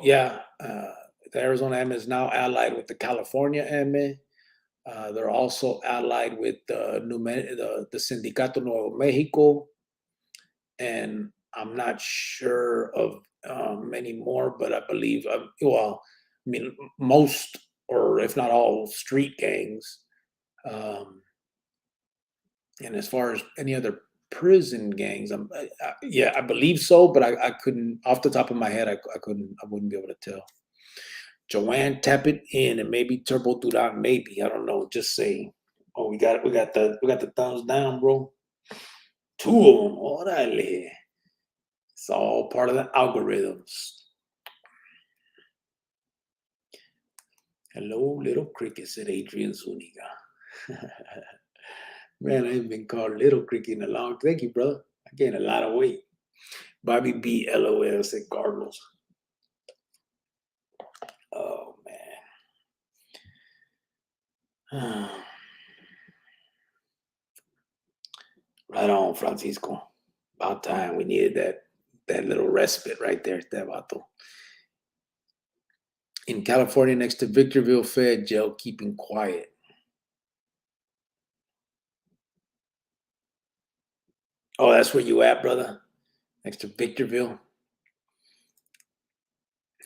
yeah, the Arizona M is now allied with the California M. They're also allied with the Sindicato Nuevo Mexico, and I'm not sure of many more, but I believe, most, or if not all, street gangs. And as far as any other prison gangs, I believe so, but I couldn't, off the top of my head, I wouldn't be able to tell. Joanne, tap it in, and maybe Turbo Duran, maybe, I don't know, just saying. Oh, we got the thumbs down, bro. 2 of them, orale. It's all part of the algorithms. Hello, little cricket, said Adrian Zuniga. Man, I haven't been called little cricket in a long time. Thank you, brother. I gained a lot of weight. Bobby B, LOL, said Cardinals. Oh, man. Right on, Francisco. About time. We needed that little respite right there, Tebato. In California, next to Victorville Fed Jail, keeping quiet. Oh, that's where you at, brother? Next to Victorville?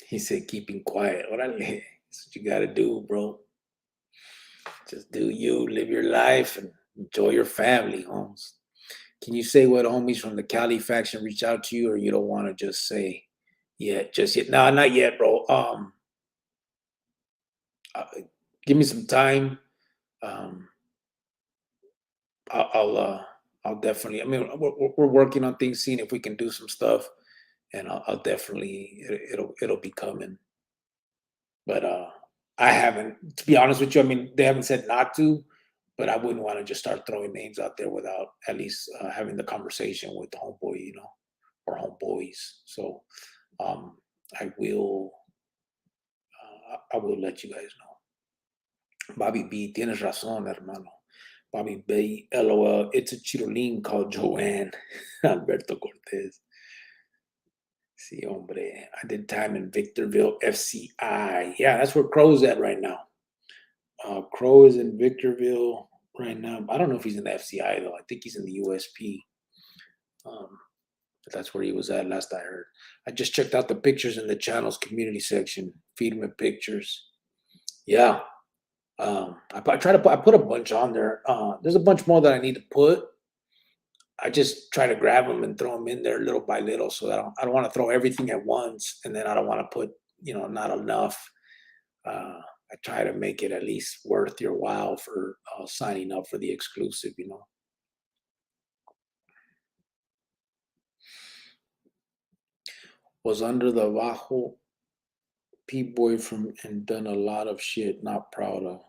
He said, keeping quiet. That's what you got to do, bro. Just do you, live your life, and enjoy your family, Holmes. Can you say what homies from the Cali faction reach out to you, or you don't want to just say yet? Just yet? No, not yet, bro. Give me some time. I'll definitely. I mean, we're working on things, seeing if we can do some stuff, and I'll definitely. It'll be coming. But I haven't, to be honest with you. I mean, they haven't said not to, but I wouldn't want to just start throwing names out there without at least having the conversation with the homeboy, or homeboys. So I will let you guys know. Bobby B, tienes razón, hermano. Bobby B, LOL, it's a chirolín called Joanne. Alberto Cortez. Sí, hombre. I did time in Victorville, FCI. Yeah, that's where Crow's at right now. Crow is in Victorville right now. I don't know if he's in the FCI, though. I think he's in the USP. That's where he was at last I heard. I just checked out the pictures in the channel's community section. Feed him pictures. Yeah. I put a bunch on there. There's a bunch more that I need to put. I just try to grab them and throw them in there little by little, so that I don't want to throw everything at once, and then I don't want to put not enough. I try to make it at least worth your while for signing up for the exclusive. Was under the Bajo P-boy from and done a lot of shit not proud of.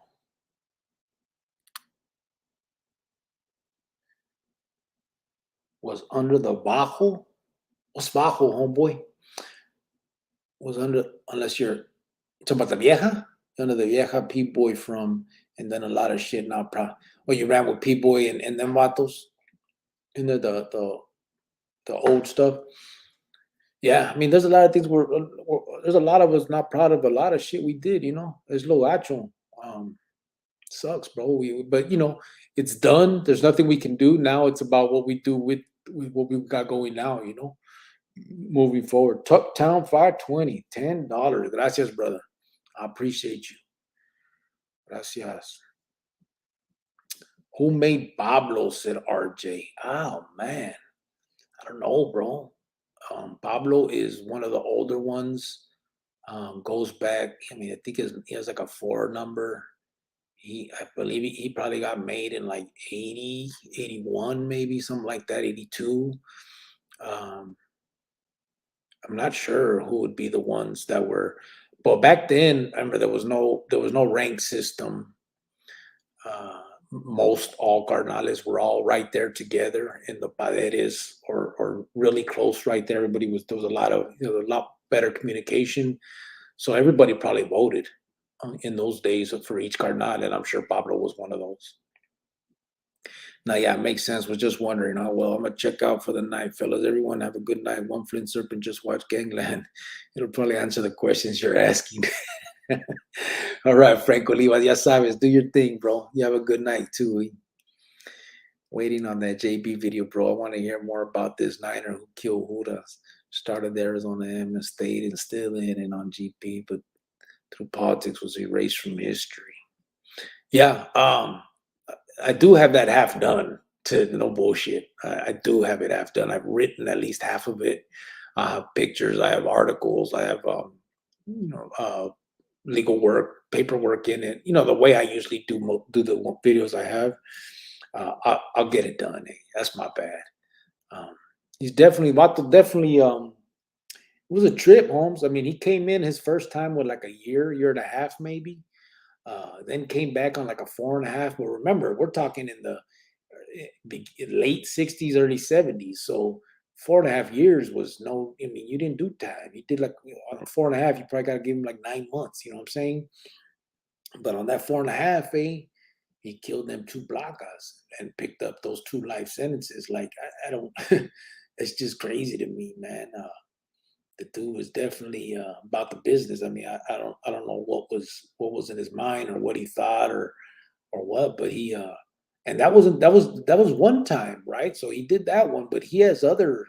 Was under the Bajo? What's Bajo, homeboy? Was under, unless you're talking about the Vieja? Under the Vieja P-boy from and done a lot of shit not proud. Well, you ran with P-boy and them vatos in the old stuff. Yeah, I mean, there's a lot of things there's a lot of us not proud of a lot of shit we did. There's low actual. Sucks, bro. But it's done. There's nothing we can do now. It's about what we do with what we've got going now. Moving forward. Tuck Town 520, $10. Gracias, brother. I appreciate you. Gracias. Who made Pablo? Said RJ. Oh man, I don't know, bro. Pablo is one of the older ones. Goes back. I mean, I think he has like a 4 number. I believe he probably got made in like 80, 81, maybe something like that, 82. I'm not sure who would be the ones that were, but back then, I remember there was no rank system. Most all carnales were all right there together in the paredes or really close right there. There was a lot of, a lot better communication. So everybody probably voted in those days for each carnal, and I'm sure Pablo was one of those. Now, yeah, it makes sense. Was just wondering. Oh, well, I'm gonna check out for the night, fellas. Everyone have a good night. One Flint Serpent just watched Gangland. It'll probably answer the questions you're asking. All right, Franco Olivas, ya sabes, do your thing, bro. You have a good night too. Waiting on that JB video, bro. I want to hear more about this Niner who killed Judas. Started Arizona M and stayed and still in and on GP, but through politics was erased from history. Yeah, I do have that half done. To no bullshit, I do have it half done. I've written at least half of it. I have pictures. I have articles. I have legal work, paperwork in it. The way I usually do the videos I have. I'll get it done. That's my bad. He's definitely Vato. Definitely. It was a trip, Holmes. I mean, he came in his first time with like a year and a half, maybe. Then came back on like a 4.5. But remember, we're talking in the late 60s, early 70s. So 4.5 years was no, I mean, you didn't do time. You did like on a 4.5, you probably got to give him like 9 months. You know what I'm saying? But on that 4.5, he killed them 2 placas and picked up those 2 life sentences. Like, I don't, it's just crazy to me, man. The dude was definitely about the business. I mean, I don't know what was in his mind or what he thought or what, but he and that was one time, right? So he did that one, but he has other.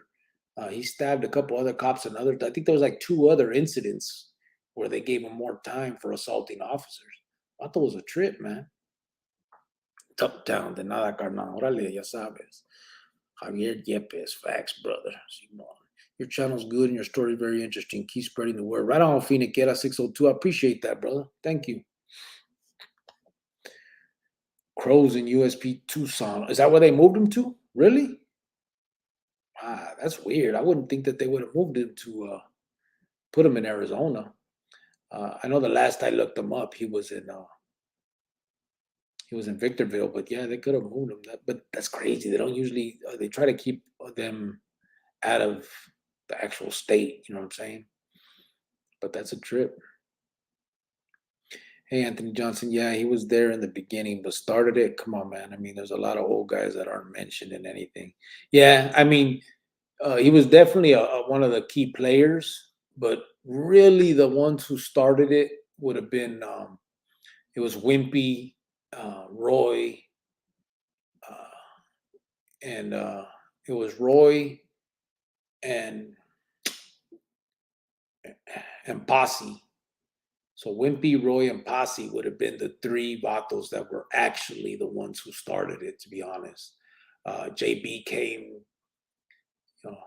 He stabbed a couple other cops and other. I think there was like 2 other incidents where they gave him more time for assaulting officers. I thought it was a trip, man. Top town de nada, carnal. Órale, ya sabes. Javier Yepes, facts, brother. Simon. Your channel's good and your story very interesting. Keep spreading the word. Right on, Finiquera 602. I appreciate that, brother. Thank you. Crows in USP Tucson. Is that where they moved him to? Really? Ah, that's weird. I wouldn't think that they would have moved him to put him in Arizona. I know the last I looked him up, he was in Victorville, but yeah, they could have moved him. But that's crazy. They don't usually. They try to keep them out of the actual state. You know what I'm saying? But that's a trip. Hey, Anthony Johnson. Yeah, he was there in the beginning, but started it. Come on, man. I mean, there's a lot of old guys that aren't mentioned in anything. Yeah, I mean, he was definitely one of the key players, but really the ones who started it would have been it was Wimpy, Roy, and it was Roy, and Posse. So Wimpy, Roy, and Posse would have been the three vatos that were actually the ones who started it, to be honest. JB came, you know,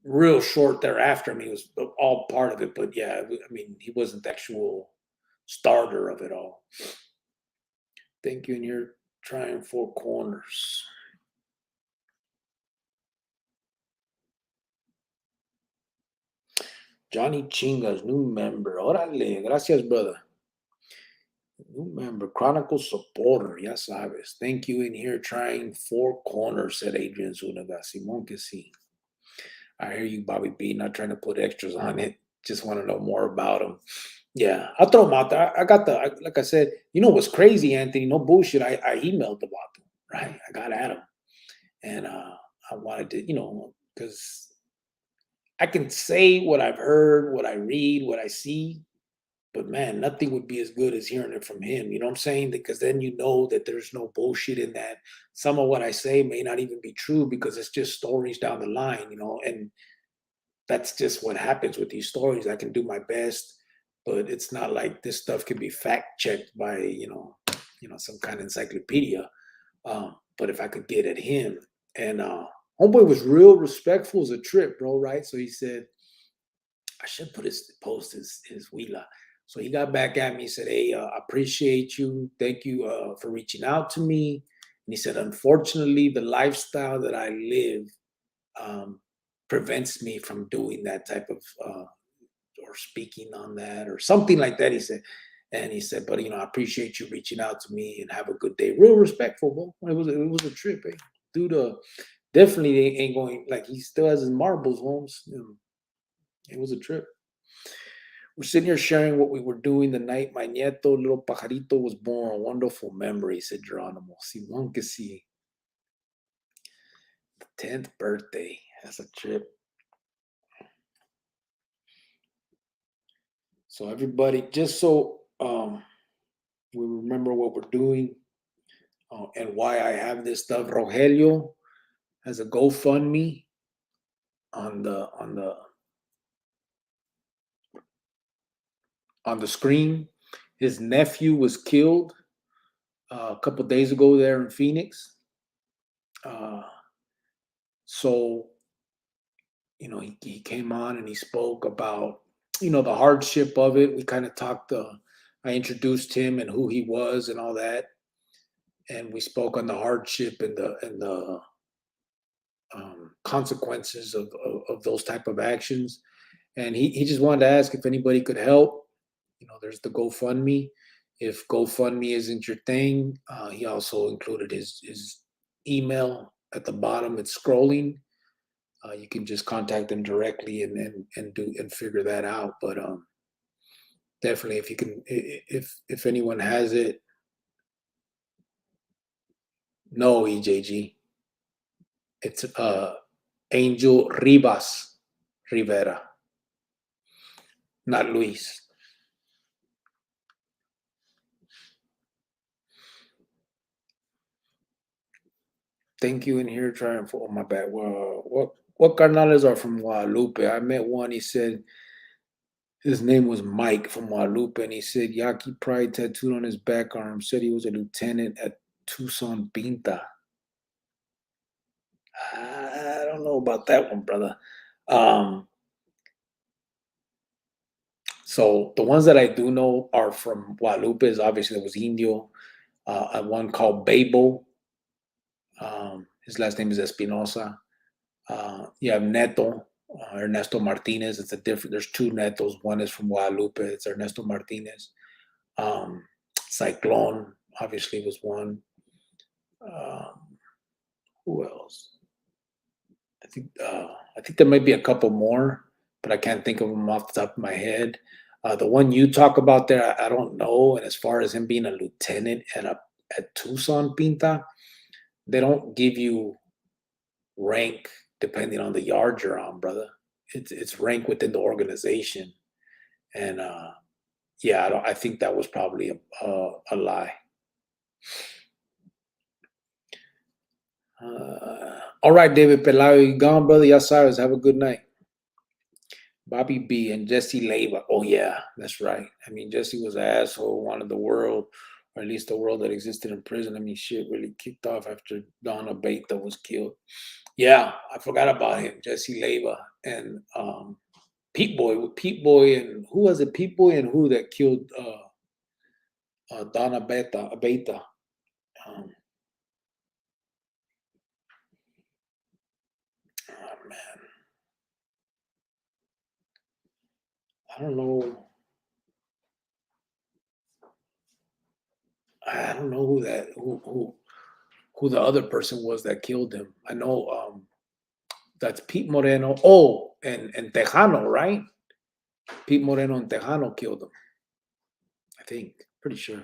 real short thereafter. I mean, he was all part of it, but yeah, I mean, he wasn't the actual starter of it all. Thank you, and you're trying four corners. Johnny Chingas, new member. Órale, gracias, brother. New member, Chronicles supporter, ya sabes. Thank you, in here trying four corners, said Adrian Zuniga. Simón que sí. I hear you, Bobby B, not trying to put extras on it. Just want to know more about him. Yeah, I'll throw him out there. I got like I said, you know what's crazy, Anthony? No bullshit. I emailed about him, right? I got at him. And I wanted to, you know, because I can say what I've heard, what I read, what I see, but man, nothing would be as good as hearing it from him. You know what I'm saying? Because then you know that there's no bullshit in that. Some of what I say may not even be true because it's just stories down the line, you know, and that's just what happens with these stories. I can do my best, but it's not like this stuff can be fact checked by, you know, some kind of encyclopedia. But if I could get at him, and homeboy was real respectful as a trip, bro, right? So he said, I should post his Wheeler. So he got back at me, said, hey, I appreciate you. Thank you for reaching out to me. And he said, unfortunately, the lifestyle that I live prevents me from doing that type of, or speaking on that or something like that, he said. And he said, but, you know, I appreciate you reaching out to me and have a good day. Real respectful, bro. It was a trip, eh? Dude, definitely ain't going, like, he still has his marbles, Holmes. You know, it was a trip. We're sitting here sharing what we were doing the night my nieto, little pajarito, was born. A wonderful memory, said Geronimo. Simón que sí. The 10th birthday. That's a trip. So everybody, just so we remember what we're doing and why I have this stuff. Rogelio has a GoFundMe on the screen. His nephew was killed a couple days ago there in Phoenix. So, you know, he came on and he spoke about, you know, the hardship of it. We kind of talked, I introduced him and who he was and all that. And we spoke on the hardship and the consequences of those type of actions. And he just wanted to ask if anybody could help. You know, there's the GoFundMe. If GoFundMe isn't your thing, he also included his email at the bottom. It's scrolling. You can just contact him directly and figure that out. But definitely, if you can, if anyone has it, no, EJG. It's Angel Rivera, not Luis. Thank you in here trying for, oh, my bad. What carnales are from Guadalupe? I met one, he said his name was Mike from Guadalupe, and he said Yaqui Pride tattooed on his back arm, said he was a lieutenant at Tucson Pinta. I don't know about that one, brother. So the ones that I do know are from Guadalupe. Obviously, there was Indio. One called Babel. His last name is Espinosa. You have Neto, Ernesto Martinez. It's a different. There's two Netos. One is from Guadalupe. It's Ernesto Martinez. Cyclone obviously was one. Who else? I think there might be a couple more, but I can't think of them off the top of my head. The one you talk about there, I don't know. And as far as him being a lieutenant at Tucson Pinta, they don't give you rank depending on the yard you're on, brother. It's rank within the organization, and yeah, I think that was probably a lie. All right, David Pelayo, you gone, brother? Yes, Cyrus. Have a good night. Bobby B and Jesse Leyva. Oh, yeah, that's right. I mean, Jesse was an asshole, wanted the world, or at least the world that existed in prison. I mean, shit really kicked off after Donna Beta was killed. Yeah, I forgot about him, Jesse Leyva. And Pete Boy, and who was it? Pete Boy and who that killed Donna Beta? Oh, man. I don't know. I don't know who the other person was that killed him. I know that's Pete Moreno. Oh, and Tejano, right? Pete Moreno and Tejano killed him. I think. Pretty sure.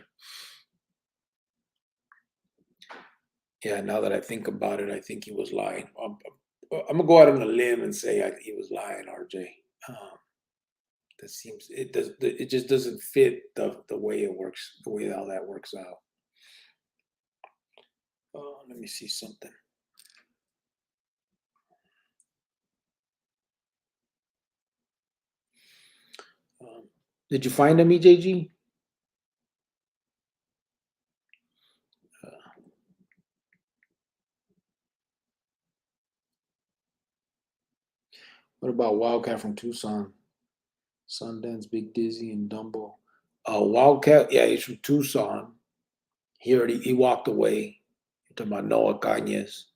Yeah, now that I think about it, I think he was lying. I'm gonna go out on a limb and say he was lying, RJ. That seems it just doesn't fit the way it works, the way how that works out. Let me see something. Did you find him, EJG? What about Wildcat from Tucson? Sundance, Big Dizzy, and Dumbo. Wildcat, yeah, he's from Tucson. He walked away. You're talking about Noah Cañez.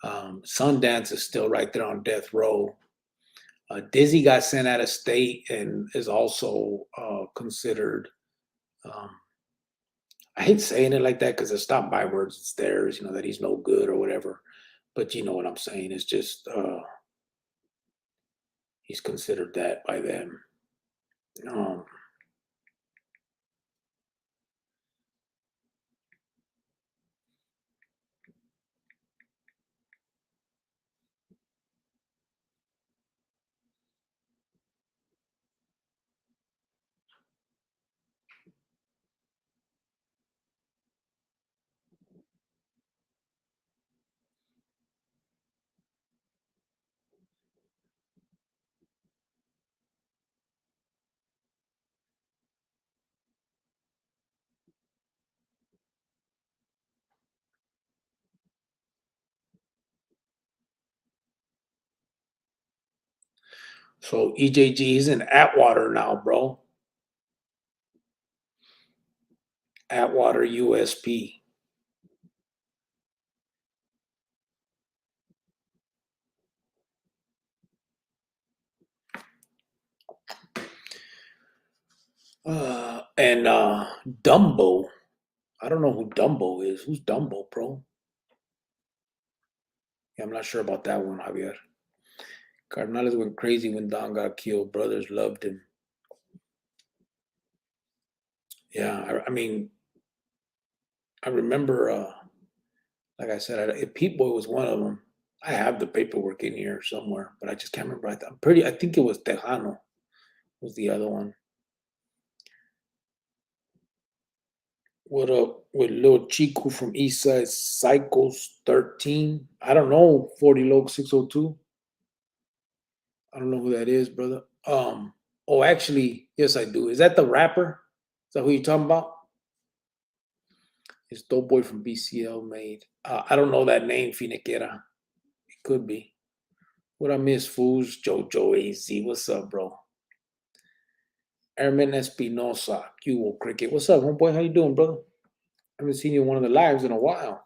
Sundance is still right there on death row. Dizzy got sent out of state and is also considered. I hate saying it like that because it's not my words; it's theirs. You know that he's no good or whatever. But you know what I'm saying. It's just he's considered that by them. So EJG is in Atwater now, bro. Atwater USP. And Dumbo. I don't know who Dumbo is. Who's Dumbo, bro? Yeah, I'm not sure about that one, Javier. Cardenales went crazy when Don got killed. Brothers loved him. Yeah, I mean, I remember, like I said, Pete Boy was one of them. I have the paperwork in here somewhere, but I just can't remember. I think it was Tejano was the other one. What up with Lil Chico from Eastside Cycles 13? I don't know, 40 Log 602. I don't know who that is, brother. Oh, actually, yes, I do. Is that the rapper? Is that who you're talking about? It's Dope Boy from BCL made. I don't know that name, Finiquera. It could be. What I miss, fools? Jojo AZ. What's up, bro? Airman Espinosa, Cubo Cricket. What's up, homeboy? How you doing, brother? I haven't seen you in one of the lives in a while.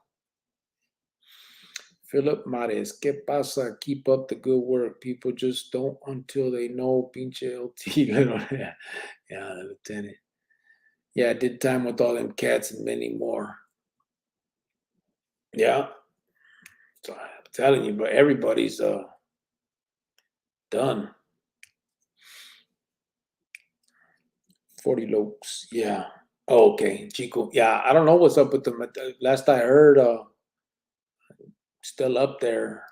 Philip Mares, ¿qué pasa? Keep up the good work. People just don't until they know. Pinche LT. Yeah, Lieutenant. Yeah, I did time with all them cats and many more. Yeah. So I'm telling you, but everybody's done. 40 Lokes. Yeah. Oh, okay. Chico. Yeah, I don't know what's up with them. Last I heard, still up there.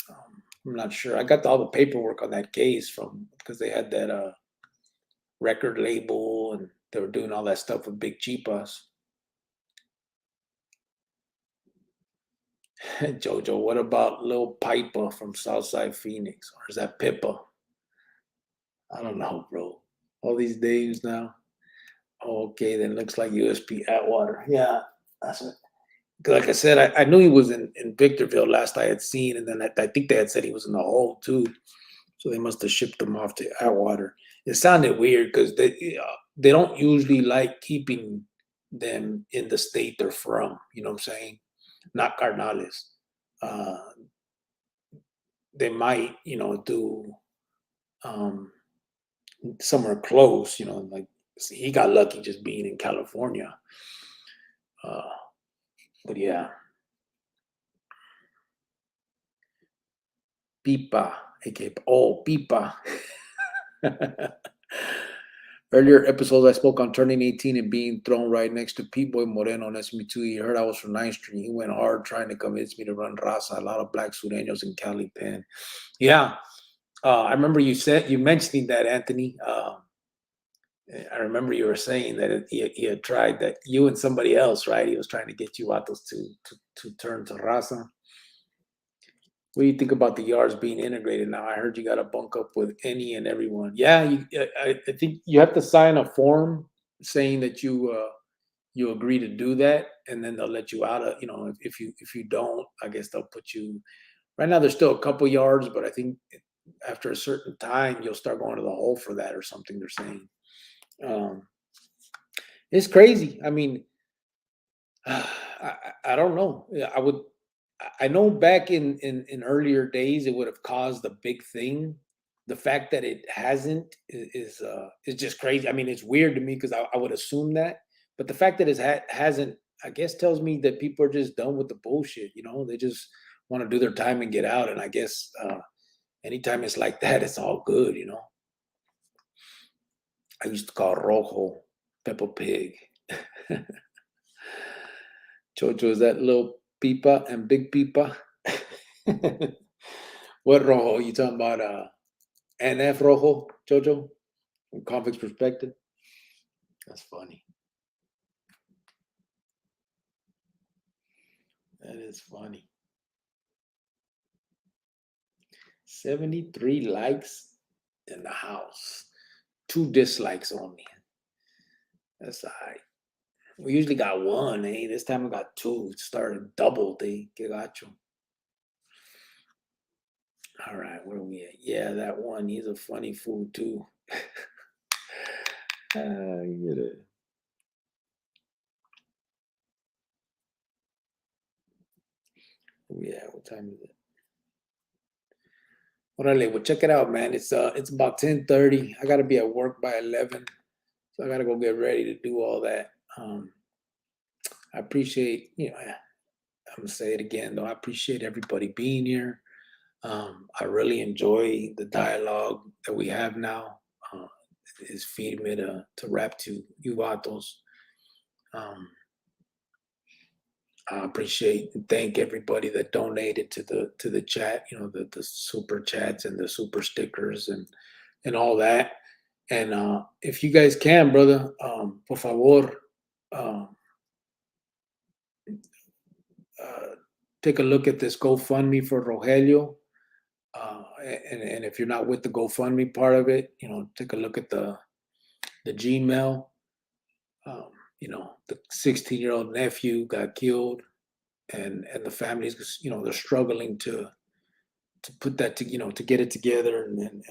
I'm not sure. I got all the paperwork on that case from because they had that record label and they were doing all that stuff with Big Cheapas. Jojo, what about Lil Piper from Southside Phoenix? Or is that Pippa? I don't know, bro. All these names now. Okay, then looks like USP Atwater. Yeah, that's it. Like I said, I knew he was in Victorville last I had seen, and then I think they had said he was in the hole too. So they must have shipped him off to Atwater. It sounded weird because they don't usually like keeping them in the state they're from. You know what I'm saying? Not Carnales. Uh, they might, do um, somewhere close. Like he got lucky just being in California. But yeah, Pipa, aka Pipa. Earlier episodes, I spoke on turning 18 and being thrown right next to Pete Boy Moreno on SB2. He heard I was from 9th Street. He went hard trying to convince me to run Raza. A lot of black sureños in Cali Pen. Yeah, I remember you mentioning that, Anthony. I remember you were saying that he had tried that, you and somebody else, right? He was trying to get you Vatos to turn to Raza. What do you think about the yards being integrated now? I heard you got to bunk up with any and everyone. Yeah, I think you have to sign a form saying that you agree to do that, and then they'll let you out of. If you don't, I guess they'll put you. Right now, there's still a couple yards, but I think after a certain time, you'll start going to the hole for that or something. They're saying. It's crazy. I mean, I don't know. I know back in earlier days it would have caused a big thing. The fact that it hasn't is just crazy. I mean, it's weird to me because I would assume that, but the fact that it hasn't, I guess, tells me that people are just done with the bullshit. They just want to do their time and get out. And I guess anytime it's like that, it's all good. I used to call Rojo Peppa Pig. Chocho, is that little Pipa and Big Pipa? What Rojo? You talking about NF Rojo, Jojo? From convict's perspective? That's funny. That is funny. 73 likes in the house. 2 dislikes only. That's all right. We usually got 1, eh? This time we got 2. It started double, eh? Que gacho. All right, where are we at? Yeah, that one. He's a funny fool, too. Yeah, what time is it? Orale, well, check it out, man. It's about 10:30. I gotta be at work by 11, so I gotta go get ready to do all that. I appreciate, I'm gonna say it again though. I appreciate everybody being here. I really enjoy the dialogue that we have now. It's feeding me to rap to you vatos. I appreciate and thank everybody that donated to the chat, the super chats and the super stickers and all that. And if you guys can, brother, por favor, take a look at this GoFundMe for Rogelio. And if you're not with the GoFundMe part of it, take a look at the Gmail. The 16-year-old nephew got killed, and the families, they're struggling to put that to get it together and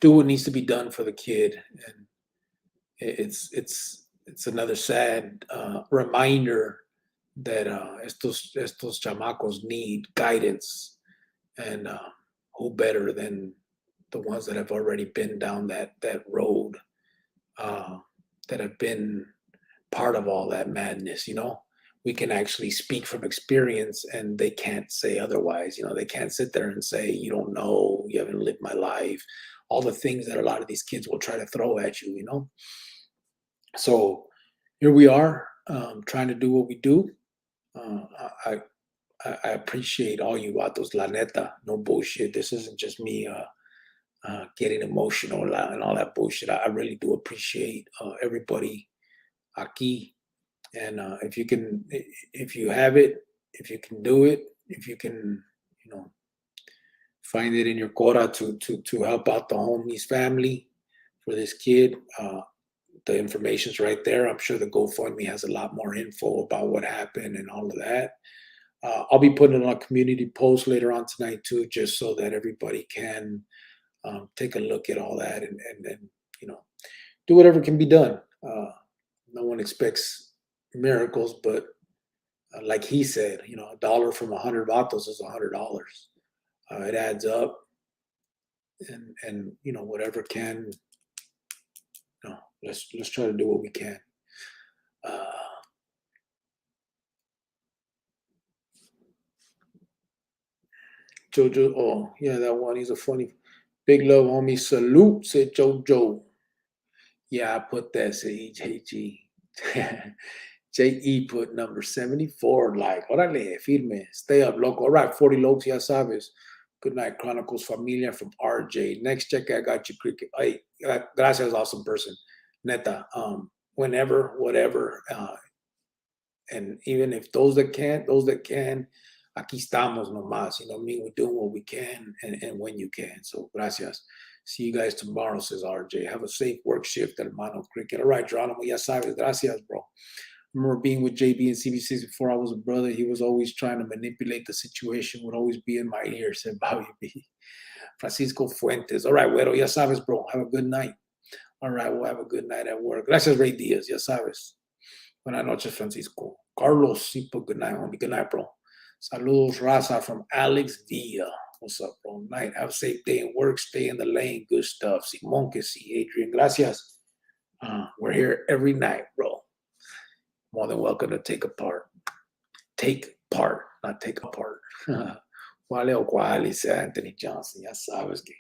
do what needs to be done for the kid. And it's another sad reminder that estos chamacos need guidance, and who better than the ones that have already been down that road, that have been part of all that madness. We can actually speak from experience, and they can't say otherwise. They can't sit there and say, you don't know, you haven't lived my life, all the things that a lot of these kids will try to throw at you. So here we are, trying to do what we do. I appreciate all you vatos, la neta, no bullshit. This isn't just me getting emotional and all that bullshit. I really do appreciate everybody aquí. And if you have it, if you can do it, if you can, find it in your quota to help out the homie's family for this kid, the information's right there. I'm sure the GoFundMe has a lot more info about what happened and all of that. I'll be putting it on a community post later on tonight too, just so that everybody can take a look at all that and do whatever can be done. No one expects miracles, but like he said, a dollar from 100 vatos is $100. It adds up, and whatever can. Let's try to do what we can. Jojo, oh yeah, that one. He's a funny. Big love, homie. Salute, said Jojo. Yeah, I put that. Say JG. JE put number 74. Like, órale, firme. Stay up, loco. All right, 40 lokes, ya sabes. Good night, Chronicles Familia from RJ. Next check, I got you, Cricket. Hey, gracias, awesome person. Neta, whenever, whatever. And even if those that can, aquí estamos nomás. You know what I mean? We're doing what we can and when you can. So, gracias. See you guys tomorrow, says RJ. Have a safe work shift, hermano Cricket. All right, Geronimo, ya sabes. Gracias, bro. I remember being with JB and CB6 before I was a brother. He was always trying to manipulate the situation, would always be in my ear, said Bobby B. Francisco Fuentes. All right, Güero, ya sabes, bro. Have a good night. All right, we'll have a good night at work. Gracias, Ray Diaz, ya sabes. Buenas noches, Francisco. Carlos, super good night, homie. Good night, bro. Saludos, Raza from Alex Villa. What's up, bro? Night. Have a safe day at work. Stay in the lane. Good stuff. Simon que sí, Adrian. Gracias. We're here every night, bro. More than welcome to take part. Take part, not take apart. Wale o cual, dice Anthony Johnson. Ya sabes que.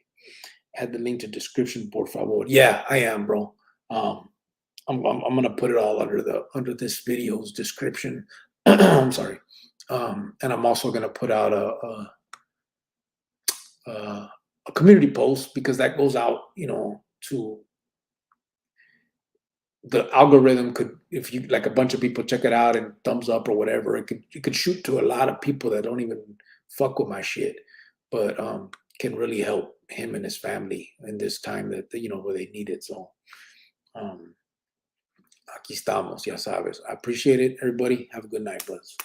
Add the link to description, por favor. Yeah, I am, bro. I'm gonna put it all under this video's description. I'm sorry, and I'm also gonna put out a community post because that goes out, to the algorithm. Could, if you like a bunch of people check it out and thumbs up or whatever, it could shoot to a lot of people that don't even fuck with my shit, but can really help him and his family in this time that where they need it. So. Aquí estamos, ya sabes. I appreciate it, everybody. Have a good night, buds.